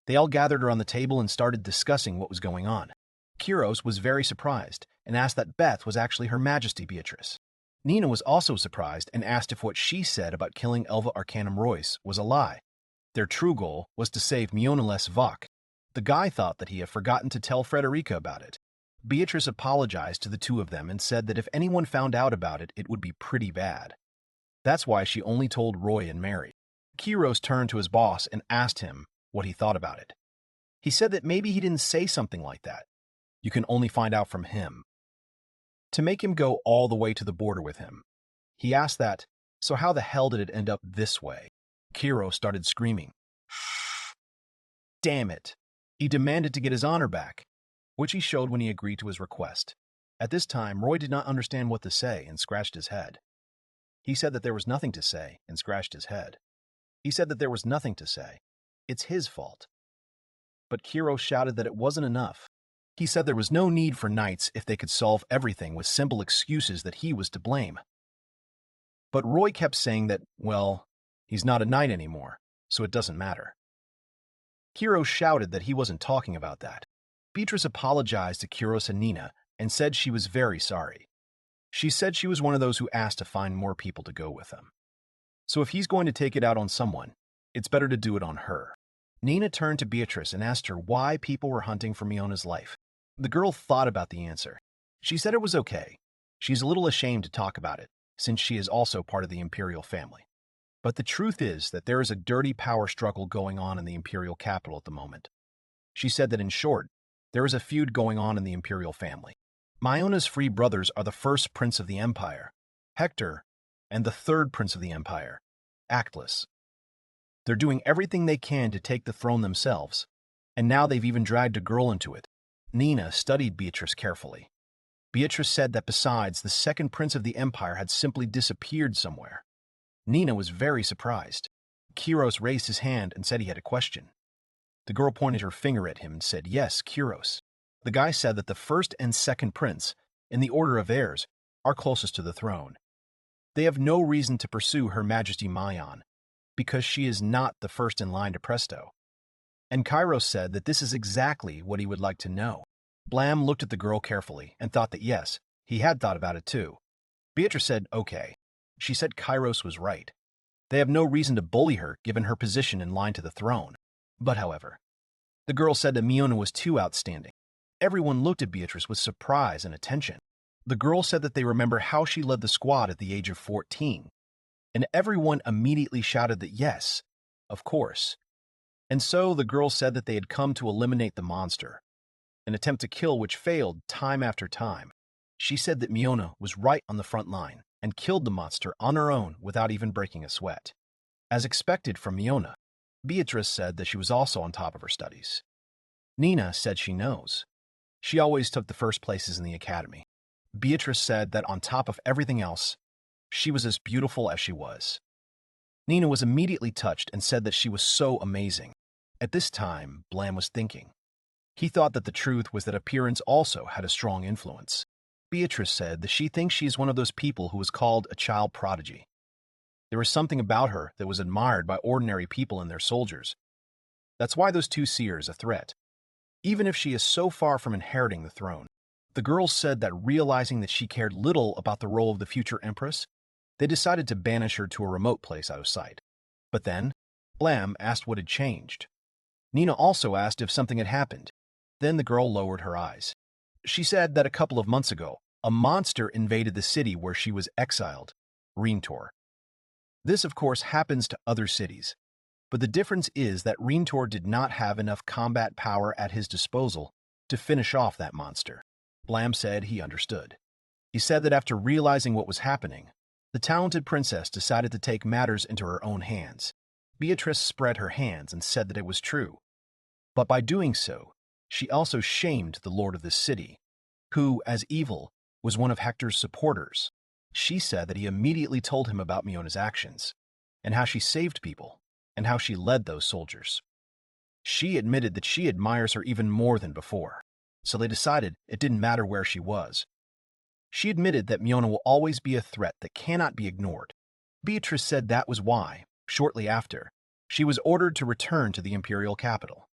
they all gathered around the table and started discussing what was going on. Kiros was very surprised and asked that Beth was actually Her Majesty Beatrice. Nina was also surprised and asked if what she said about killing Elva Arcanum Royce was a lie. Their true goal was to save Mioneles Vok. The guy thought that he had forgotten to tell Frederica about it. Beatrice apologized to the two of them and said that if anyone found out about it, it would be pretty bad. That's why she only told Roy and Mary. Kiros turned to his boss and asked him what he thought about it. He said that maybe he didn't say something like that. You can only find out from him. To make him go all the way to the border with him, he asked that, so how the hell did it end up this way? Kiros started screaming. Damn it. He demanded to get his honor back, which he showed when he agreed to his request. At this time, Roy did not understand what to say and scratched his head. He said that there was nothing to say and scratched his head. He said that there was nothing to say. It's his fault. But Kiros shouted that it wasn't enough. He said there was no need for knights if they could solve everything with simple excuses that he was to blame. But Roy kept saying that, well, he's not a knight anymore, so it doesn't matter. Kiros shouted that he wasn't talking about that. Beatrice apologized to Kiros and Nina and said she was very sorry. She said she was one of those who asked to find more people to go with him. So if he's going to take it out on someone, it's better to do it on her. Nina turned to Beatrice and asked her why people were hunting for Miona's life. The girl thought about the answer. She said it was okay. She's a little ashamed to talk about it, since she is also part of the imperial family. But the truth is that there is a dirty power struggle going on in the imperial capital at the moment. She said that in short, there is a feud going on in the imperial family. Miona's free brothers are the first prince of the empire, Hector, and the third prince of the empire, Actless. They're doing everything they can to take the throne themselves, and now they've even dragged a girl into it. Nina studied Beatrice carefully. Beatrice said that besides, the second prince of the empire had simply disappeared somewhere. Nina was very surprised. Kiros raised his hand and said he had a question. The girl pointed her finger at him and said, yes, Kiros. The guy said that the first and second prince, in the order of heirs, are closest to the throne. They have no reason to pursue Her Majesty Mayan, because she is not the first in line to Presto. And Kiros said that this is exactly what he would like to know. Blam looked at the girl carefully and thought that yes, he had thought about it too. Beatrice said, okay. She said Kiros was right. They have no reason to bully her given her position in line to the throne. But however, the girl said that Miona was too outstanding. Everyone looked at Beatrice with surprise and attention. The girl said that they remember how she led the squad at the age of 14, and everyone immediately shouted that yes, of course. And so the girl said that they had come to eliminate the monster, an attempt to kill which failed time after time. She said that Miona was right on the front line and killed the monster on her own without even breaking a sweat. As expected from Miona, Beatrice said that she was also on top of her studies. Nina said she knows. She always took the first places in the academy. Beatrice said that on top of everything else, she was as beautiful as she was. Nina was immediately touched and said that she was so amazing. At this time, Blam was thinking. He thought that the truth was that appearance also had a strong influence. Beatrice said that she thinks she is one of those people who is called a child prodigy. There was something about her that was admired by ordinary people and their soldiers. That's why those two see her as a threat, even if she is so far from inheriting the throne. The girls said that realizing that she cared little about the role of the future empress, they decided to banish her to a remote place out of sight. But then, Blam asked what had changed. Nina also asked if something had happened. Then the girl lowered her eyes. She said that a couple of months ago, a monster invaded the city where she was exiled, Reentor. This, of course, happens to other cities, but the difference is that Reentor did not have enough combat power at his disposal to finish off that monster. Blam said he understood. He said that after realizing what was happening, the talented princess decided to take matters into her own hands. Beatrice spread her hands and said that it was true. But by doing so, she also shamed the lord of this city, who, as evil, was one of Hector's supporters. She said that he immediately told him about Miona's actions, and how she saved people, and how she led those soldiers. She admitted that she admires her even more than before, so they decided it didn't matter where she was. She admitted that Miona will always be a threat that cannot be ignored. Beatrice said that was why, shortly after, she was ordered to return to the imperial capital.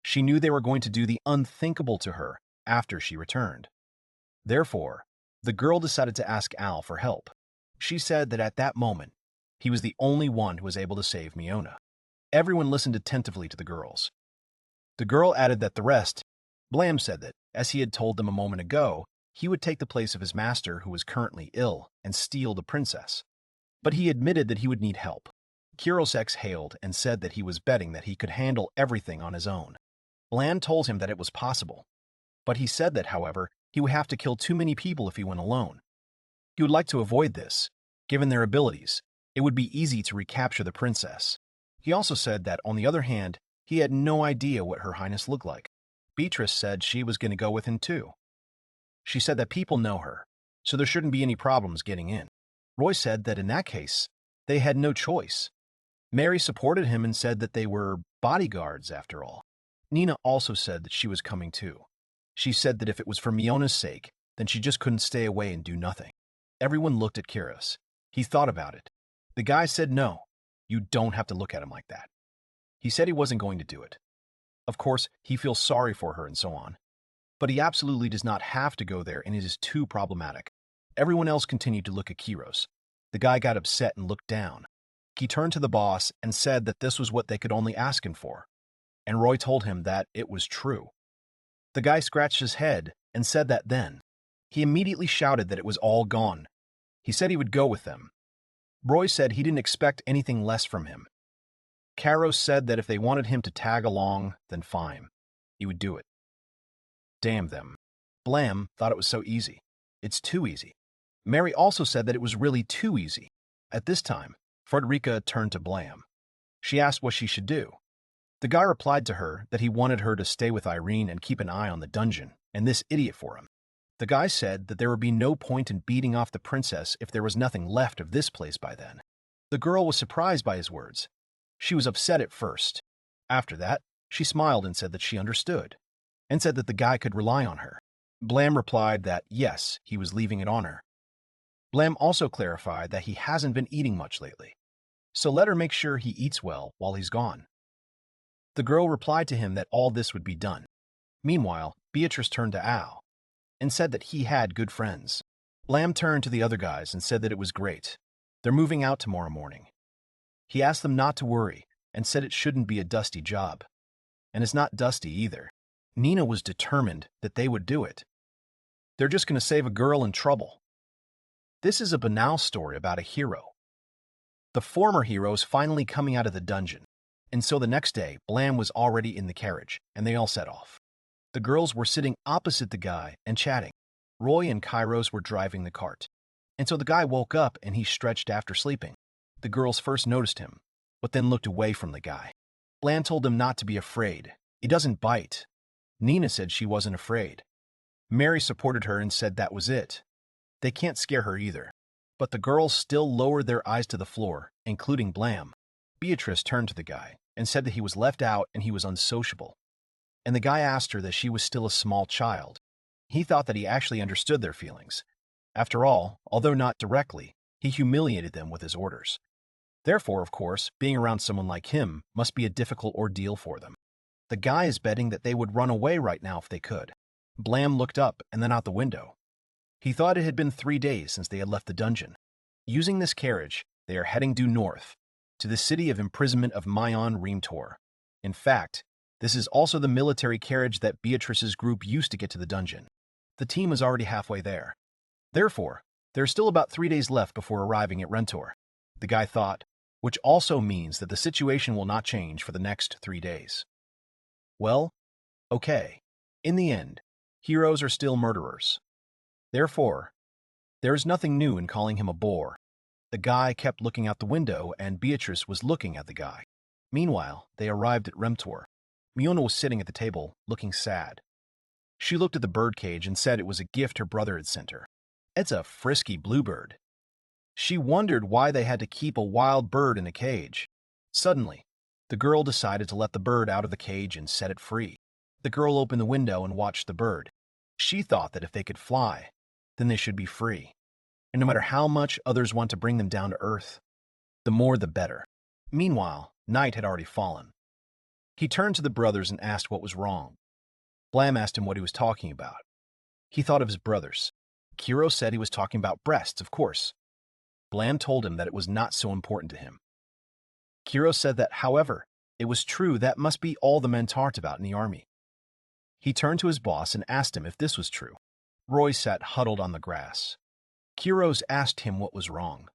She knew they were going to do the unthinkable to her after she returned. Therefore, the girl decided to ask Al for help. She said that at that moment, he was the only one who was able to save Miona. Everyone listened attentively to the girls. The girl added that the rest, Blam said that, as he had told them a moment ago, he would take the place of his master who was currently ill and steal the princess. But he admitted that he would need help. Kuros exhaled and said that he was betting that he could handle everything on his own. Blam told him that it was possible, but he said that, however, he would have to kill too many people if he went alone. He would like to avoid this. Given their abilities, it would be easy to recapture the princess. He also said that, on the other hand, he had no idea what Her Highness looked like. Beatrice said she was going to go with him too. She said that people know her, so there shouldn't be any problems getting in. Roy said that in that case, they had no choice. Mary supported him and said that they were bodyguards after all. Nina also said that she was coming too. She said that if it was for Miona's sake, then she just couldn't stay away and do nothing. Everyone looked at Kuros. He thought about it. The guy said no, you don't have to look at him like that. He said he wasn't going to do it. Of course, he feels sorry for her and so on. But he absolutely does not have to go there, and it is too problematic. Everyone else continued to look at Kuros. The guy got upset and looked down. He turned to the boss and said that this was what they could only ask him for. And Roy told him that it was true. The guy scratched his head and said that then. He immediately shouted that it was all gone. He said he would go with them. Roy said he didn't expect anything less from him. Kuros said that if they wanted him to tag along, then fine. He would do it. Damn them. Blam thought it was so easy. It's too easy. Mary also said that it was really too easy. At this time, Frederica turned to Blam. She asked what she should do. The guy replied to her that he wanted her to stay with Irene and keep an eye on the dungeon, and this idiot for him. The guy said that there would be no point in beating off the princess if there was nothing left of this place by then. The girl was surprised by his words. She was upset at first. After that, she smiled and said that she understood, and said that the guy could rely on her. Blam replied that yes, he was leaving it on her. Blam also clarified that he hasn't been eating much lately, so let her make sure he eats well while he's gone. The girl replied to him that all this would be done. Meanwhile, Beatrice turned to Al and said that he had good friends. Blam turned to the other guys and said that it was great. They're moving out tomorrow morning. He asked them not to worry and said it shouldn't be a dusty job. And it's not dusty either. Nina was determined that they would do it. They're just going to save a girl in trouble. This is a banal story about a hero. The former hero is finally coming out of the dungeon, and so the next day, Blam was already in the carriage, and they all set off. The girls were sitting opposite the guy and chatting. Roy and Kairos were driving the cart, and so the guy woke up and he stretched after sleeping. The girls first noticed him, but then looked away from the guy. Blam told him not to be afraid. He doesn't bite. Nina said she wasn't afraid. Mary supported her and said that was it. They can't scare her either. But the girls still lowered their eyes to the floor, including Blam. Beatrice turned to the guy and said that he was left out and he was unsociable. And the guy asked her that she was still a small child. He thought that he actually understood their feelings. After all, although not directly, he humiliated them with his orders. Therefore, of course, being around someone like him must be a difficult ordeal for them. The guy is betting that they would run away right now if they could. Blam looked up and then out the window. He thought it had been 3 days since they had left the dungeon. Using this carriage, they are heading due north, to the city of imprisonment of Mayon Reamtor. In fact, this is also the military carriage that Beatrice's group used to get to the dungeon. The team is already halfway there. Therefore, there are still about 3 days left before arriving at Rentor, the guy thought, which also means that the situation will not change for the next 3 days. Well, okay. In the end, heroes are still murderers. Therefore, there is nothing new in calling him a bore. The guy kept looking out the window, and Beatrice was looking at the guy. Meanwhile, they arrived at Remtor. Miona was sitting at the table, looking sad. She looked at the birdcage and said it was a gift her brother had sent her. It's a frisky bluebird. She wondered why they had to keep a wild bird in a cage. Suddenly, the girl decided to let the bird out of the cage and set it free. The girl opened the window and watched the bird. She thought that if they could fly, then they should be free. And no matter how much others want to bring them down to earth, the more the better. Meanwhile, night had already fallen. He turned to the brothers and asked what was wrong. Blam asked him what he was talking about. He thought of his brothers. Kiro said he was talking about breasts, of course. Blam told him that it was not so important to him. Kiro said that, however, it was true that must be all the men talked about in the army. He turned to his boss and asked him if this was true. Roy sat huddled on the grass. Kiros asked him what was wrong.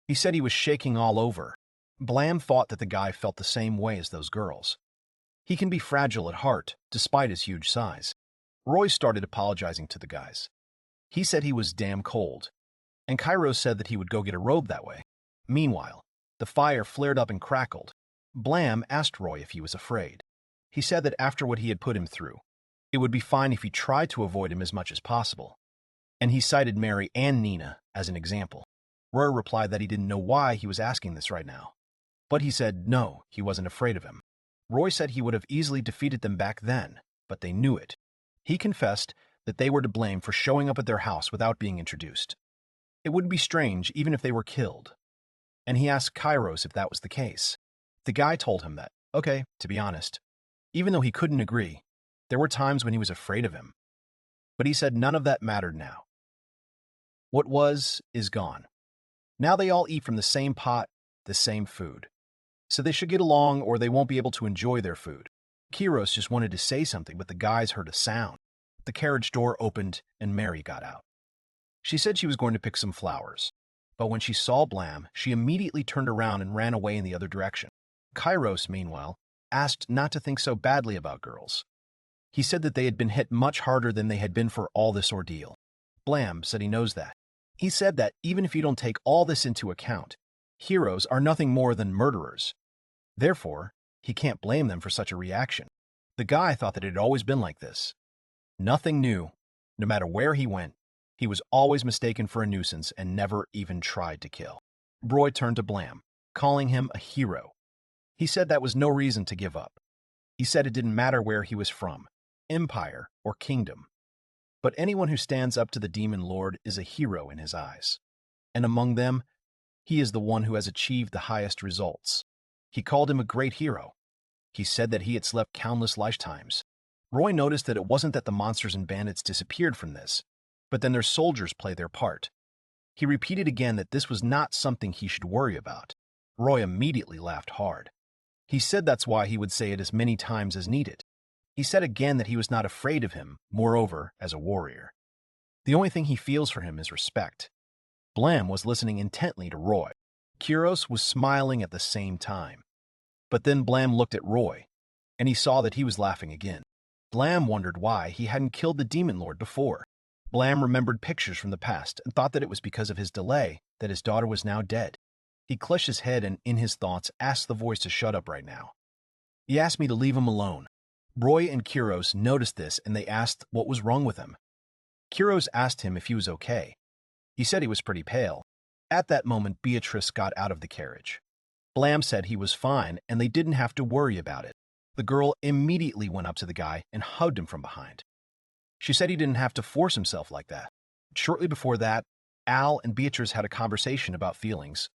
He said he was shaking all over. Blam thought that the guy felt the same way as those girls. He can be fragile at heart, despite his huge size. Roy started apologizing to the guys. He said he was damn cold, and Kairos said that he would go get a robe that way. Meanwhile, the fire flared up and crackled. Blam asked Roy if he was afraid. He said that after what he had put him through, it would be fine if he tried to avoid him as much as possible. And he cited Mary and Nina as an example. Roy replied that he didn't know why he was asking this right now. But he said no, he wasn't afraid of him. Roy said he would have easily defeated them back then, but they knew it. He confessed that they were to blame for showing up at their house without being introduced. It wouldn't be strange even if they were killed. And he asked Kairos if that was the case. The guy told him that, okay, to be honest, even though he couldn't agree, there were times when he was afraid of him. But he said none of that mattered now. What was is gone. Now they all eat from the same pot, the same food. So they should get along or they won't be able to enjoy their food. Kiros just wanted to say something, but the guys heard a sound. The carriage door opened and Mary got out. She said she was going to pick some flowers. But when she saw Blam, she immediately turned around and ran away in the other direction. Kairos, meanwhile, asked not to think so badly about girls. He said that they had been hit much harder than they had been for all this ordeal. Blam said he knows that. He said that even if you don't take all this into account, heroes are nothing more than murderers. Therefore, he can't blame them for such a reaction. The guy thought that it had always been like this. Nothing new. No matter where he went, he was always mistaken for a nuisance and never even tried to kill. Roy turned to Blam, calling him a hero. He said that was no reason to give up. He said it didn't matter where he was from, empire or kingdom. But anyone who stands up to the demon lord is a hero in his eyes. And among them, he is the one who has achieved the highest results. He called him a great hero. He said that he had slept countless lifetimes. Roy noticed that it wasn't that the monsters and bandits disappeared from this, but then their soldiers play their part. He repeated again that this was not something he should worry about. Roy immediately laughed hard. He said that's why he would say it as many times as needed. He said again that he was not afraid of him, moreover, as a warrior. The only thing he feels for him is respect. Blam was listening intently to Roy. Kuros was smiling at the same time. But then Blam looked at Roy, and he saw that he was laughing again. Blam wondered why he hadn't killed the Demon Lord before. Blam remembered pictures from the past and thought that it was because of his delay that his daughter was now dead. He clutched his head and, in his thoughts, asked the voice to shut up right now. He asked me to leave him alone. Roy and Kuros noticed this and they asked what was wrong with him. Kuros asked him if he was okay. He said he was pretty pale. At that moment, Beatrice got out of the carriage. Blam said he was fine and they didn't have to worry about it. The girl immediately went up to the guy and hugged him from behind. She said he didn't have to force himself like that. Shortly before that, Al and Beatrice had a conversation about feelings.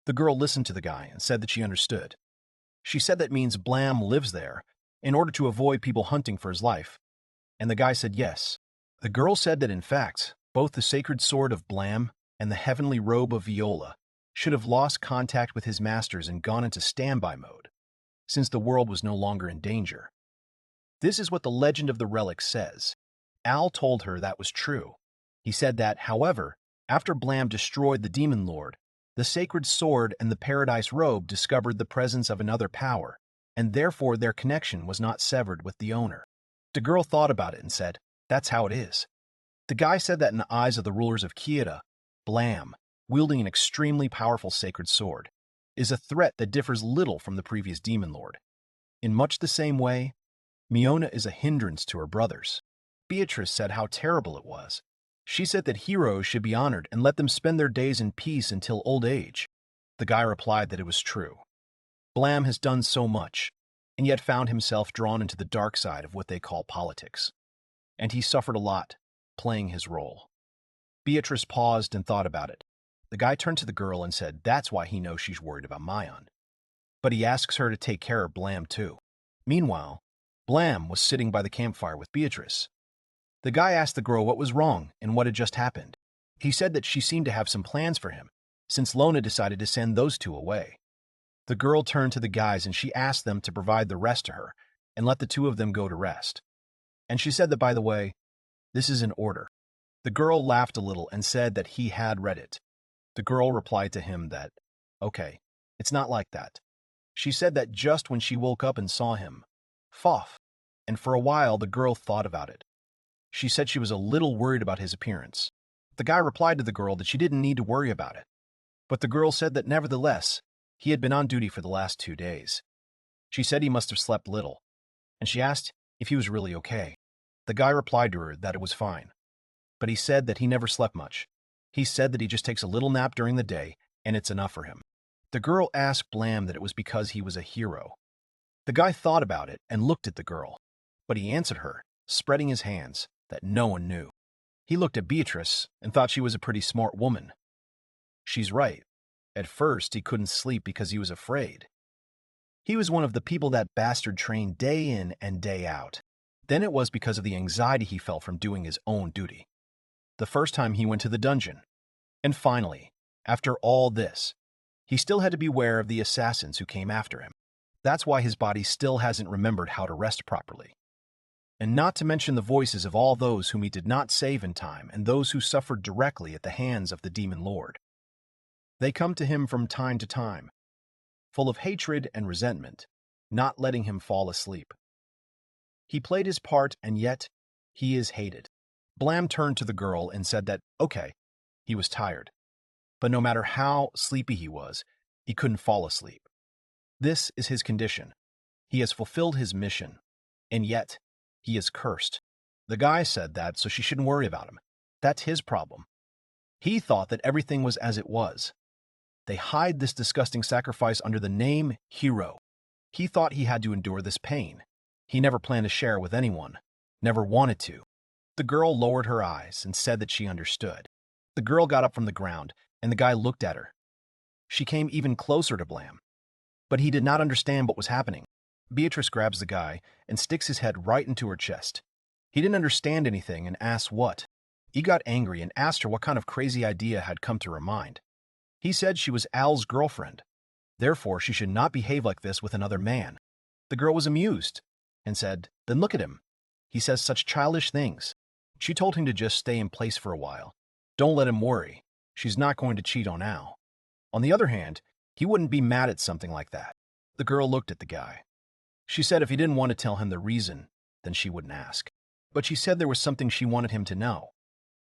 The girl listened to the guy and said that she understood. She said that means Blam lives there in order to avoid people hunting for his life. And the guy said yes. The girl said that in fact, both the sacred sword of Blam and the heavenly robe of Viola should have lost contact with his masters and gone into standby mode, since the world was no longer in danger. This is what the legend of the relic says. Al told her that was true. He said that, however, after Blam destroyed the Demon Lord, the sacred sword and the paradise robe discovered the presence of another power, and therefore their connection was not severed with the owner. The girl thought about it and said, that's how it is. The guy said that in the eyes of the rulers of Kieta, Blam, wielding an extremely powerful sacred sword, is a threat that differs little from the previous Demon Lord. In much the same way, Miona is a hindrance to her brothers. Beatrice said how terrible it was. She said that heroes should be honored and let them spend their days in peace until old age. The guy replied that it was true. Blam has done so much, and yet found himself drawn into the dark side of what they call politics. And he suffered a lot, playing his role. Beatrice paused and thought about it. The guy turned to the girl and said that's why he knows she's worried about Mayan. But he asks her to take care of Blam too. Meanwhile, Blam was sitting by the campfire with Beatrice. The guy asked the girl what was wrong and what had just happened. He said that she seemed to have some plans for him, since Lona decided to send those two away. The girl turned to the guys and she asked them to provide the rest to her and let the two of them go to rest. And she said that, by the way, this is an order. The girl laughed a little and said that he had read it. The girl replied to him that, okay, it's not like that. She said that just when she woke up and saw him, Foff, and for a while the girl thought about it. She said she was a little worried about his appearance. The guy replied to the girl that she didn't need to worry about it. But the girl said that nevertheless, he had been on duty for the last 2 days. She said he must have slept little, and she asked if he was really okay. The guy replied to her that it was fine. But he said that he never slept much. He said that he just takes a little nap during the day, and it's enough for him. The girl asked Blam that it was because he was a hero. The guy thought about it and looked at the girl, but he answered her, spreading his hands, that no one knew. He looked at Beatrice and thought she was a pretty smart woman. She's right. At first, he couldn't sleep because he was afraid. He was one of the people that bastard trained day in and day out. Then it was because of the anxiety he felt from doing his own duty. The first time he went to the dungeon. And finally, after all this, he still had to beware of the assassins who came after him. That's why his body still hasn't remembered how to rest properly. And not to mention the voices of all those whom he did not save in time and those who suffered directly at the hands of the Demon Lord. They come to him from time to time, full of hatred and resentment, not letting him fall asleep. He played his part, and yet he is hated. Blam turned to the girl and said that, okay, he was tired. But no matter how sleepy he was, he couldn't fall asleep. This is his condition. He has fulfilled his mission, and yet he is cursed. The guy said that so she shouldn't worry about him. That's his problem. He thought that everything was as it was. They hide this disgusting sacrifice under the name hero. He thought he had to endure this pain. He never planned to share with anyone, never wanted to. The girl lowered her eyes and said that she understood. The girl got up from the ground, and the guy looked at her. She came even closer to Blam. But he did not understand what was happening. Beatrice grabs the guy and sticks his head right into her chest. He didn't understand anything and asked what. He got angry and asked her what kind of crazy idea had come to her mind. He said she was Al's girlfriend. Therefore, she should not behave like this with another man. The girl was amused and said, then look at him. He says such childish things. She told him to just stay in place for a while. Don't let him worry. She's not going to cheat on Al. On the other hand, he wouldn't be mad at something like that. The girl looked at the guy. She said if he didn't want to tell him the reason, then she wouldn't ask. But she said there was something she wanted him to know.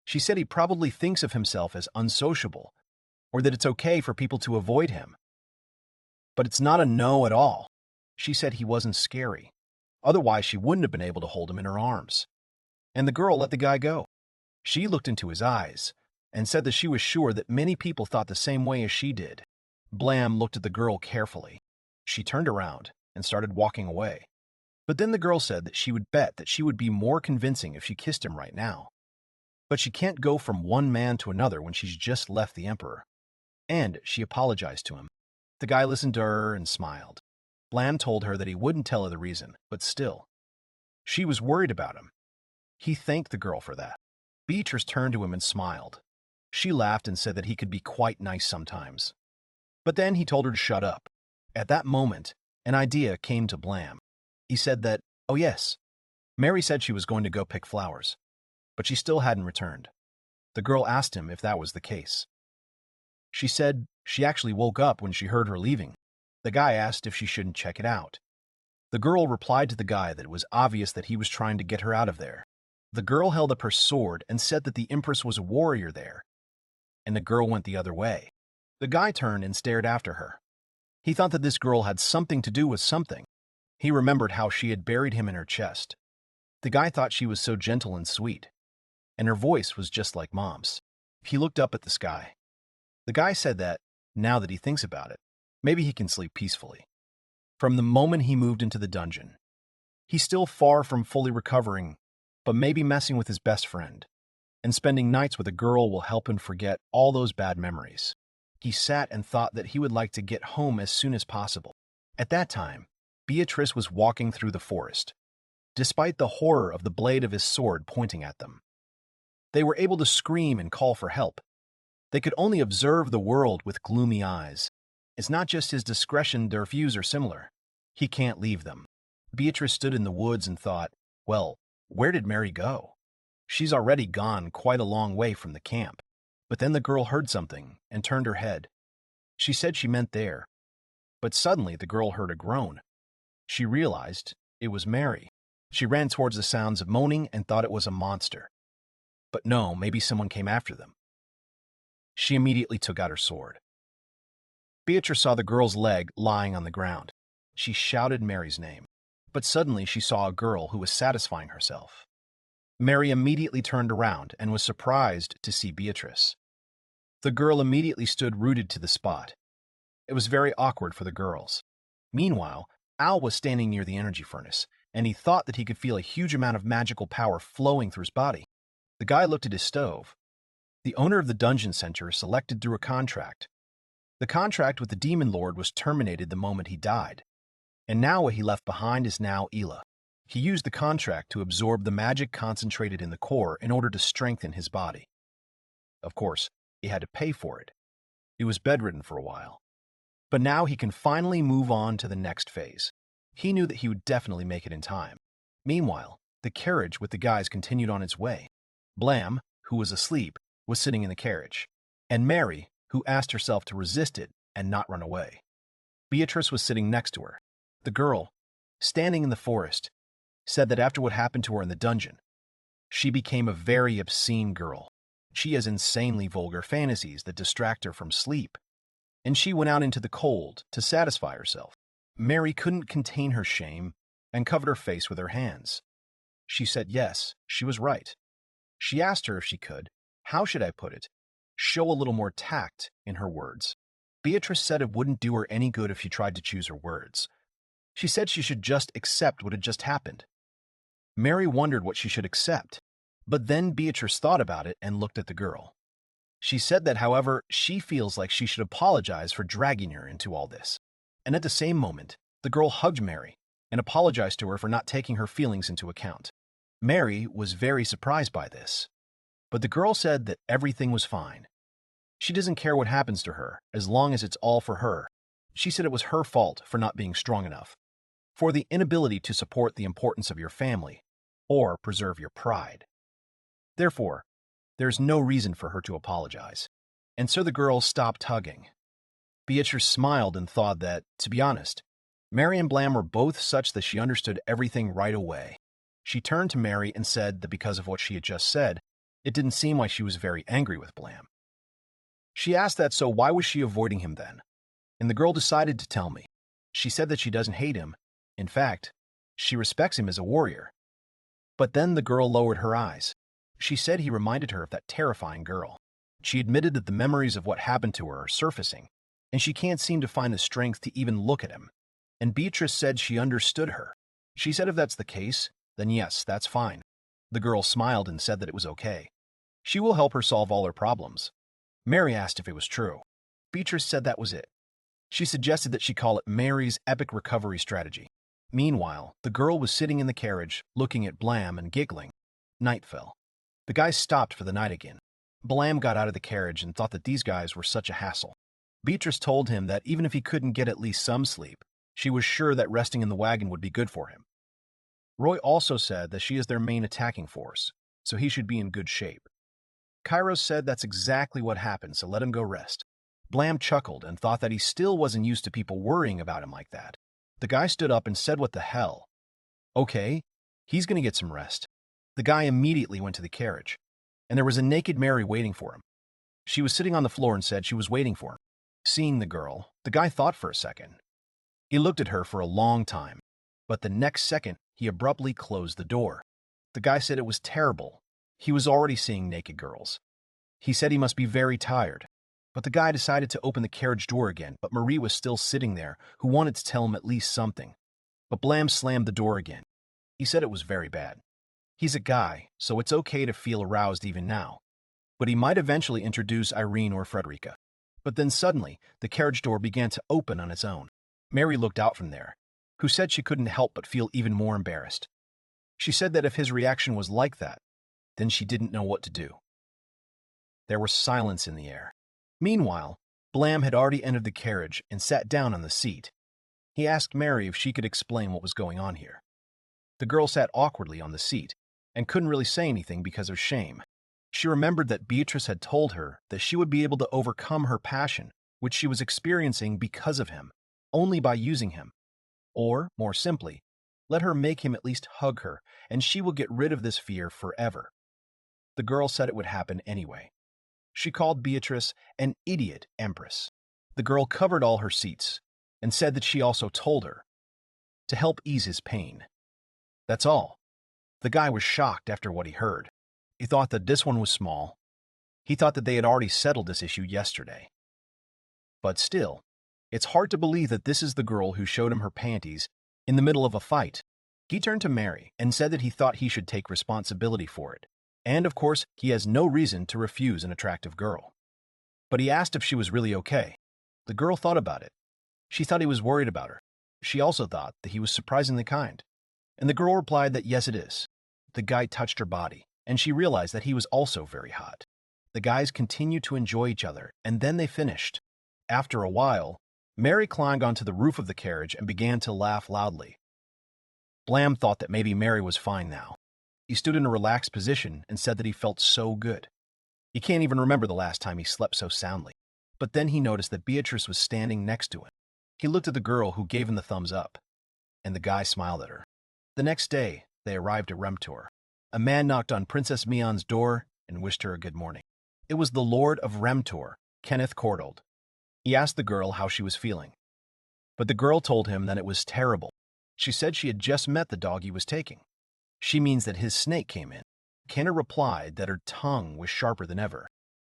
She said he probably thinks of himself as unsociable, or that it's okay for people to avoid him. But it's not a no at all. She said he wasn't scary. Otherwise, she wouldn't have been able to hold him in her arms. And the girl let the guy go. She looked into his eyes and said that she was sure that many people thought the same way as she did. Blam looked at the girl carefully. She turned around and started walking away. But then the girl said that she would bet that she would be more convincing if she kissed him right now. But she can't go from one man to another when she's just left the Emperor. And she apologized to him. The guy listened to her and smiled. Blam told her that he wouldn't tell her the reason, but still. She was worried about him. He thanked the girl for that. Beatrice turned to him and smiled. She laughed and said that he could be quite nice sometimes. But then he told her to shut up. At that moment, an idea came to Blam. He said that, oh yes, Mary said she was going to go pick flowers, but she still hadn't returned. The girl asked him if that was the case. She said she actually woke up when she heard her leaving. The guy asked if she shouldn't check it out. The girl replied to the guy that it was obvious that he was trying to get her out of there. The girl held up her sword and said that the Empress was a warrior there, and the girl went the other way. The guy turned and stared after her. He thought that this girl had something to do with something. He remembered how she had buried him in her chest. The guy thought she was so gentle and sweet, and her voice was just like Mom's. He looked up at the sky. The guy said that, now that he thinks about it, maybe he can sleep peacefully. From the moment he moved into the dungeon, he's still far from fully recovering, but maybe messing with his best friend, and spending nights with a girl will help him forget all those bad memories. He sat and thought that he would like to get home as soon as possible. At that time, Beatrice was walking through the forest, despite the horror of the blade of his sword pointing at them. They were able to scream and call for help. They could only observe the world with gloomy eyes. It's not just his discretion, their views are similar. He can't leave them. Beatrice stood in the woods and thought, well, where did Mary go? She's already gone quite a long way from the camp. But then the girl heard something and turned her head. She said she meant there. But suddenly the girl heard a groan. She realized it was Mary. She ran towards the sounds of moaning and thought it was a monster. But no, maybe someone came after them. She immediately took out her sword. Beatrice saw the girl's leg lying on the ground. She shouted Mary's name. But suddenly she saw a girl who was satisfying herself. Mary immediately turned around and was surprised to see Beatrice. The girl immediately stood rooted to the spot. It was very awkward for the girls. Meanwhile, Al was standing near the energy furnace, and he thought that he could feel a huge amount of magical power flowing through his body. The guy looked at his stove. The owner of the dungeon center selected through a contract. The contract with the demon lord was terminated the moment he died, and now what he left behind is now Ela. He used the contract to absorb the magic concentrated in the core in order to strengthen his body. Of course, he had to pay for it. He was bedridden for a while. But now he can finally move on to the next phase. He knew that he would definitely make it in time. Meanwhile, the carriage with the guys continued on its way. Blam, who was asleep, was sitting in the carriage, and Mary, who asked herself to resist it and not run away. Beatrice was sitting next to her. The girl, standing in the forest, said that after what happened to her in the dungeon, she became a very obscene girl. She has insanely vulgar fantasies that distract her from sleep, and she went out into the cold to satisfy herself. Mary couldn't contain her shame and covered her face with her hands. She said yes, she was right. She asked her if she could, how should I put it, show a little more tact in her words. Beatrice said it wouldn't do her any good if she tried to choose her words. She said she should just accept what had just happened. Mary wondered what she should accept, but then Beatrice thought about it and looked at the girl. She said that, however, she feels like she should apologize for dragging her into all this. And at the same moment, the girl hugged Mary and apologized to her for not taking her feelings into account. Mary was very surprised by this, but the girl said that everything was fine. She doesn't care what happens to her as long as it's all for her. She said it was her fault for not being strong enough, for the inability to support the importance of your family or preserve your pride. Therefore, there's no reason for her to apologize. And so the girl stopped hugging. Beatrice smiled and thought that, to be honest, Mary and Blam were both such that she understood everything right away. She turned to Mary and said that because of what she had just said, it didn't seem like she was very angry with Blam. She asked that, so why was she avoiding him then? And the girl decided to tell me. She said that she doesn't hate him. In fact, she respects him as a warrior. But then the girl lowered her eyes. She said he reminded her of that terrifying girl. She admitted that the memories of what happened to her are surfacing, and she can't seem to find the strength to even look at him. And Beatrice said she understood her. She said if that's the case, then yes, that's fine. The girl smiled and said that it was okay. She will help her solve all her problems. Mary asked if it was true. Beatrice said that was it. She suggested that she call it Mary's epic recovery strategy. Meanwhile, the girl was sitting in the carriage, looking at Blam and giggling. Night fell. The guys stopped for the night again. Blam got out of the carriage and thought that these guys were such a hassle. Beatrice told him that even if he couldn't get at least some sleep, she was sure that resting in the wagon would be good for him. Roy also said that she is their main attacking force, so he should be in good shape. Kairos said that's exactly what happened, so let him go rest. Blam chuckled and thought that he still wasn't used to people worrying about him like that. The guy stood up and said, "What the hell?" Okay, he's gonna get some rest. The guy immediately went to the carriage, and there was a naked Mary waiting for him. She was sitting on the floor and said she was waiting for him. Seeing the girl, the guy thought for a second. He looked at her for a long time, but the next second, he abruptly closed the door. The guy said it was terrible. He was already seeing naked girls. He said he must be very tired. But the guy decided to open the carriage door again, but Marie was still sitting there, who wanted to tell him at least something. But Blam slammed the door again. He said it was very bad. He's a guy, so it's okay to feel aroused even now. But he might eventually introduce Irene or Frederica. But then suddenly, the carriage door began to open on its own. Mary looked out from there, who said she couldn't help but feel even more embarrassed. She said that if his reaction was like that, then she didn't know what to do. There was silence in the air. Meanwhile, Blam had already entered the carriage and sat down on the seat. He asked Mary if she could explain what was going on here. The girl sat awkwardly on the seat and couldn't really say anything because of shame. She remembered that Beatrice had told her that she would be able to overcome her passion, which she was experiencing because of him, only by using him. Or, more simply, let her make him at least hug her, and she will get rid of this fear forever. The girl said it would happen anyway. She called Beatrice an idiot empress. The girl covered all her seats and said that she also told her to help ease his pain. That's all. The guy was shocked after what he heard. He thought that this one was small. He thought that they had already settled this issue yesterday. But still, it's hard to believe that this is the girl who showed him her panties in the middle of a fight. He turned to Mary and said that he thought he should take responsibility for it. And of course, he has no reason to refuse an attractive girl. But he asked if she was really okay. The girl thought about it. She thought he was worried about her. She also thought that he was surprisingly kind. And the girl replied that yes, it is. The guy touched her body, and she realized that he was also very hot. The guys continued to enjoy each other, and then they finished. After a while, Mary climbed onto the roof of the carriage and began to laugh loudly. Blam thought that maybe Mary was fine now. He stood in a relaxed position and said that he felt so good. He can't even remember the last time he slept so soundly. But then he noticed that Beatrice was standing next to him. He looked at the girl who gave him the thumbs up, and the guy smiled at her. The next day, they arrived at Remtor. A man knocked on Princess Mion's door and wished her a good morning. It was the Lord of Remtor, Kenneth Cordold. He asked the girl how she was feeling. But the girl told him that it was terrible. She said she had just met the dog he was taking. She means that his snake came in. Kenneth replied that her tongue was sharper than ever,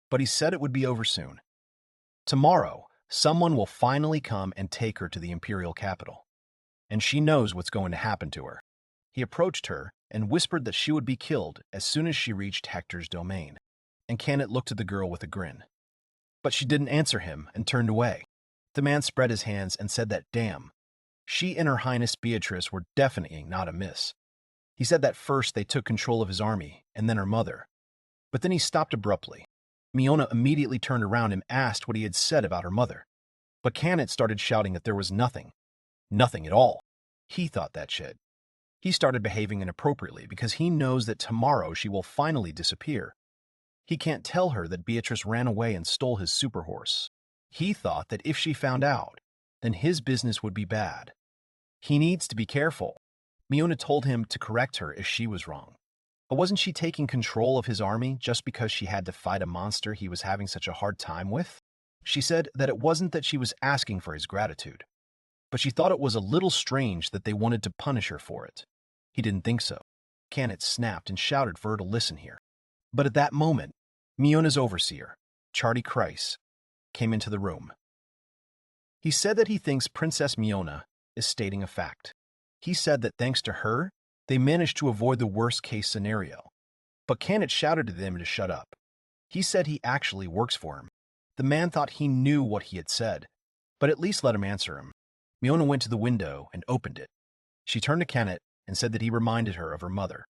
but he said it would be over soon. Tomorrow, someone will finally come and take her to the imperial capital, and she knows what's going to happen to her. He approached her and whispered that she would be killed as soon as she reached Hector's domain, and Kenneth looked at the girl with a grin. But she didn't answer him and turned away. The man spread his hands and said that, damn, she and Her Highness Beatrice were definitely not amiss. He said that first they took control of his army, and then her mother. But then he stopped abruptly. Miona immediately turned around and asked what he had said about her mother. But Kenneth started shouting that there was nothing. Nothing at all. He thought that shit. He started behaving inappropriately because he knows that tomorrow she will finally disappear. He can't tell her that Beatrice ran away and stole his super horse. He thought that if she found out, then his business would be bad. He needs to be careful. Miona told him to correct her if she was wrong. But wasn't she taking control of his army just because she had to fight a monster he was having such a hard time with? She said that it wasn't that she was asking for his gratitude, but she thought it was a little strange that they wanted to punish her for it. He didn't think so. Canet snapped and shouted for her to listen here. But at that moment, Miona's overseer, Charlie Kreis, came into the room. He said that he thinks Princess Miona is stating a fact. He said that thanks to her, they managed to avoid the worst-case scenario. But Canet shouted to them to shut up. He said he actually works for him. The man thought he knew what he had said, but at least let him answer him. Miona went to the window and opened it. She turned to Canet and said that he reminded her of her mother.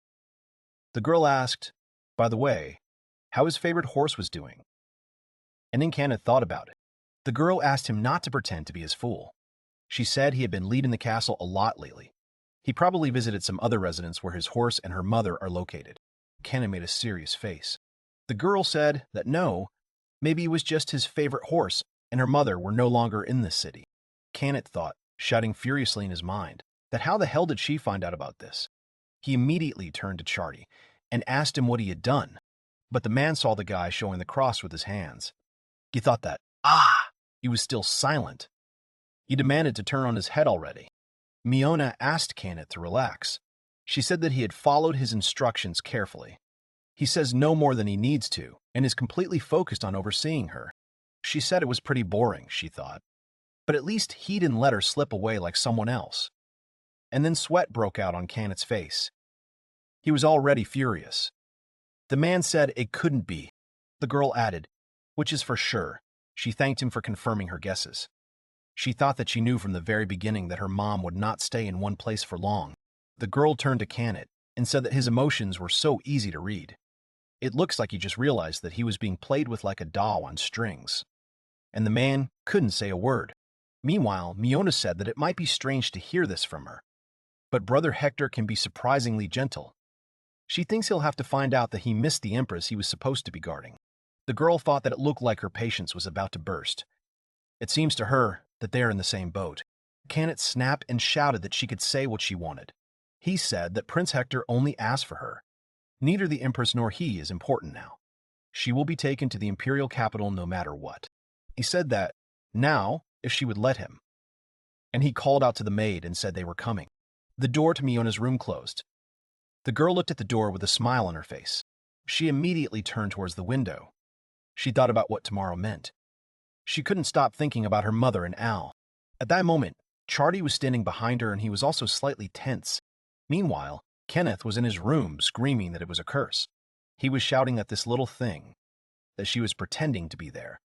The girl asked, by the way, how his favorite horse was doing. And then Canet thought about it. The girl asked him not to pretend to be his fool. She said he had been leaving the castle a lot lately. He probably visited some other residence where his horse and her mother are located. Canet made a serious face. The girl said that no, maybe it was just his favorite horse and her mother were no longer in this city. Canet thought, shouting furiously in his mind, that how the hell did she find out about this? He immediately turned to Charlie and asked him what he had done, but the man saw the guy showing the cross with his hands. He thought that, he was still silent. He demanded to turn on his head already. Miona asked Canet to relax. She said that he had followed his instructions carefully. He says no more than he needs to and is completely focused on overseeing her. She said it was pretty boring, she thought. But at least he didn't let her slip away like someone else. And then sweat broke out on Canet's face. He was already furious. The man said it couldn't be. The girl added, which is for sure. She thanked him for confirming her guesses. She thought that she knew from the very beginning that her mom would not stay in one place for long. The girl turned to Canet and said that his emotions were so easy to read. It looks like he just realized that he was being played with like a doll on strings. And the man couldn't say a word. Meanwhile, Miona said that it might be strange to hear this from her, but Brother Hector can be surprisingly gentle. She thinks he'll have to find out that he missed the Empress he was supposed to be guarding. The girl thought that it looked like her patience was about to burst. It seems to her that they are in the same boat. Canet snapped and shouted that she could say what she wanted. He said that Prince Hector only asked for her. Neither the Empress nor he is important now. She will be taken to the imperial capital no matter what. He said that, now, if she would let him. And he called out to the maid and said they were coming. The door to Miona's room closed. The girl looked at the door with a smile on her face. She immediately turned towards the window. She thought about what tomorrow meant. She couldn't stop thinking about her mother and Al. At that moment, Charlie was standing behind her and he was also slightly tense. Meanwhile, Kenneth was in his room screaming that it was a curse. He was shouting at this little thing, that she was pretending to be there.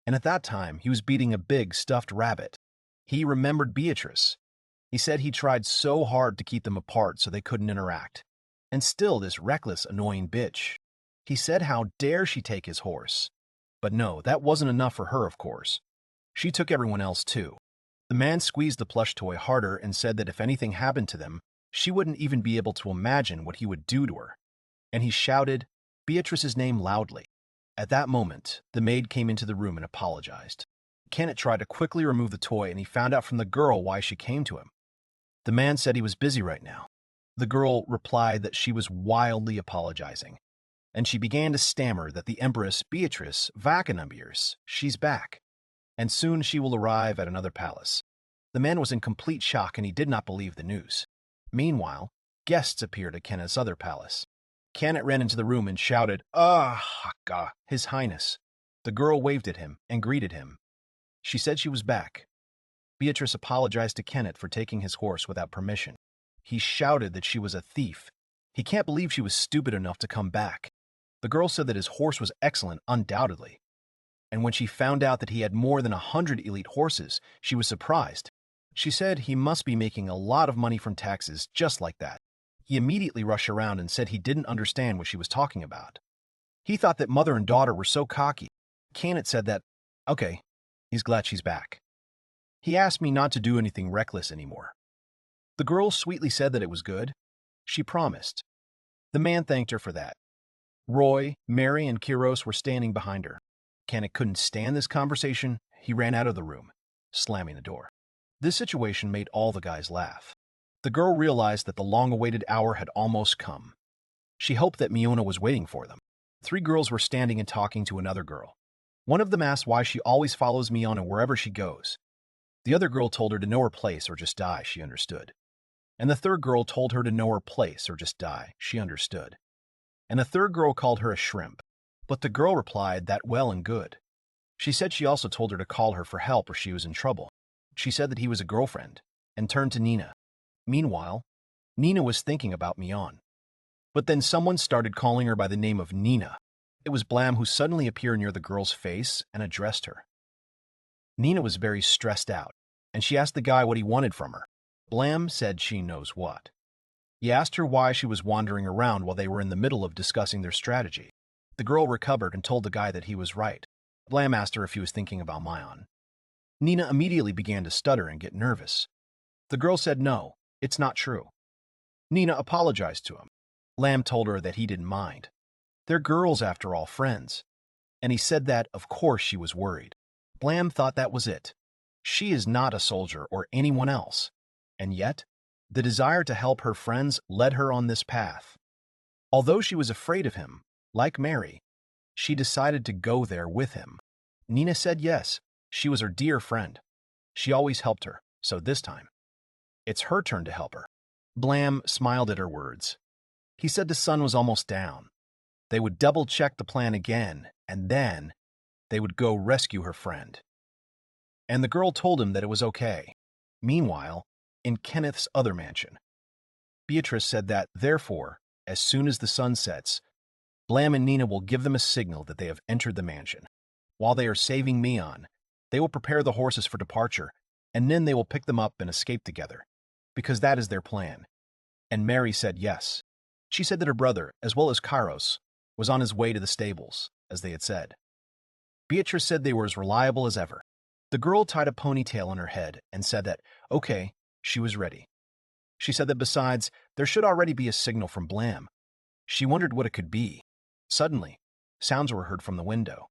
And at that time, he was beating a big stuffed rabbit. He remembered Beatrice. He said he tried so hard to keep them apart so they couldn't interact. And still this reckless, annoying bitch. He said how dare she take his horse. But no, that wasn't enough for her, of course. She took everyone else too. The man squeezed the plush toy harder and said that if anything happened to them, she wouldn't even be able to imagine what he would do to her. And he shouted Beatrice's name loudly. At that moment, the maid came into the room and apologized. Kenneth tried to quickly remove the toy and he found out from the girl why she came to him. The man said he was busy right now. The girl replied that she was wildly apologizing. And she began to stammer that the Empress Beatrice Vacanambiers, she's back. And soon she will arrive at another palace. The man was in complete shock and he did not believe the news. Meanwhile, guests appeared at Kenneth's other palace. Kenneth ran into the room and shouted, His Highness. The girl waved at him and greeted him. She said she was back. Beatrice apologized to Kenneth for taking his horse without permission. He shouted that she was a thief. He can't believe she was stupid enough to come back. The girl said that his horse was excellent, undoubtedly. And when she found out that he had more than 100 elite horses, she was surprised. She said he must be making a lot of money from taxes just like that. He immediately rushed around and said he didn't understand what she was talking about. He thought that mother and daughter were so cocky. Kenneth said that, okay, he's glad she's back. He asked me not to do anything reckless anymore. The girl sweetly said that it was good, She promised. The man thanked her for that. Roy, Mary, and Kiros were standing behind her. Kenneth couldn't stand this conversation. He ran out of the room, slamming the door. This situation made all the guys laugh. The girl realized that the long-awaited hour had almost come. She hoped that Miona was waiting for them. 3 girls were standing and talking to another girl. One of them asked why she always follows Miona wherever she goes. The other girl told her to know her place or just die, she understood. And the third girl told her to know her place or just die, she understood. And the third girl called her a shrimp. But the girl replied that well and good. She said she also told her to call her for help or she was in trouble. She said that he was a girlfriend, and turned to Nina. Meanwhile, Nina was thinking about Mion. But then someone started calling her by the name of Nina. It was Blam who suddenly appeared near the girl's face and addressed her. Nina was very stressed out, and she asked the guy what he wanted from her. Blam said she knows what. He asked her why she was wandering around while they were in the middle of discussing their strategy. The girl recovered and told the guy that he was right. Blam asked her if he was thinking about Mion. Nina immediately began to stutter and get nervous. The girl said no, it's not true. Nina apologized to him. Blam told her that he didn't mind. They're girls after all, friends. And he said that, of course, she was worried. Blam thought that was it. She is not a soldier or anyone else. And yet, the desire to help her friends led her on this path. Although she was afraid of him, like Mary, she decided to go there with him. Nina said yes, she was her dear friend. She always helped her, so this time, it's her turn to help her. Blam smiled at her words. He said the sun was almost down. They would double-check the plan again, and then they would go rescue her friend. And the girl told him that it was okay. Meanwhile, in Kenneth's other mansion, Beatrice said that, therefore, as soon as the sun sets, Blam and Nina will give them a signal that they have entered the mansion. While they are saving Mion, they will prepare the horses for departure, and then they will pick them up and escape together, because that is their plan. And Mary said yes. She said that her brother, as well as Kairos, was on his way to the stables, as they had said. Beatrice said they were as reliable as ever. The girl tied a ponytail on her head and said that, okay, she was ready. She said that besides, there should already be a signal from Blam. She wondered what it could be. Suddenly, sounds were heard from the window.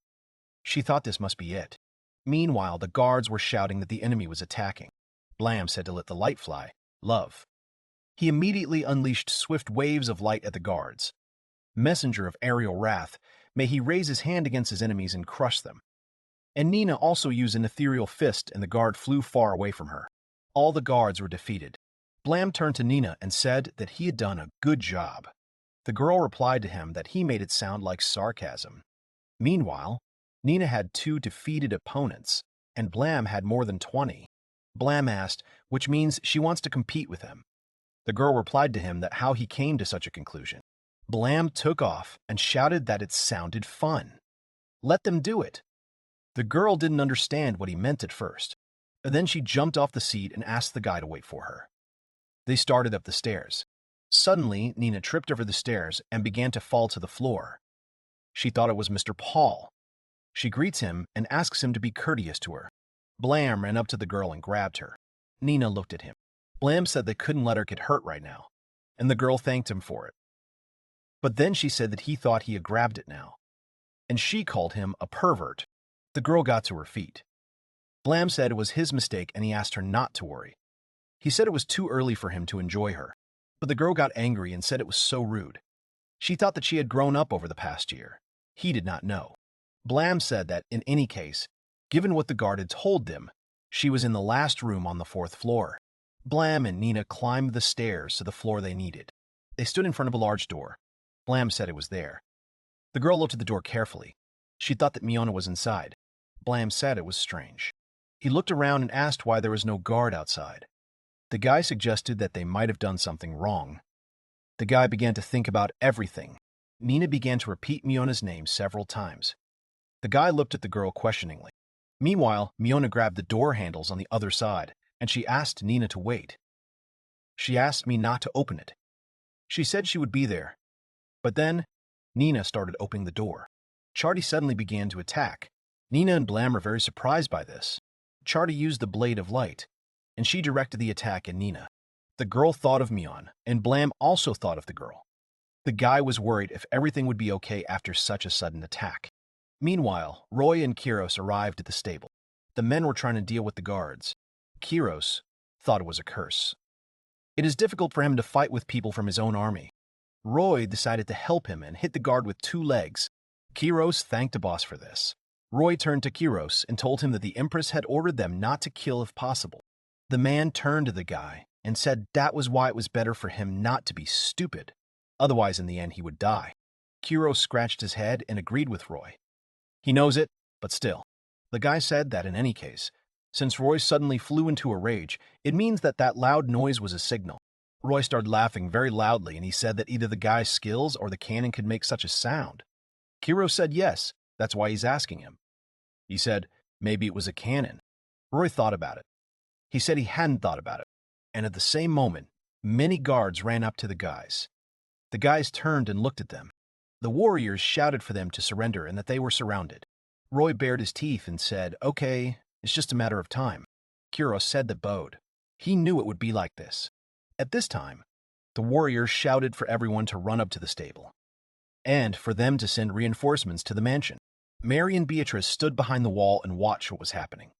She thought this must be it. Meanwhile, the guards were shouting that the enemy was attacking. Blam said to let the light fly, love. He immediately unleashed swift waves of light at the guards. Messenger of aerial wrath, may he raise his hand against his enemies and crush them. And Nina also used an ethereal fist and the guard flew far away from her. All the guards were defeated. Blam turned to Nina and said that he had done a good job. The girl replied to him that he made it sound like sarcasm. Meanwhile, Nina had 2 defeated opponents, and Blam had more than 20. Blam asked, which means she wants to compete with him. The girl replied to him that how he came to such a conclusion. Blam took off and shouted that it sounded fun. Let them do it. The girl didn't understand what he meant at first. And then she jumped off the seat and asked the guy to wait for her. They started up the stairs. Suddenly, Nina tripped over the stairs and began to fall to the floor. She thought it was Mr. Paul. She greets him and asks him to be courteous to her. Blam ran up to the girl and grabbed her. Nina looked at him. Blam said they couldn't let her get hurt right now, and the girl thanked him for it. But then she said that he thought he had grabbed it now, and she called him a pervert. The girl got to her feet. Blam said it was his mistake and he asked her not to worry. He said it was too early for him to enjoy her, but the girl got angry and said it was so rude. She thought that she had grown up over the past year. He did not know. Blam said that, in any case, given what the guard had told them, she was in the last room on the 4th floor. Blam and Nina climbed the stairs to the floor they needed. They stood in front of a large door. Blam said it was there. The girl looked at the door carefully. She thought that Miona was inside. Blam said it was strange. He looked around and asked why there was no guard outside. The guy suggested that they might have done something wrong. The guy began to think about everything. Nina began to repeat Miona's name several times. The guy looked at the girl questioningly. Meanwhile, Miona grabbed the door handles on the other side, and she asked Nina to wait. She asked me not to open it. She said she would be there. But then, Nina started opening the door. Charty suddenly began to attack. Nina and Blam were very surprised by this. Charty used the blade of light, and she directed the attack at Nina. The girl thought of Mion, and Blam also thought of the girl. The guy was worried if everything would be okay after such a sudden attack. Meanwhile, Roy and Kiros arrived at the stable. The men were trying to deal with the guards. Kiros thought it was a curse. It is difficult for him to fight with people from his own army. Roy decided to help him and hit the guard with 2 legs. Kiros thanked the boss for this. Roy turned to Kiros and told him that the Empress had ordered them not to kill if possible. The man turned to the guy and said that was why it was better for him not to be stupid. Otherwise, in the end, he would die. Kiros scratched his head and agreed with Roy. He knows it, but still. The guy said that in any case, since Roy suddenly flew into a rage, it means that that loud noise was a signal. Roy started laughing very loudly, and he said that either the guy's skills or the cannon could make such a sound. Kiros said yes, that's why he's asking him. He said maybe it was a cannon. Roy thought about it. He said he hadn't thought about it, and at the same moment, many guards ran up to the guys. The guys turned and looked at them. The warriors shouted for them to surrender and that they were surrounded. Roy bared his teeth and said, "Okay, it's just a matter of time." Kiros said that bowed. He knew it would be like this. At this time, the warriors shouted for everyone to run up to the stable, and for them to send reinforcements to the mansion. Mary and Beatrice stood behind the wall and watched what was happening.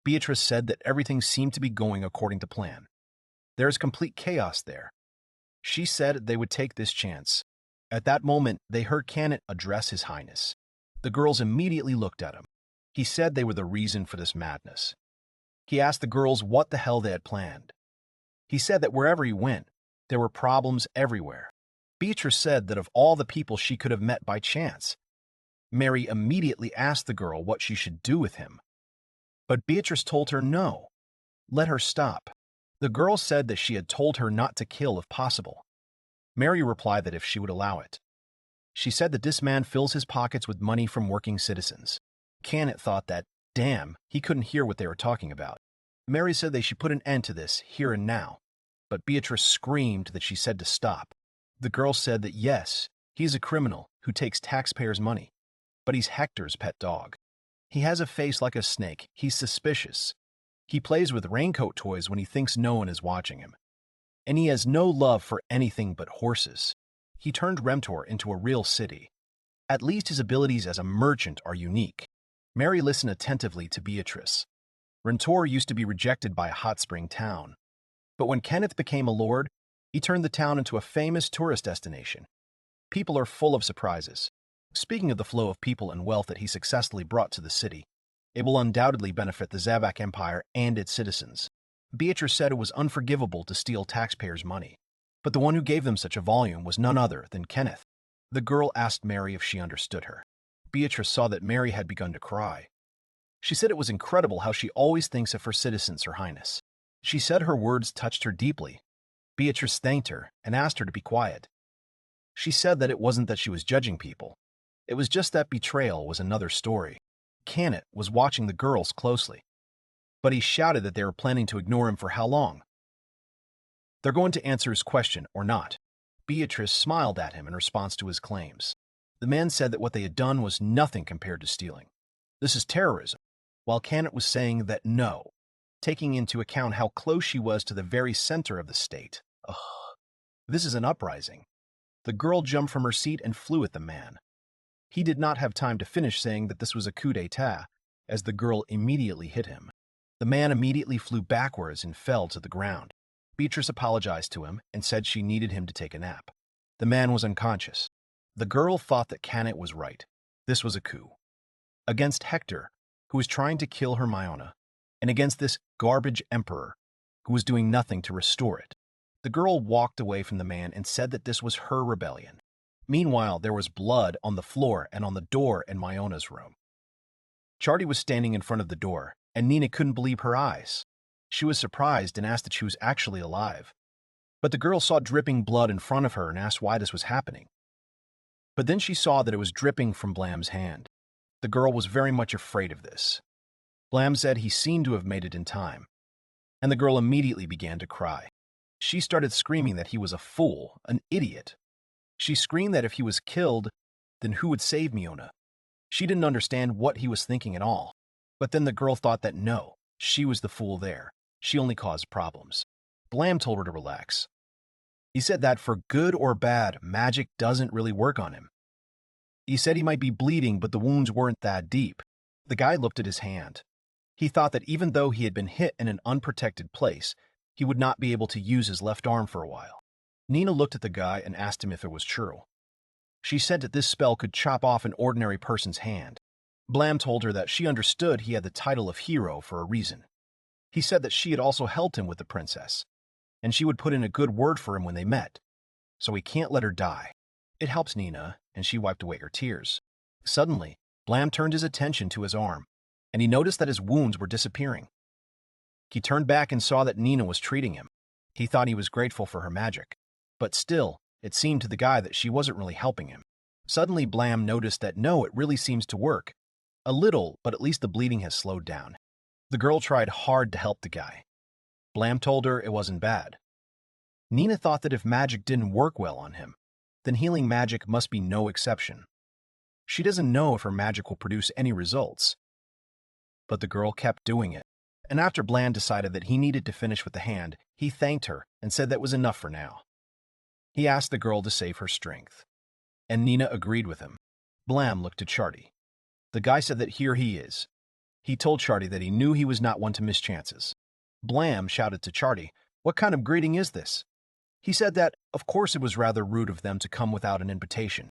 Beatrice said that everything seemed to be going according to plan. There is complete chaos there. She said they would take this chance. At that moment, they heard Canet address His Highness. The girls immediately looked at him. He said they were the reason for this madness. He asked the girls what the hell they had planned. He said that wherever he went, there were problems everywhere. Beatrice said that of all the people she could have met by chance, Mary immediately asked the girl what she should do with him. But Beatrice told her no. Let her stop. The girl said that she had told her not to kill if possible. Mary replied that if she would allow it. She said that this man fills his pockets with money from working citizens. Canet thought that, damn, he couldn't hear what they were talking about. Mary said they should put an end to this here and now, but Beatrice screamed that she said to stop. The girl said that yes, he's a criminal who takes taxpayers' money, but he's Hector's pet dog. He has a face like a snake. He's suspicious. He plays with raincoat toys when he thinks no one is watching him. And he has no love for anything but horses. He turned Remtor into a real city. At least his abilities as a merchant are unique. Mary listened attentively to Beatrice. Remtor used to be rejected by a hot spring town. But when Kenneth became a lord, he turned the town into a famous tourist destination. People are full of surprises. Speaking of the flow of people and wealth that he successfully brought to the city, it will undoubtedly benefit the Zavak Empire and its citizens. Beatrice said it was unforgivable to steal taxpayers' money, but the one who gave them such a volume was none other than Kenneth. The girl asked Mary if she understood her. Beatrice saw that Mary had begun to cry. She said it was incredible how she always thinks of her citizens, Her Highness. She said her words touched her deeply. Beatrice thanked her and asked her to be quiet. She said that it wasn't that she was judging people. It was just that betrayal was another story. Canet was watching the girls closely, but he shouted that they were planning to ignore him for how long? They're going to answer his question or not. Beatrice smiled at him in response to his claims. The man said that what they had done was nothing compared to stealing. This is terrorism, while Canet was saying that no, taking into account how close she was to the very center of the state. Ugh. This is an uprising. The girl jumped from her seat and flew at the man. He did not have time to finish saying that this was a coup d'etat, as the girl immediately hit him. The man immediately flew backwards and fell to the ground. Beatrice apologized to him and said she needed him to take a nap. The man was unconscious. The girl thought that Canet was right. This was a coup. Against Hector, who was trying to kill Hermione, and against this garbage emperor, who was doing nothing to restore it. The girl walked away from the man and said that this was her rebellion. Meanwhile, there was blood on the floor and on the door in Myona's room. Charty was standing in front of the door, and Nina couldn't believe her eyes. She was surprised and asked that she was actually alive. But the girl saw dripping blood in front of her and asked why this was happening. But then she saw that it was dripping from Blam's hand. The girl was very much afraid of this. Blam said he seemed to have made it in time, and the girl immediately began to cry. She started screaming that he was a fool, an idiot. She screamed that if he was killed, then who would save Miona? She didn't understand what he was thinking at all. But then the girl thought that no, she was the fool there. She only caused problems. Blam told her to relax. He said that for good or bad, magic doesn't really work on him. He said he might be bleeding, but the wounds weren't that deep. The guy looked at his hand. He thought that even though he had been hit in an unprotected place, he would not be able to use his left arm for a while. Nina looked at the guy and asked him if it was true. She said that this spell could chop off an ordinary person's hand. Blam told her that she understood he had the title of hero for a reason. He said that she had also helped him with the princess, and she would put in a good word for him when they met, so he can't let her die. It helps Nina, and she wiped away her tears. Suddenly, Blam turned his attention to his arm, and he noticed that his wounds were disappearing. He turned back and saw that Nina was treating him. He thought he was grateful for her magic, but still, it seemed to the guy that she wasn't really helping him. Suddenly, Blam noticed that no, it really seems to work. A little, but at least the bleeding has slowed down. The girl tried hard to help the guy. Blam told her it wasn't bad. Nina thought that if magic didn't work well on him, then healing magic must be no exception. She doesn't know if her magic will produce any results. But the girl kept doing it, and after Blam decided that he needed to finish with the hand, he thanked her and said that was enough for now. He asked the girl to save her strength, and Nina agreed with him. Blam looked at Charty. The guy said that here he is. He told Charty that he knew he was not one to miss chances. Blam shouted to Charty, "What kind of greeting is this?" He said that, of course it was rather rude of them to come without an invitation,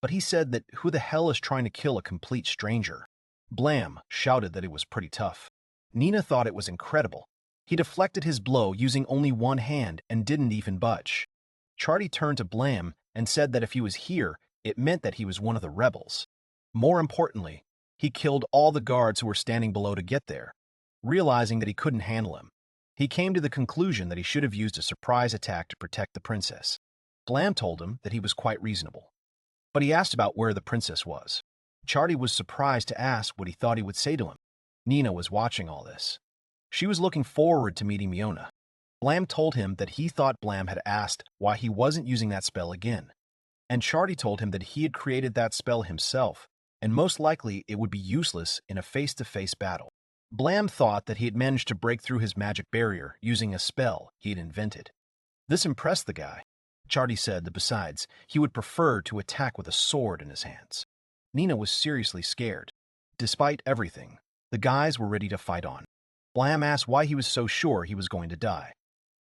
but he said that who the hell is trying to kill a complete stranger? Blam shouted that it was pretty tough. Nina thought it was incredible. He deflected his blow using only one hand and didn't even budge. Charty turned to Blam and said that if he was here, it meant that he was one of the rebels. More importantly, he killed all the guards who were standing below to get there. Realizing that he couldn't handle him, he came to the conclusion that he should have used a surprise attack to protect the princess. Blam told him that he was quite reasonable, but he asked about where the princess was. Charty was surprised to ask what he thought he would say to him. Nina was watching all this. She was looking forward to meeting Miona. Blam told him that he thought Blam had asked why he wasn't using that spell again, and Charty told him that he had created that spell himself, and most likely it would be useless in a face-to-face battle. Blam thought that he had managed to break through his magic barrier using a spell he had invented. This impressed the guy. Charty said that besides, he would prefer to attack with a sword in his hands. Nina was seriously scared. Despite everything, the guys were ready to fight on. Blam asked why he was so sure he was going to die.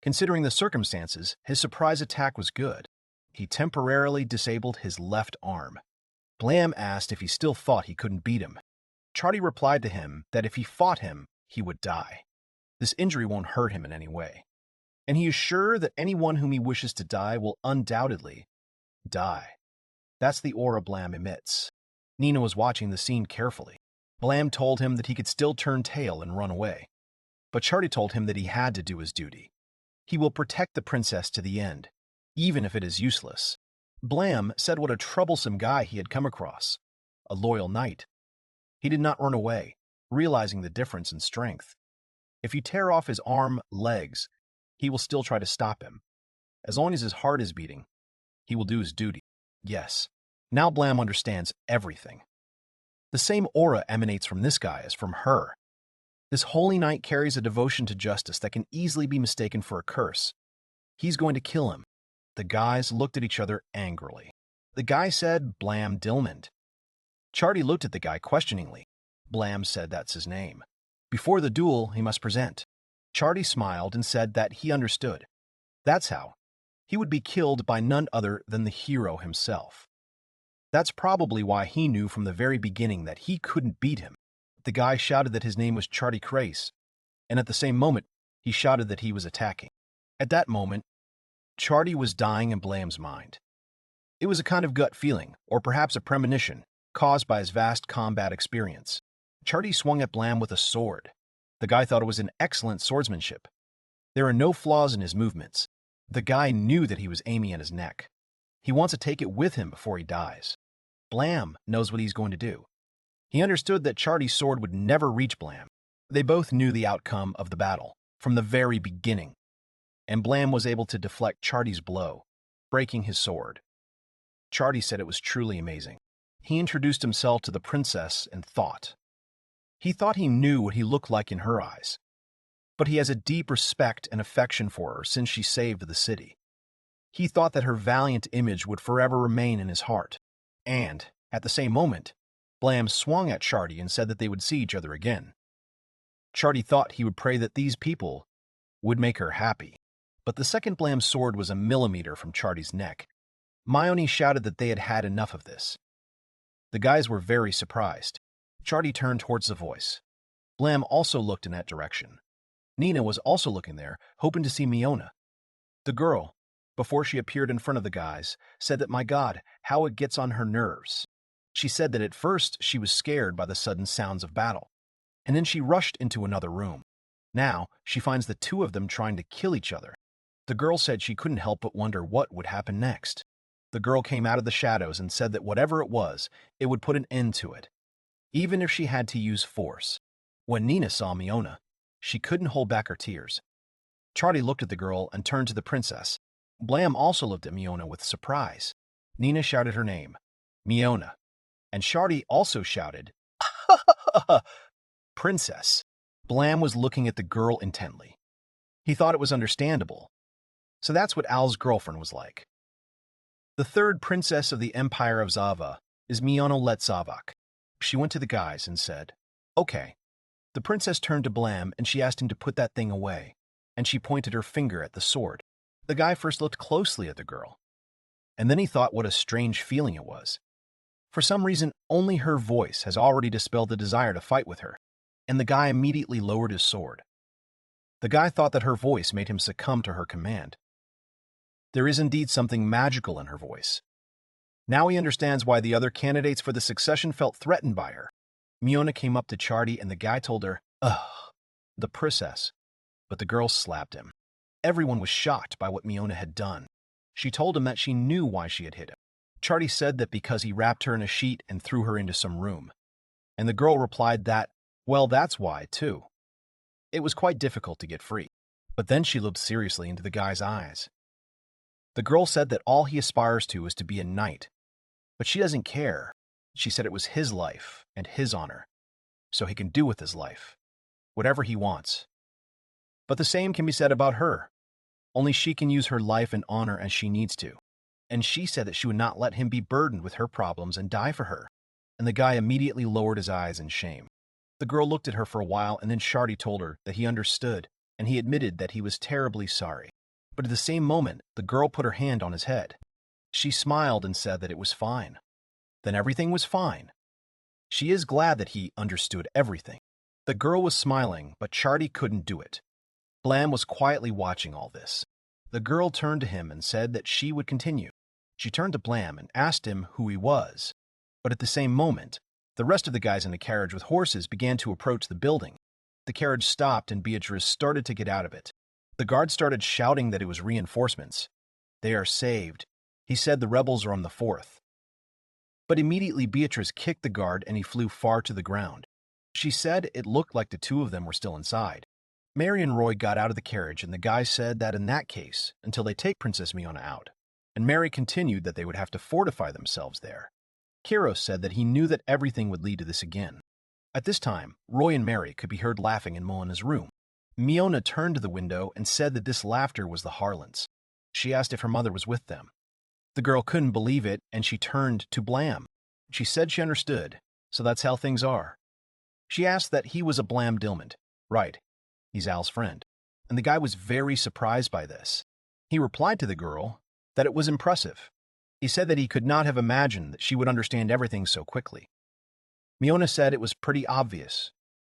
Considering the circumstances, his surprise attack was good. He temporarily disabled his left arm. Blam asked if he still thought he couldn't beat him. Charty replied to him that if he fought him, he would die. This injury won't hurt him in any way, and he is sure that anyone whom he wishes to die will undoubtedly die. That's the aura Blam emits. Nina was watching the scene carefully. Blam told him that he could still turn tail and run away, but Charty told him that he had to do his duty. He will protect the princess to the end, even if it is useless. Blam said what a troublesome guy he had come across, a loyal knight. He did not run away, realizing the difference in strength. If you tear off his arm, legs, he will still try to stop him. As long as his heart is beating, he will do his duty. Yes, now Blam understands everything. The same aura emanates from this guy as from her. This holy knight carries a devotion to justice that can easily be mistaken for a curse. He's going to kill him. The guys looked at each other angrily. The guy said, "Blam Dilmond." Charty looked at the guy questioningly. Blam said that's his name. Before the duel, he must present. Charty smiled and said that he understood. That's how. He would be killed by none other than the hero himself. That's probably why he knew from the very beginning that he couldn't beat him. The guy shouted that his name was Charty Crace, and at the same moment, he shouted that he was attacking. At that moment, Charty was dying in Blam's mind. It was a kind of gut feeling, or perhaps a premonition, caused by his vast combat experience. Charty swung at Blam with a sword. The guy thought it was an excellent swordsmanship. There are no flaws in his movements. The guy knew that he was aiming at his neck. He wants to take it with him before he dies. Blam knows what he's going to do. He understood that Charty's sword would never reach Blam. They both knew the outcome of the battle from the very beginning, and Blam was able to deflect Charty's blow, breaking his sword. Charty said it was truly amazing. He introduced himself to the princess and thought. He thought he knew what he looked like in her eyes. but he has a deep respect and affection for her since she saved the city. He thought that her valiant image would forever remain in his heart. And, at the same moment, Blam swung at Chardy and said that they would see each other again. Chardy thought he would pray that these people would make her happy. But the second Blam's sword was a millimeter from Chardy's neck. Myoni shouted that they had had enough of this. The guys were very surprised. Chardy turned towards the voice. Blam also looked in that direction. Nina was also looking there, hoping to see Miona. The girl, before she appeared in front of the guys, said that, my God, how it gets on her nerves. She said that at first she was scared by the sudden sounds of battle, and then she rushed into another room. Now she finds the two of them trying to kill each other. The girl said she couldn't help but wonder what would happen next. The girl came out of the shadows and said that whatever it was, it would put an end to it, even if she had to use force. When Nina saw Miona, she couldn't hold back her tears. Chardy looked at the girl and turned to the princess. Blam also looked at Miona with surprise. Nina shouted her name, Miona, and Chardy also shouted, Princess. Blam was looking at the girl intently. He thought it was understandable. So that's what Al's girlfriend was like. The third princess of the Empire of Zava is Miona Letzavak. She went to the guys and said, okay. The princess turned to Blam and she asked him to put that thing away, and she pointed her finger at the sword. The guy first looked closely at the girl, and then he thought what a strange feeling it was. For some reason, only her voice has already dispelled the desire to fight with her, and the guy immediately lowered his sword. The guy thought that her voice made him succumb to her command. There is indeed something magical in her voice. Now he understands why the other candidates for the succession felt threatened by her. Miona came up to Chardy and the guy told her, ugh, the princess. But the girl slapped him. Everyone was shocked by what Miona had done. She told him that she knew why she had hit him. Chardy said that because he wrapped her in a sheet and threw her into some room. And the girl replied that, well, that's why, too. It was quite difficult to get free. But then she looked seriously into the guy's eyes. The girl said that all he aspires to is to be a knight. But she doesn't care. She said it was his life and his honor, so he can do with his life whatever he wants. But the same can be said about her. Only she can use her life and honor as she needs to. And she said that she would not let him be burdened with her problems and die for her. And the guy immediately lowered his eyes in shame. The girl looked at her for a while, and then Chardy told her that he understood, and he admitted that he was terribly sorry. But at the same moment, the girl put her hand on his head. She smiled and said that it was fine. Then everything was fine. She is glad that he understood everything. The girl was smiling, but Chardy couldn't do it. Blam was quietly watching all this. The girl turned to him and said that she would continue. She turned to Blam and asked him who he was. But at the same moment, the rest of the guys in the carriage with horses began to approach the building. The carriage stopped and Beatrice started to get out of it. The guard started shouting that it was reinforcements. They are saved. He said the rebels are on the 4th. But immediately Beatrice kicked the guard and he flew far to the ground. She said it looked like the two of them were still inside. Mary and Roy got out of the carriage and the guys said that in that case, until they take Princess Miona out. And Mary continued that they would have to fortify themselves there. Kiros said that he knew that everything would lead to this again. At this time, Roy and Mary could be heard laughing in Moana's room. Miona turned to the window and said that this laughter was the Harlans. She asked if her mother was with them. The girl couldn't believe it, and she turned to Blam. She said she understood, so that's how things are. She asked that he was a Blam Dilmond. Right, he's Al's friend. And the guy was very surprised by this. He replied to the girl that it was impressive. He said that he could not have imagined that she would understand everything so quickly. Miona said it was pretty obvious.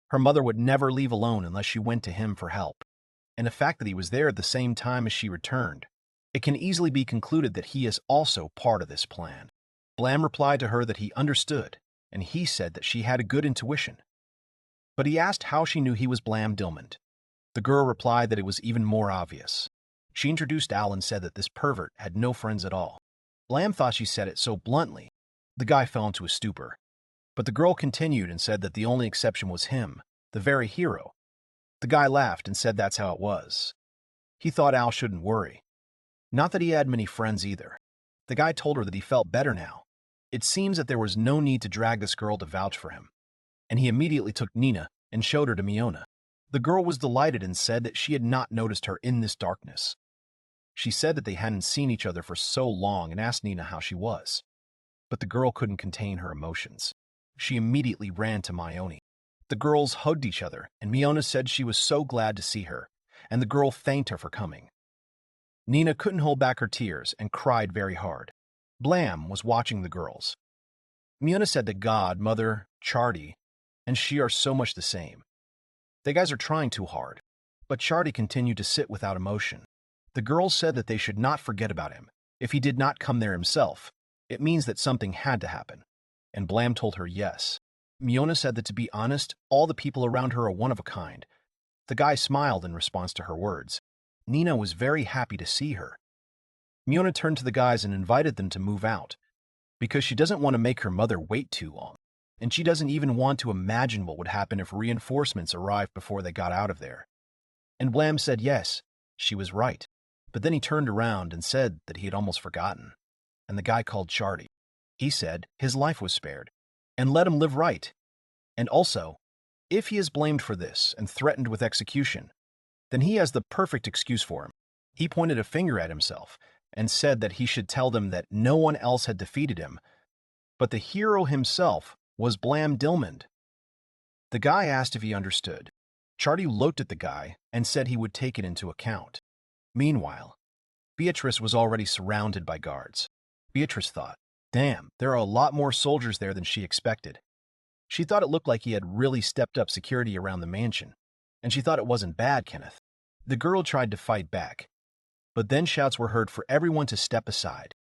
Her mother would never leave alone unless she went to him for help. And the fact that he was there at the same time as she returned, it can easily be concluded that he is also part of this plan. Blam replied to her that he understood, and he said that she had a good intuition. But he asked how she knew he was Blam Dilmond. The girl replied that it was even more obvious. She introduced Al and said that this pervert had no friends at all. Blam thought she said it so bluntly. The guy fell into a stupor. But the girl continued and said that the only exception was him, the very hero. The guy laughed and said that's how it was. He thought Al shouldn't worry. Not that he had many friends either. The guy told her that he felt better now. It seems that there was no need to drag this girl to vouch for him. And he immediately took Nina and showed her to Miona. The girl was delighted and said that she had not noticed her in this darkness. She said that they hadn't seen each other for so long and asked Nina how she was. But the girl couldn't contain her emotions. She immediately ran to Mione. The girls hugged each other, and Miona said she was so glad to see her, and the girl thanked her for coming. Nina couldn't hold back her tears and cried very hard. Blam was watching the girls. Miona said that God, Mother, Charty, and she are so much the same. The guys are trying too hard, but Charty continued to sit without emotion. The girls said that they should not forget about him. If he did not come there himself, it means that something had to happen. And Blam told her yes. Miona said that to be honest, all the people around her are one of a kind. The guy smiled in response to her words. Nina was very happy to see her. Miona turned to the guys and invited them to move out, because she doesn't want to make her mother wait too long, and she doesn't even want to imagine what would happen if reinforcements arrived before they got out of there. And Blam said yes, she was right. But then he turned around and said that he had almost forgotten. And the guy called Charty. He said his life was spared, and let him live right. And also, if he is blamed for this and threatened with execution, then he has the perfect excuse for him. He pointed a finger at himself and said that he should tell them that no one else had defeated him, but the hero himself was Blam Dilmond. The guy asked if he understood. Charty looked at the guy and said he would take it into account. Meanwhile, Beatrice was already surrounded by guards. Beatrice thought, damn, there are a lot more soldiers there than she expected. She thought it looked like he had really stepped up security around the mansion, and she thought it wasn't bad, Kenneth. The girl tried to fight back, but then shouts were heard for everyone to step aside,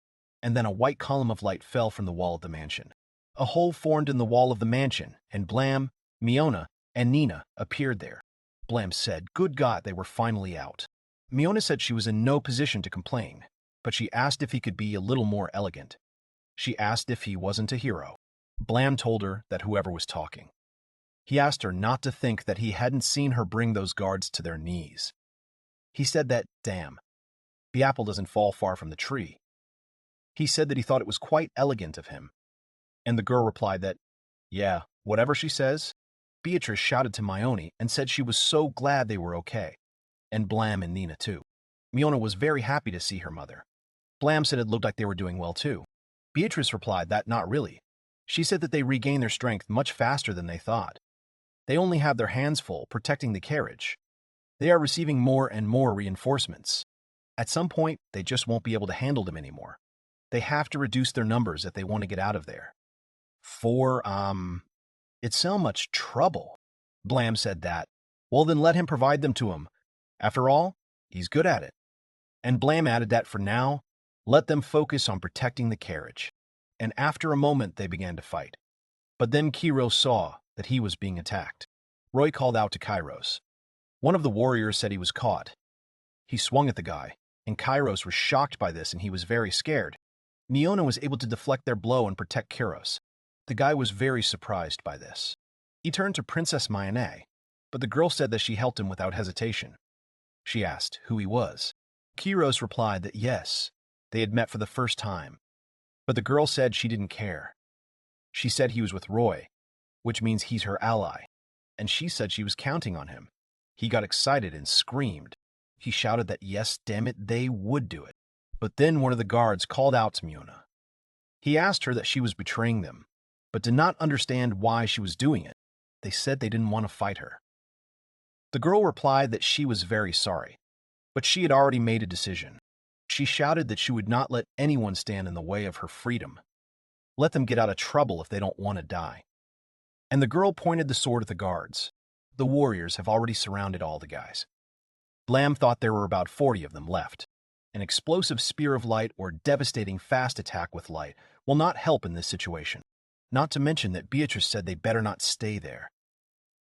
and then a white column of light fell from the wall of the mansion. A hole formed in the wall of the mansion, and Blam, Miona, and Nina appeared there. Blam said, good God, they were finally out. Miona said she was in no position to complain, but she asked if he could be a little more elegant. She asked if he wasn't a hero. Blam told her that whoever was talking. He asked her not to think that he hadn't seen her bring those guards to their knees. He said that, damn, the apple doesn't fall far from the tree. He said that he thought it was quite elegant of him. And the girl replied that, yeah, whatever she says. Beatrice shouted to Mione and said she was so glad they were okay. And Blam and Nina too. Miona was very happy to see her mother. Blam said it looked like they were doing well too. Beatrice replied that not really. She said that they regained their strength much faster than they thought. They only have their hands full protecting the carriage. They are receiving more and more reinforcements. At some point, they just won't be able to handle them anymore. They have to reduce their numbers if they want to get out of there. It's so much trouble. Blam said that. Well, then let him provide them to him. After all, he's good at it. And Blam added that for now, let them focus on protecting the carriage. And after a moment, they began to fight. But then Kairos saw that he was being attacked. Roy called out to Kairos. One of the warriors said he was caught. He swung at the guy, and Kairos was shocked by this and he was very scared. Miona was able to deflect their blow and protect Kairos. The guy was very surprised by this. He turned to Princess Mayane, but the girl said that she helped him without hesitation. She asked who he was. Kairos replied that yes, they had met for the first time, but the girl said she didn't care. She said he was with Roy, which means he's her ally, and she said she was counting on him. He got excited and screamed. He shouted that yes, damn it, they would do it. But then one of the guards called out to Miona. He asked her that she was betraying them, but did not understand why she was doing it. They said they didn't want to fight her. The girl replied that she was very sorry, but she had already made a decision. She shouted that she would not let anyone stand in the way of her freedom. Let them get out of trouble if they don't want to die. And the girl pointed the sword at the guards. The warriors have already surrounded all the guys. Blam thought there were about 40 of them left. An explosive spear of light or devastating fast attack with light will not help in this situation. Not to mention that Beatrice said they better not stay there,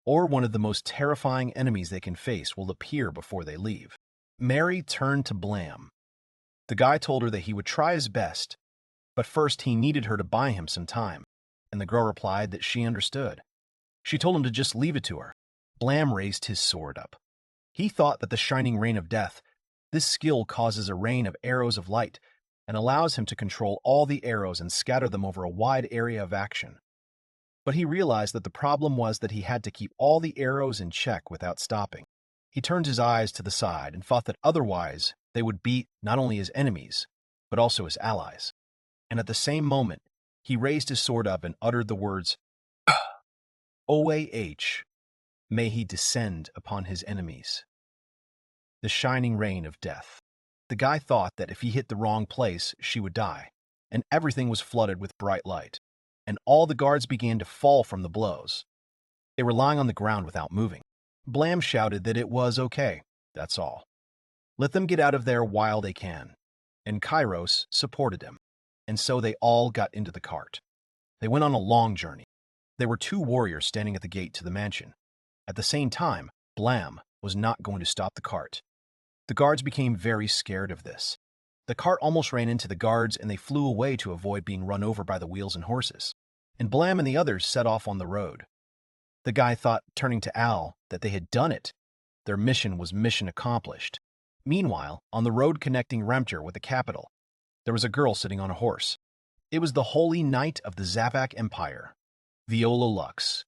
or one of the most terrifying enemies they can face will appear before they leave. Mary turned to Blam. The guy told her that he would try his best, but first he needed her to buy him some time, and the girl replied that she understood. She told him to just leave it to her. Blam raised his sword up. He thought that the shining rain of death, this skill causes a rain of arrows of light and allows him to control all the arrows and scatter them over a wide area of action. But he realized that the problem was that he had to keep all the arrows in check without stopping. He turned his eyes to the side and thought that otherwise they would beat not only his enemies, but also his allies. And at the same moment, he raised his sword up and uttered the words, OAH, may he descend upon his enemies. The shining rain of death. The guy thought that if he hit the wrong place, she would die, and everything was flooded with bright light, and all the guards began to fall from the blows. They were lying on the ground without moving. Blam shouted that it was okay, that's all. Let them get out of there while they can. And Kairos supported him, and so they all got into the cart. They went on a long journey. There were 2 warriors standing at the gate to the mansion. At the same time, Blam was not going to stop the cart. The guards became very scared of this. The cart almost ran into the guards, and they flew away to avoid being run over by the wheels and horses. And Blam and the others set off on the road. The guy thought, turning to Al, that they had done it. Their mission was mission accomplished. Meanwhile, on the road connecting Remter with the capital, there was a girl sitting on a horse. It was the Holy Knight of the Zavak Empire, Viola Lux.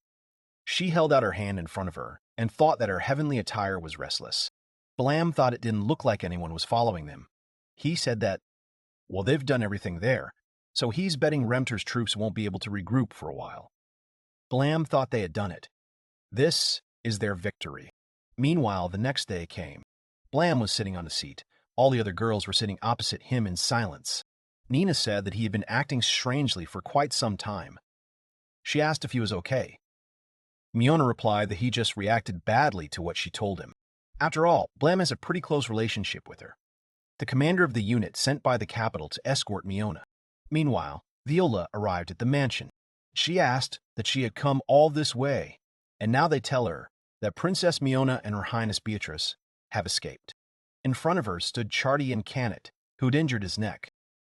She held out her hand in front of her and thought that her heavenly attire was restless. Blam thought it didn't look like anyone was following them. He said that, well, they've done everything there, so he's betting Remter's troops won't be able to regroup for a while. Blam thought they had done it. This is their victory. Meanwhile, the next day came. Blam was sitting on a seat. All the other girls were sitting opposite him in silence. Nina said that he had been acting strangely for quite some time. She asked if he was okay. Miona replied that he just reacted badly to what she told him. After all, Blam has a pretty close relationship with her. The commander of the unit sent by the capital to escort Miona. Meanwhile, Viola arrived at the mansion. She asked that she had come all this way, and now they tell her that Princess Miona and Her Highness Beatrice have escaped. In front of her stood Charty and Canet, who'd injured his neck.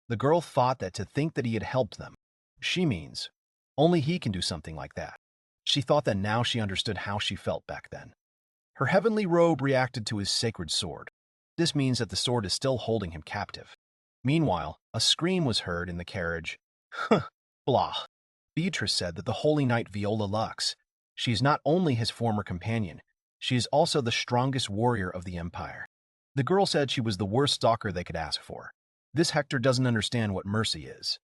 The girl thought that to think that he had helped them, she means only he can do something like that. She thought that now she understood how she felt back then. Her heavenly robe reacted to his sacred sword. This means that the sword is still holding him captive. Meanwhile, a scream was heard in the carriage. Blah. Beatrice said that the Holy Knight Viola Lux, she is not only his former companion, she is also the strongest warrior of the Empire. The girl said she was the worst stalker they could ask for. This Hector doesn't understand what mercy is.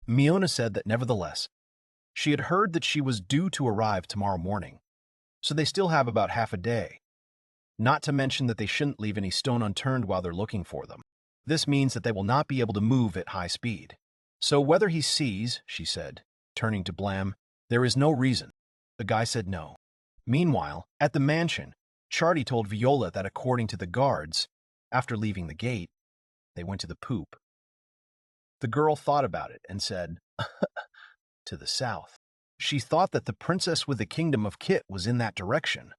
Miona said that nevertheless, she had heard that she was due to arrive tomorrow morning, so they still have about half a day. Not to mention that they shouldn't leave any stone unturned while they're looking for them. This means that they will not be able to move at high speed. So whether he sees, she said, turning to Blam, there is no reason. The guy said no. Meanwhile, at the mansion, Charty told Viola that according to the guards, after leaving the gate, they went to the poop. The girl thought about it and said, to the south. She thought that the princess with the kingdom of Kit was in that direction.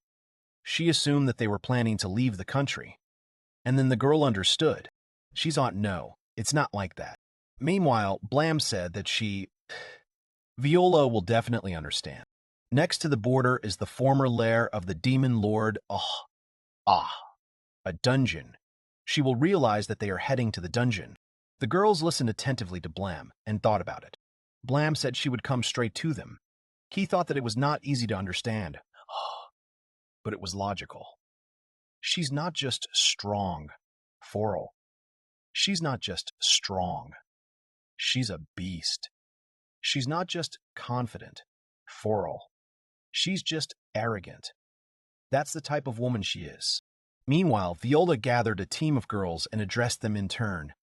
She assumed that they were planning to leave the country. And then the girl understood. She thought, no, it's not like that. Meanwhile, Blam said that Viola will definitely understand. Next to the border is the former lair of the demon lord, a dungeon. She will realize that they are heading to the dungeon. The girls listened attentively to Blam and thought about it. Blam said she would come straight to them. He thought that it was not easy to understand, but it was logical. She's not just strong, Forel. She's not just strong. She's a beast. She's not just confident, Forel. She's just arrogant. That's the type of woman she is. Meanwhile, Viola gathered a team of girls and addressed them in turn.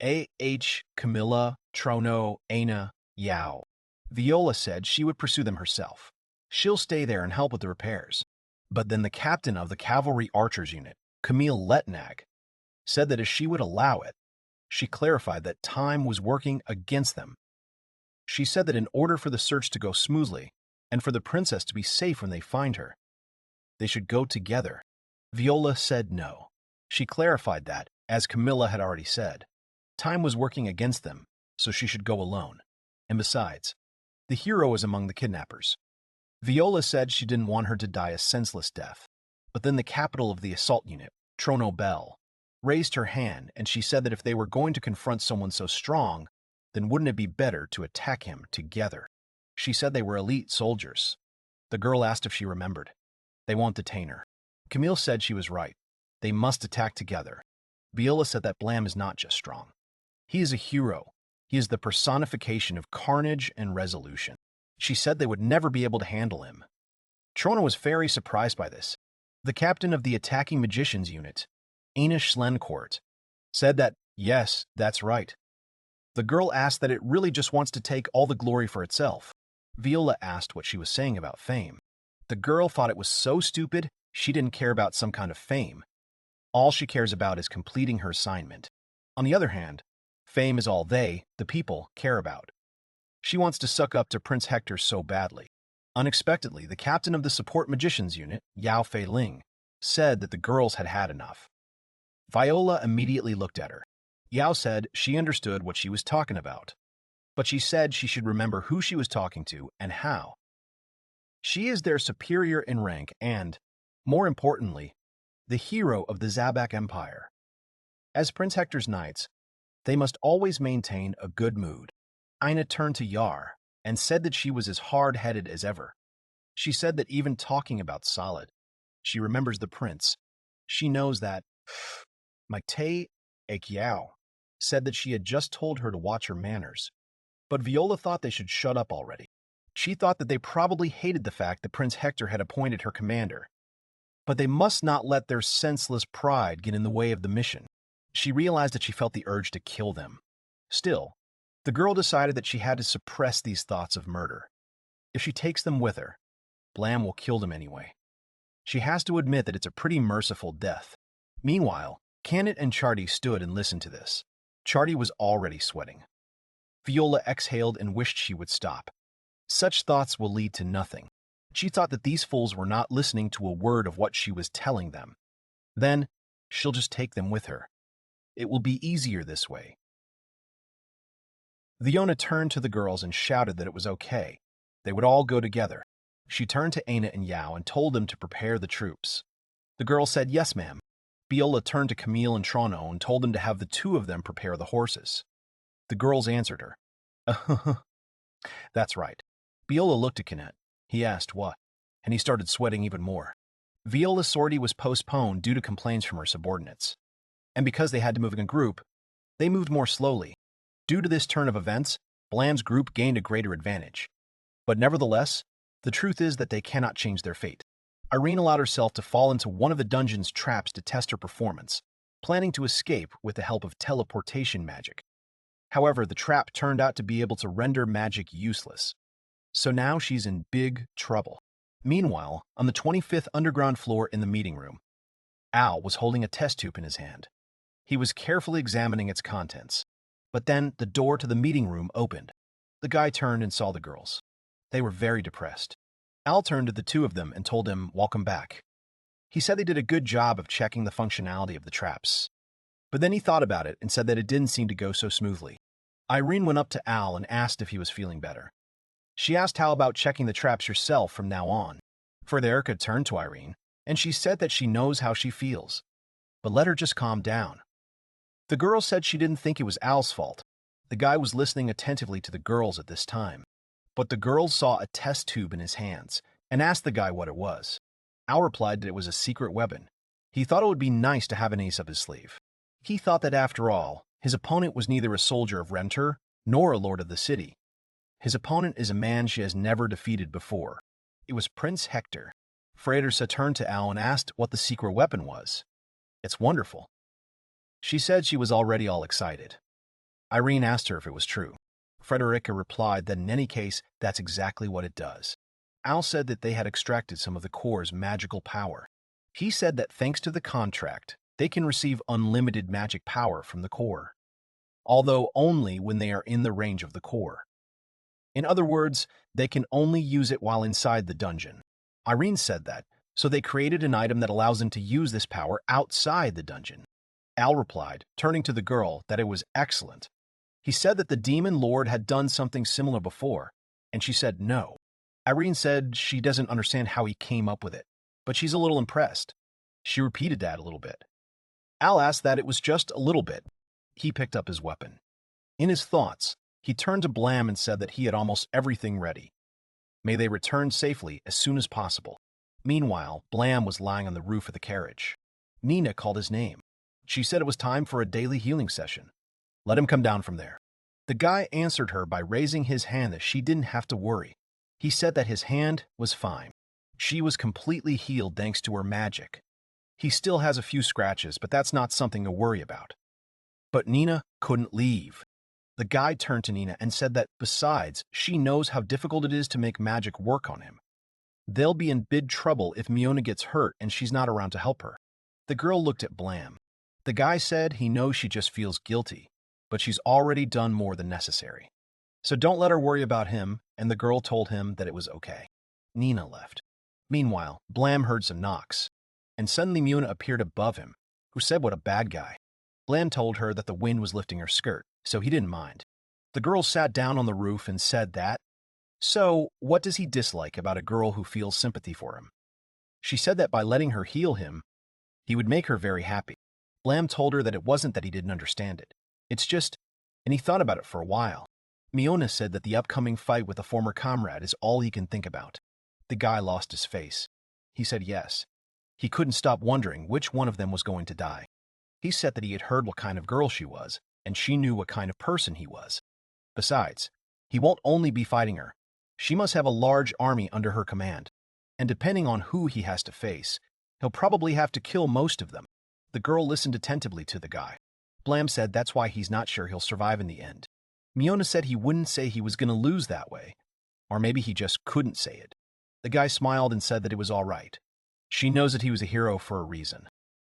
A.H. Camilla, Trono, Aina, Yao. Viola said she would pursue them herself. She'll stay there and help with the repairs. But then the captain of the cavalry archers unit, Camille Letnag, said that if she would allow it, she clarified that time was working against them. She said that in order for the search to go smoothly, and for the princess to be safe when they find her, they should go together. Viola said no. She clarified that, as Camilla had already said, time was working against them, so she should go alone. And besides, the hero is among the kidnappers. Viola said she didn't want her to die a senseless death. But then the capital of the assault unit, Trono Bell, raised her hand, and she said that if they were going to confront someone so strong, then wouldn't it be better to attack him together? She said they were elite soldiers. The girl asked if she remembered. They won't detain her. Camille said she was right. They must attack together. Viola said that Blam is not just strong. He is a hero. He is the personification of carnage and resolution. She said they would never be able to handle him. Trona was very surprised by this. The captain of the attacking magicians unit, Anish Slencourt, said that, yes, that's right. The girl asked that it really just wants to take all the glory for itself. Viola asked what she was saying about fame. The girl thought it was so stupid she didn't care about some kind of fame. All she cares about is completing her assignment. On the other hand, fame is all they, the people, care about. She wants to suck up to Prince Hector so badly. Unexpectedly, the captain of the support magicians unit, Yao Fei Ling, said that the girls had had enough. Viola immediately looked at her. Yao said she understood what she was talking about, but she said she should remember who she was talking to and how. She is their superior in rank and, more importantly, the hero of the Zabak Empire. As Prince Hector's knights, they must always maintain a good mood. Ina turned to Yar and said that she was as hard-headed as ever. She said that even talking about Solid, she remembers the prince. She knows that Maite Ekiao said that she had just told her to watch her manners. But Viola thought they should shut up already. She thought that they probably hated the fact that Prince Hector had appointed her commander. But they must not let their senseless pride get in the way of the mission. She realized that she felt the urge to kill them. Still, the girl decided that she had to suppress these thoughts of murder. If she takes them with her, Blam will kill them anyway. She has to admit that it's a pretty merciful death. Meanwhile, Canet and Charty stood and listened to this. Charty was already sweating. Viola exhaled and wished she would stop. Such thoughts will lead to nothing. She thought that these fools were not listening to a word of what she was telling them. Then, she'll just take them with her. It will be easier this way. Viona turned to the girls and shouted that it was okay. They would all go together. She turned to Aina and Yao and told them to prepare the troops. The girls said, "Yes, ma'am." Viola turned to Camille and Trono and told them to have the two of them prepare the horses. The girls answered her. That's right. Viola looked at Canet. He asked what, and he started sweating even more. Viola's sortie was postponed due to complaints from her subordinates. And because they had to move in a group, they moved more slowly. Due to this turn of events, Blam's group gained a greater advantage. But nevertheless, the truth is that they cannot change their fate. Irene allowed herself to fall into one of the dungeon's traps to test her performance, planning to escape with the help of teleportation magic. However, the trap turned out to be able to render magic useless. So now she's in big trouble. Meanwhile, on the 25th underground floor in the meeting room, Al was holding a test tube in his hand. He was carefully examining its contents. But then the door to the meeting room opened. The guy turned and saw the girls. They were very depressed. Al turned to the two of them and told him, "Welcome back." He said they did a good job of checking the functionality of the traps. But then he thought about it and said that it didn't seem to go so smoothly. Irene went up to Al and asked if he was feeling better. She asked how about checking the traps yourself from now on. Frederica turned to Irene, and she said that she knows how she feels. But let her just calm down. The girl said she didn't think it was Al's fault. The guy was listening attentively to the girls at this time. But the girls saw a test tube in his hands and asked the guy what it was. Al replied that it was a secret weapon. He thought it would be nice to have an ace up his sleeve. He thought that after all, his opponent was neither a soldier of Renter nor a lord of the city. His opponent is a man she has never defeated before. It was Prince Hector. Frederica turned to Al and asked what the secret weapon was. "It's wonderful." She said she was already all excited. Irene asked her if it was true. Frederica replied that in any case, that's exactly what it does. Al said that they had extracted some of the core's magical power. He said that thanks to the contract, they can receive unlimited magic power from the core, although only when they are in the range of the core. In other words, they can only use it while inside the dungeon. Irene said that, so they created an item that allows them to use this power outside the dungeon. Al replied, turning to the girl, that it was excellent. He said that the demon lord had done something similar before, and she said no. Irene said she doesn't understand how he came up with it, but she's a little impressed. She repeated that a little bit. Al asked that it was just a little bit. He picked up his weapon. In his thoughts, He turned to Blam and said that he had almost everything ready. May they return safely as soon as possible. Meanwhile, Blam was lying on the roof of the carriage. Nina called his name. She said it was time for a daily healing session. Let him come down from there. The guy answered her by raising his hand that she didn't have to worry. He said that his hand was fine. She was completely healed thanks to her magic. He still has a few scratches, but that's not something to worry about. But Nina couldn't leave. The guy turned to Nina and said that, besides, she knows how difficult it is to make magic work on him. They'll be in big trouble if Miona gets hurt and she's not around to help her. The girl looked at Blam. The guy said he knows she just feels guilty, but she's already done more than necessary. So don't let her worry about him, and the girl told him that it was okay. Nina left. Meanwhile, Blam heard some knocks, and suddenly Miona appeared above him, who said what a bad guy. Blam told her that the wind was lifting her skirt, so he didn't mind. The girl sat down on the roof and said that, so what does he dislike about a girl who feels sympathy for him? She said that by letting her heal him, he would make her very happy. Blam told her that it wasn't that he didn't understand it. It's just, and he thought about it for a while. Miona said that the upcoming fight with a former comrade is all he can think about. The guy lost his face. He said yes. He couldn't stop wondering which one of them was going to die. He said that he had heard what kind of girl she was, and she knew what kind of person he was. Besides, he won't only be fighting her. She must have a large army under her command, and depending on who he has to face, he'll probably have to kill most of them. The girl listened attentively to the guy. Blam said that's why he's not sure he'll survive in the end. Miona said he wouldn't say he was going to lose that way, or maybe he just couldn't say it. The guy smiled and said that it was all right. She knows that he was a hero for a reason.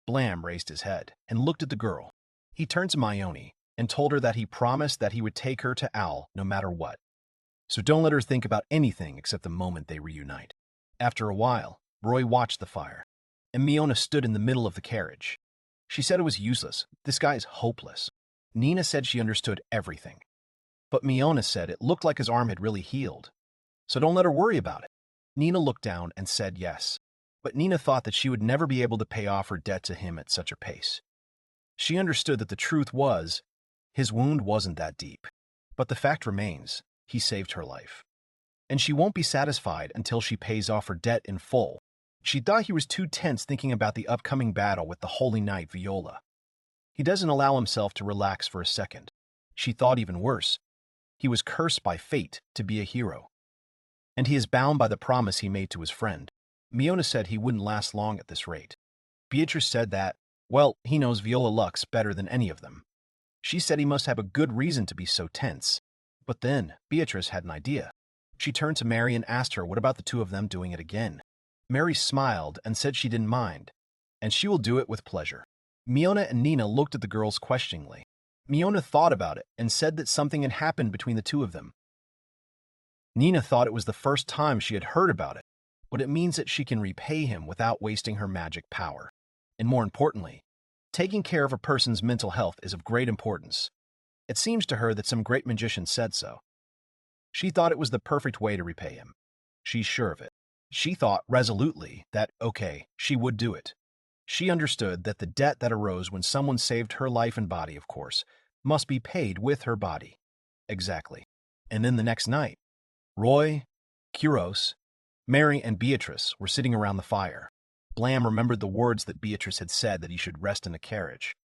Blam raised his head and looked at the girl. He turned to Mione and told her that he promised that he would take her to Owl no matter what. So don't let her think about anything except the moment they reunite. After a while, Roy watched the fire, and Miona stood in the middle of the carriage. She said it was useless. This guy is hopeless. Nina said she understood everything. But Miona said it looked like his arm had really healed. So don't let her worry about it. Nina looked down and said yes. But Nina thought that she would never be able to pay off her debt to him at such a pace. She understood that the truth was, his wound wasn't that deep. But the fact remains, he saved her life. And she won't be satisfied until she pays off her debt in full. She thought he was too tense thinking about the upcoming battle with the Holy Knight Viola. He doesn't allow himself to relax for a second. She thought even worse. He was cursed by fate to be a hero. And he is bound by the promise he made to his friend. Miona said he wouldn't last long at this rate. Beatrice said that, well, he knows Viola Lux better than any of them. She said he must have a good reason to be so tense. But then, Beatrice had an idea. She turned to Mary and asked her what about the two of them doing it again. Mary smiled and said she didn't mind, and she will do it with pleasure. Miona and Nina looked at the girls questioningly. Miona thought about it and said that something had happened between the two of them. Nina thought it was the first time she had heard about it, but it means that she can repay him without wasting her magic power. And more importantly, taking care of a person's mental health is of great importance. It seems to her that some great magician said so. She thought it was the perfect way to repay him. She's sure of it. She thought resolutely that, okay, she would do it. She understood that the debt that arose when someone saved her life and body, of course, must be paid with her body. Exactly. And then the next night, Roy, Kuros, Mary, and Beatrice were sitting around the fire. Blam remembered the words that Beatrice had said that he should rest in a carriage.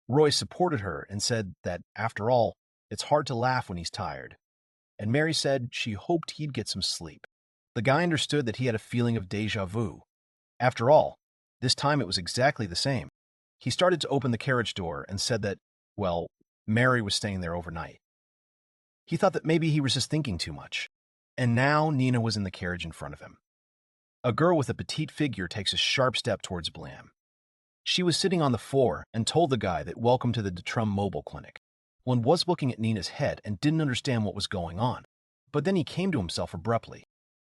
Roy supported her and said that, after all, it's hard to laugh when he's tired. And Mary said she hoped he'd get some sleep. The guy understood that he had a feeling of déjà vu. After all, this time it was exactly the same. He started to open the carriage door and said that, well, Mary was staying there overnight. He thought that maybe he was just thinking too much. And now Nina was in the carriage in front of him. A girl with a petite figure takes a sharp step towards Blam. She was sitting on the floor and told the guy that welcome to the Detrum Mobile Clinic. One was looking at Nina's head and didn't understand what was going on. But then he came to himself abruptly.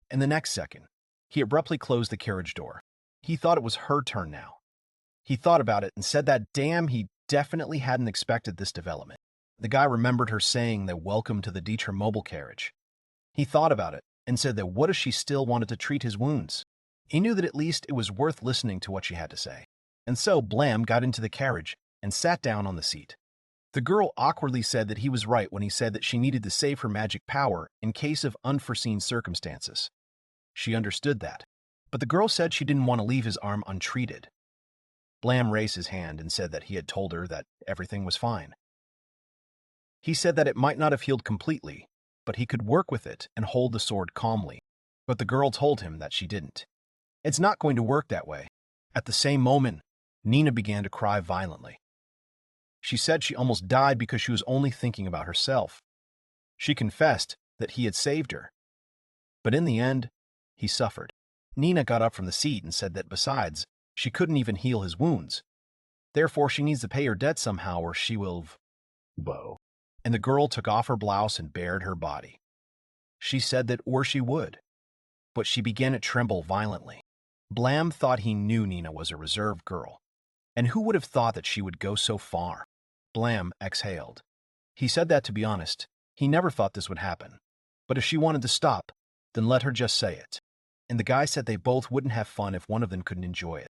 And the next second, he abruptly closed the carriage door. He thought it was her turn now. He thought about it and said that, damn, he definitely hadn't expected this development. The guy remembered her saying that welcome to the Detrum Mobile carriage. He thought about it and said that what if she still wanted to treat his wounds? He knew that at least it was worth listening to what she had to say. And so Blam got into the carriage and sat down on the seat. The girl awkwardly said that he was right when he said that she needed to save her magic power in case of unforeseen circumstances. She understood that, but the girl said she didn't want to leave his arm untreated. Blam raised his hand and said that he had told her that everything was fine. He said that it might not have healed completely, but he could work with it and hold the sword calmly. But the girl told him that she didn't. It's not going to work that way. At the same moment, Nina began to cry violently. She said she almost died because she was only thinking about herself. She confessed that he had saved her. But in the end, he suffered. Nina got up from the seat and said that besides, she couldn't even heal his wounds. Therefore, she needs to pay her debt somehow or she will... Whoa. And the girl took off her blouse and bared her body. She said that or she would. But she began to tremble violently. Blam thought he knew Nina was a reserved girl. And who would have thought that she would go so far? Blam exhaled. He said that, to be honest, he never thought this would happen. But if she wanted to stop, then let her just say it. And the guy said they both wouldn't have fun if one of them couldn't enjoy it.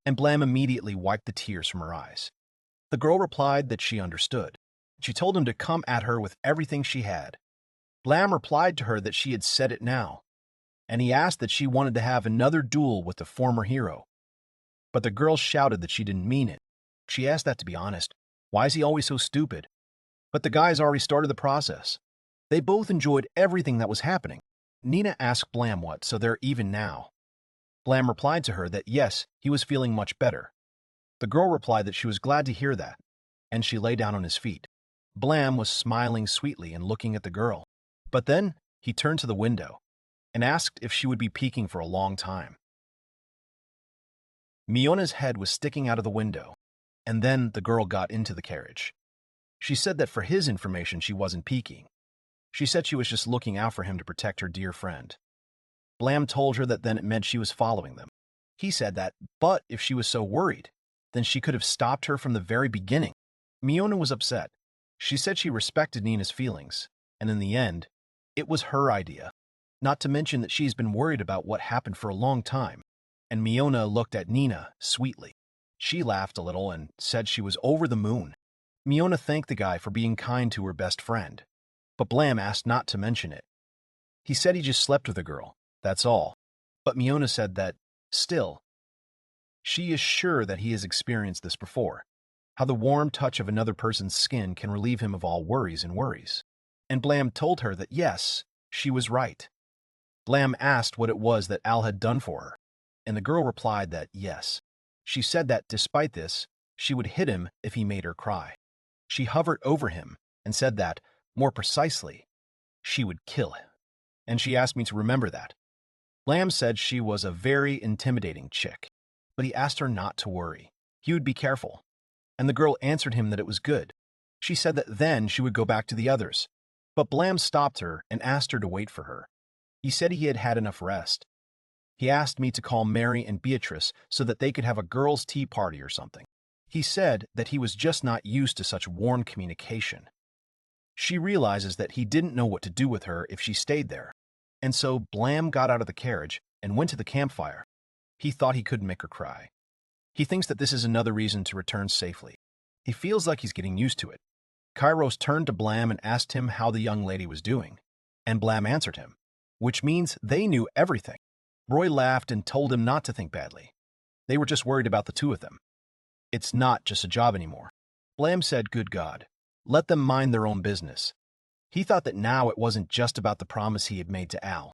And Blam immediately wiped the tears from her eyes. The girl replied that she understood. She told him to come at her with everything she had. Blam replied to her that she had said it now, and he asked that she wanted to have another duel with the former hero. But the girl shouted that she didn't mean it. She asked that, to be honest. Why is he always so stupid? But the guys already started the process. They both enjoyed everything that was happening. Nina asked Blam what, so they're even now. Blam replied to her that yes, he was feeling much better. The girl replied that she was glad to hear that, and she lay down on his feet. Blam was smiling sweetly and looking at the girl. But then he turned to the window and asked if she would be peeking for a long time. Miona's head was sticking out of the window, and then the girl got into the carriage. She said that for his information she wasn't peeking. She said she was just looking out for him to protect her dear friend. Blam told her that then it meant she was following them. He said that, but if she was so worried, then she could have stopped her from the very beginning. Miona was upset. She said she respected Nina's feelings, and in the end, it was her idea. Not to mention that she's been worried about what happened for a long time. And Miona looked at Nina sweetly. She laughed a little and said she was over the moon. Miona thanked the guy for being kind to her best friend, but Blam asked not to mention it. He said he just slept with the girl, that's all. But Miona said that, still, she is sure that he has experienced this before, how the warm touch of another person's skin can relieve him of all worries. And Blam told her that yes, she was right. Blam asked what it was that Al had done for her, and the girl replied that yes. She said that despite this, she would hit him if he made her cry. She hovered over him and said that, more precisely, she would kill him. And she asked me to remember that. Blam said she was a very intimidating chick, but he asked her not to worry. He would be careful. And the girl answered him that it was good. She said that then she would go back to the others. But Blam stopped her and asked her to wait for her. He said he had had enough rest. He asked me to call Mary and Beatrice so that they could have a girls' tea party or something. He said that he was just not used to such warm communication. She realizes that he didn't know what to do with her if she stayed there. And so Blam got out of the carriage and went to the campfire. He thought he couldn't make her cry. He thinks that this is another reason to return safely. He feels like he's getting used to it. Kairos turned to Blam and asked him how the young lady was doing. And Blam answered him, which means they knew everything. Roy laughed and told him not to think badly. They were just worried about the two of them. It's not just a job anymore. Blam said, good God, let them mind their own business. He thought that now it wasn't just about the promise he had made to Al.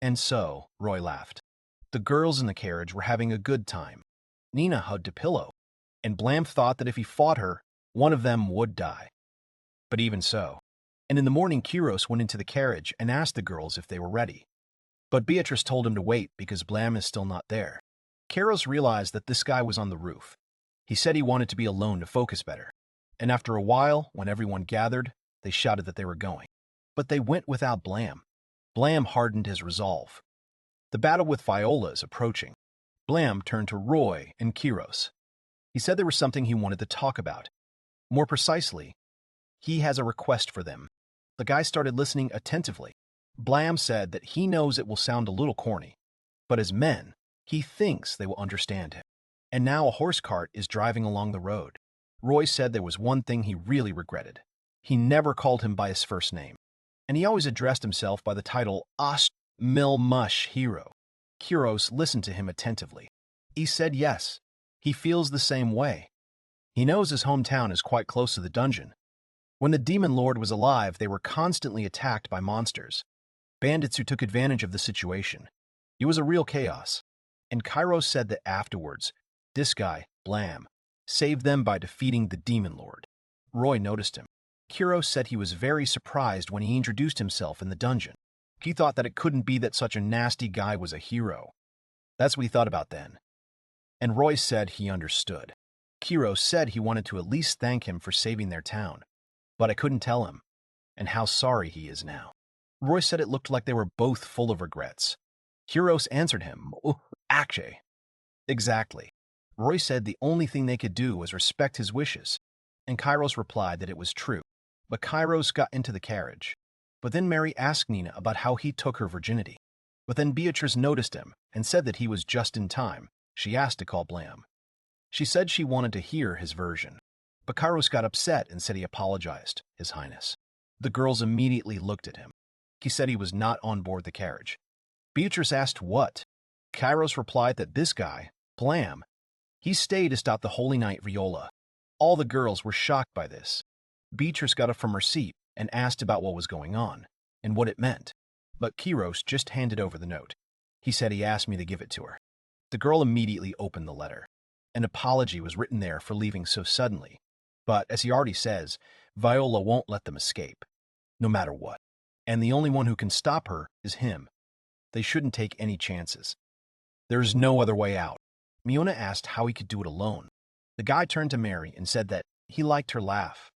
And so, Roy laughed. The girls in the carriage were having a good time. Nina hugged a pillow, and Blam thought that if he fought her, one of them would die. But even so. And in the morning, Kairos went into the carriage and asked the girls if they were ready. But Beatrice told him to wait because Blam is still not there. Kairos realized that this guy was on the roof. He said he wanted to be alone to focus better. And after a while, when everyone gathered, they shouted that they were going. But they went without Blam. Blam hardened his resolve. The battle with Viola is approaching. Blam turned to Roy and Kairos. He said there was something he wanted to talk about. More precisely, he has a request for them. The guy started listening attentively. Blam said that he knows it will sound a little corny, but as men, he thinks they will understand him. And now a horse cart is driving along the road. Roy said there was one thing he really regretted. He never called him by his first name, and he always addressed himself by the title Ost Mil Mush Hero. Kuros listened to him attentively. He said yes, he feels the same way. He knows his hometown is quite close to the dungeon. When the demon lord was alive, they were constantly attacked by monsters, bandits who took advantage of the situation. It was a real chaos. And Kairos said that afterwards, this guy, Blam, saved them by defeating the demon lord. Roy noticed him. Kuros said he was very surprised when he introduced himself in the dungeon. He thought that it couldn't be that such a nasty guy was a hero. That's what he thought about then. And Roy said he understood. Kuros said he wanted to at least thank him for saving their town, but I couldn't tell him, and how sorry he is now. Roy said it looked like they were both full of regrets. Kuros answered him, actually. Exactly. Roy said the only thing they could do was respect his wishes, and Kairos replied that it was true. But Kairos got into the carriage. But then Mary asked Nina about how he took her virginity. But then Beatrice noticed him and said that he was just in time. She asked to call Blam. She said she wanted to hear his version. But Kairos got upset and said he apologized, His Highness. The girls immediately looked at him. He said he was not on board the carriage. Beatrice asked what? Kairos replied that this guy, Blam, he stayed to stop the Holy Night Viola. All the girls were shocked by this. Beatrice got up from her seat and asked about what was going on and what it meant. But Kairos just handed over the note. He said he asked me to give it to her. The girl immediately opened the letter. An apology was written there for leaving so suddenly. But as he already says, Viola won't let them escape, no matter what. And the only one who can stop her is him. They shouldn't take any chances. There's no other way out. Miona asked how he could do it alone. The guy turned to Mary and said that he liked her laugh.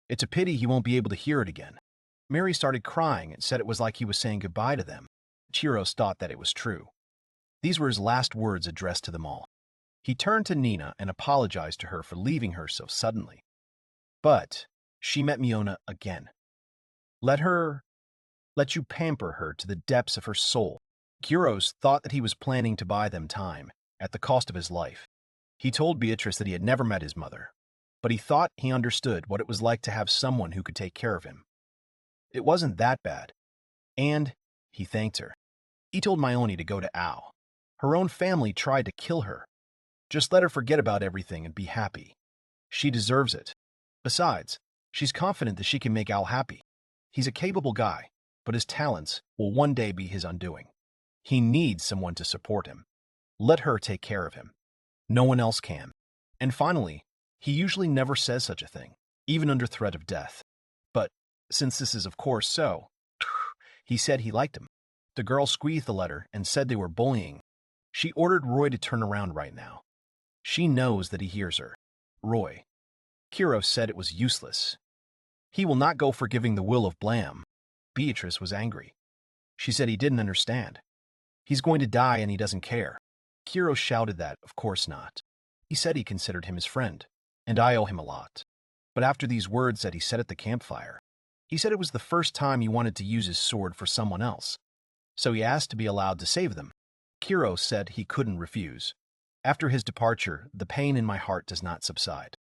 It's a pity he won't be able to hear it again. Mary started crying and said it was like he was saying goodbye to them. Chiros thought that it was true. These were his last words addressed to them all. He turned to Nina and apologized to her for leaving her so suddenly. But she met Miona again. Let you pamper her to the depths of her soul. Kuros thought that he was planning to buy them time, at the cost of his life. He told Beatrice that he had never met his mother, but he thought he understood what it was like to have someone who could take care of him. It wasn't that bad. And he thanked her. He told Mione to go to Ao. Her own family tried to kill her. Just let her forget about everything and be happy. She deserves it. Besides, she's confident that she can make Al happy. He's a capable guy, but his talents will one day be his undoing. He needs someone to support him. Let her take care of him. No one else can. And finally, he usually never says such a thing, even under threat of death. But since this is of course so, he said he liked him. The girl squeezed the letter and said they were bullying. She ordered Roy to turn around right now. She knows that he hears her. Roy. Kuros said it was useless. He will not go for giving the will of Blam. Beatrice was angry. She said he didn't understand. He's going to die and he doesn't care. Kuros shouted that, of course not. He said he considered him his friend, and I owe him a lot. But after these words that he said at the campfire, he said it was the first time he wanted to use his sword for someone else. So he asked to be allowed to save them. Kuros said he couldn't refuse. After his departure, the pain in my heart does not subside.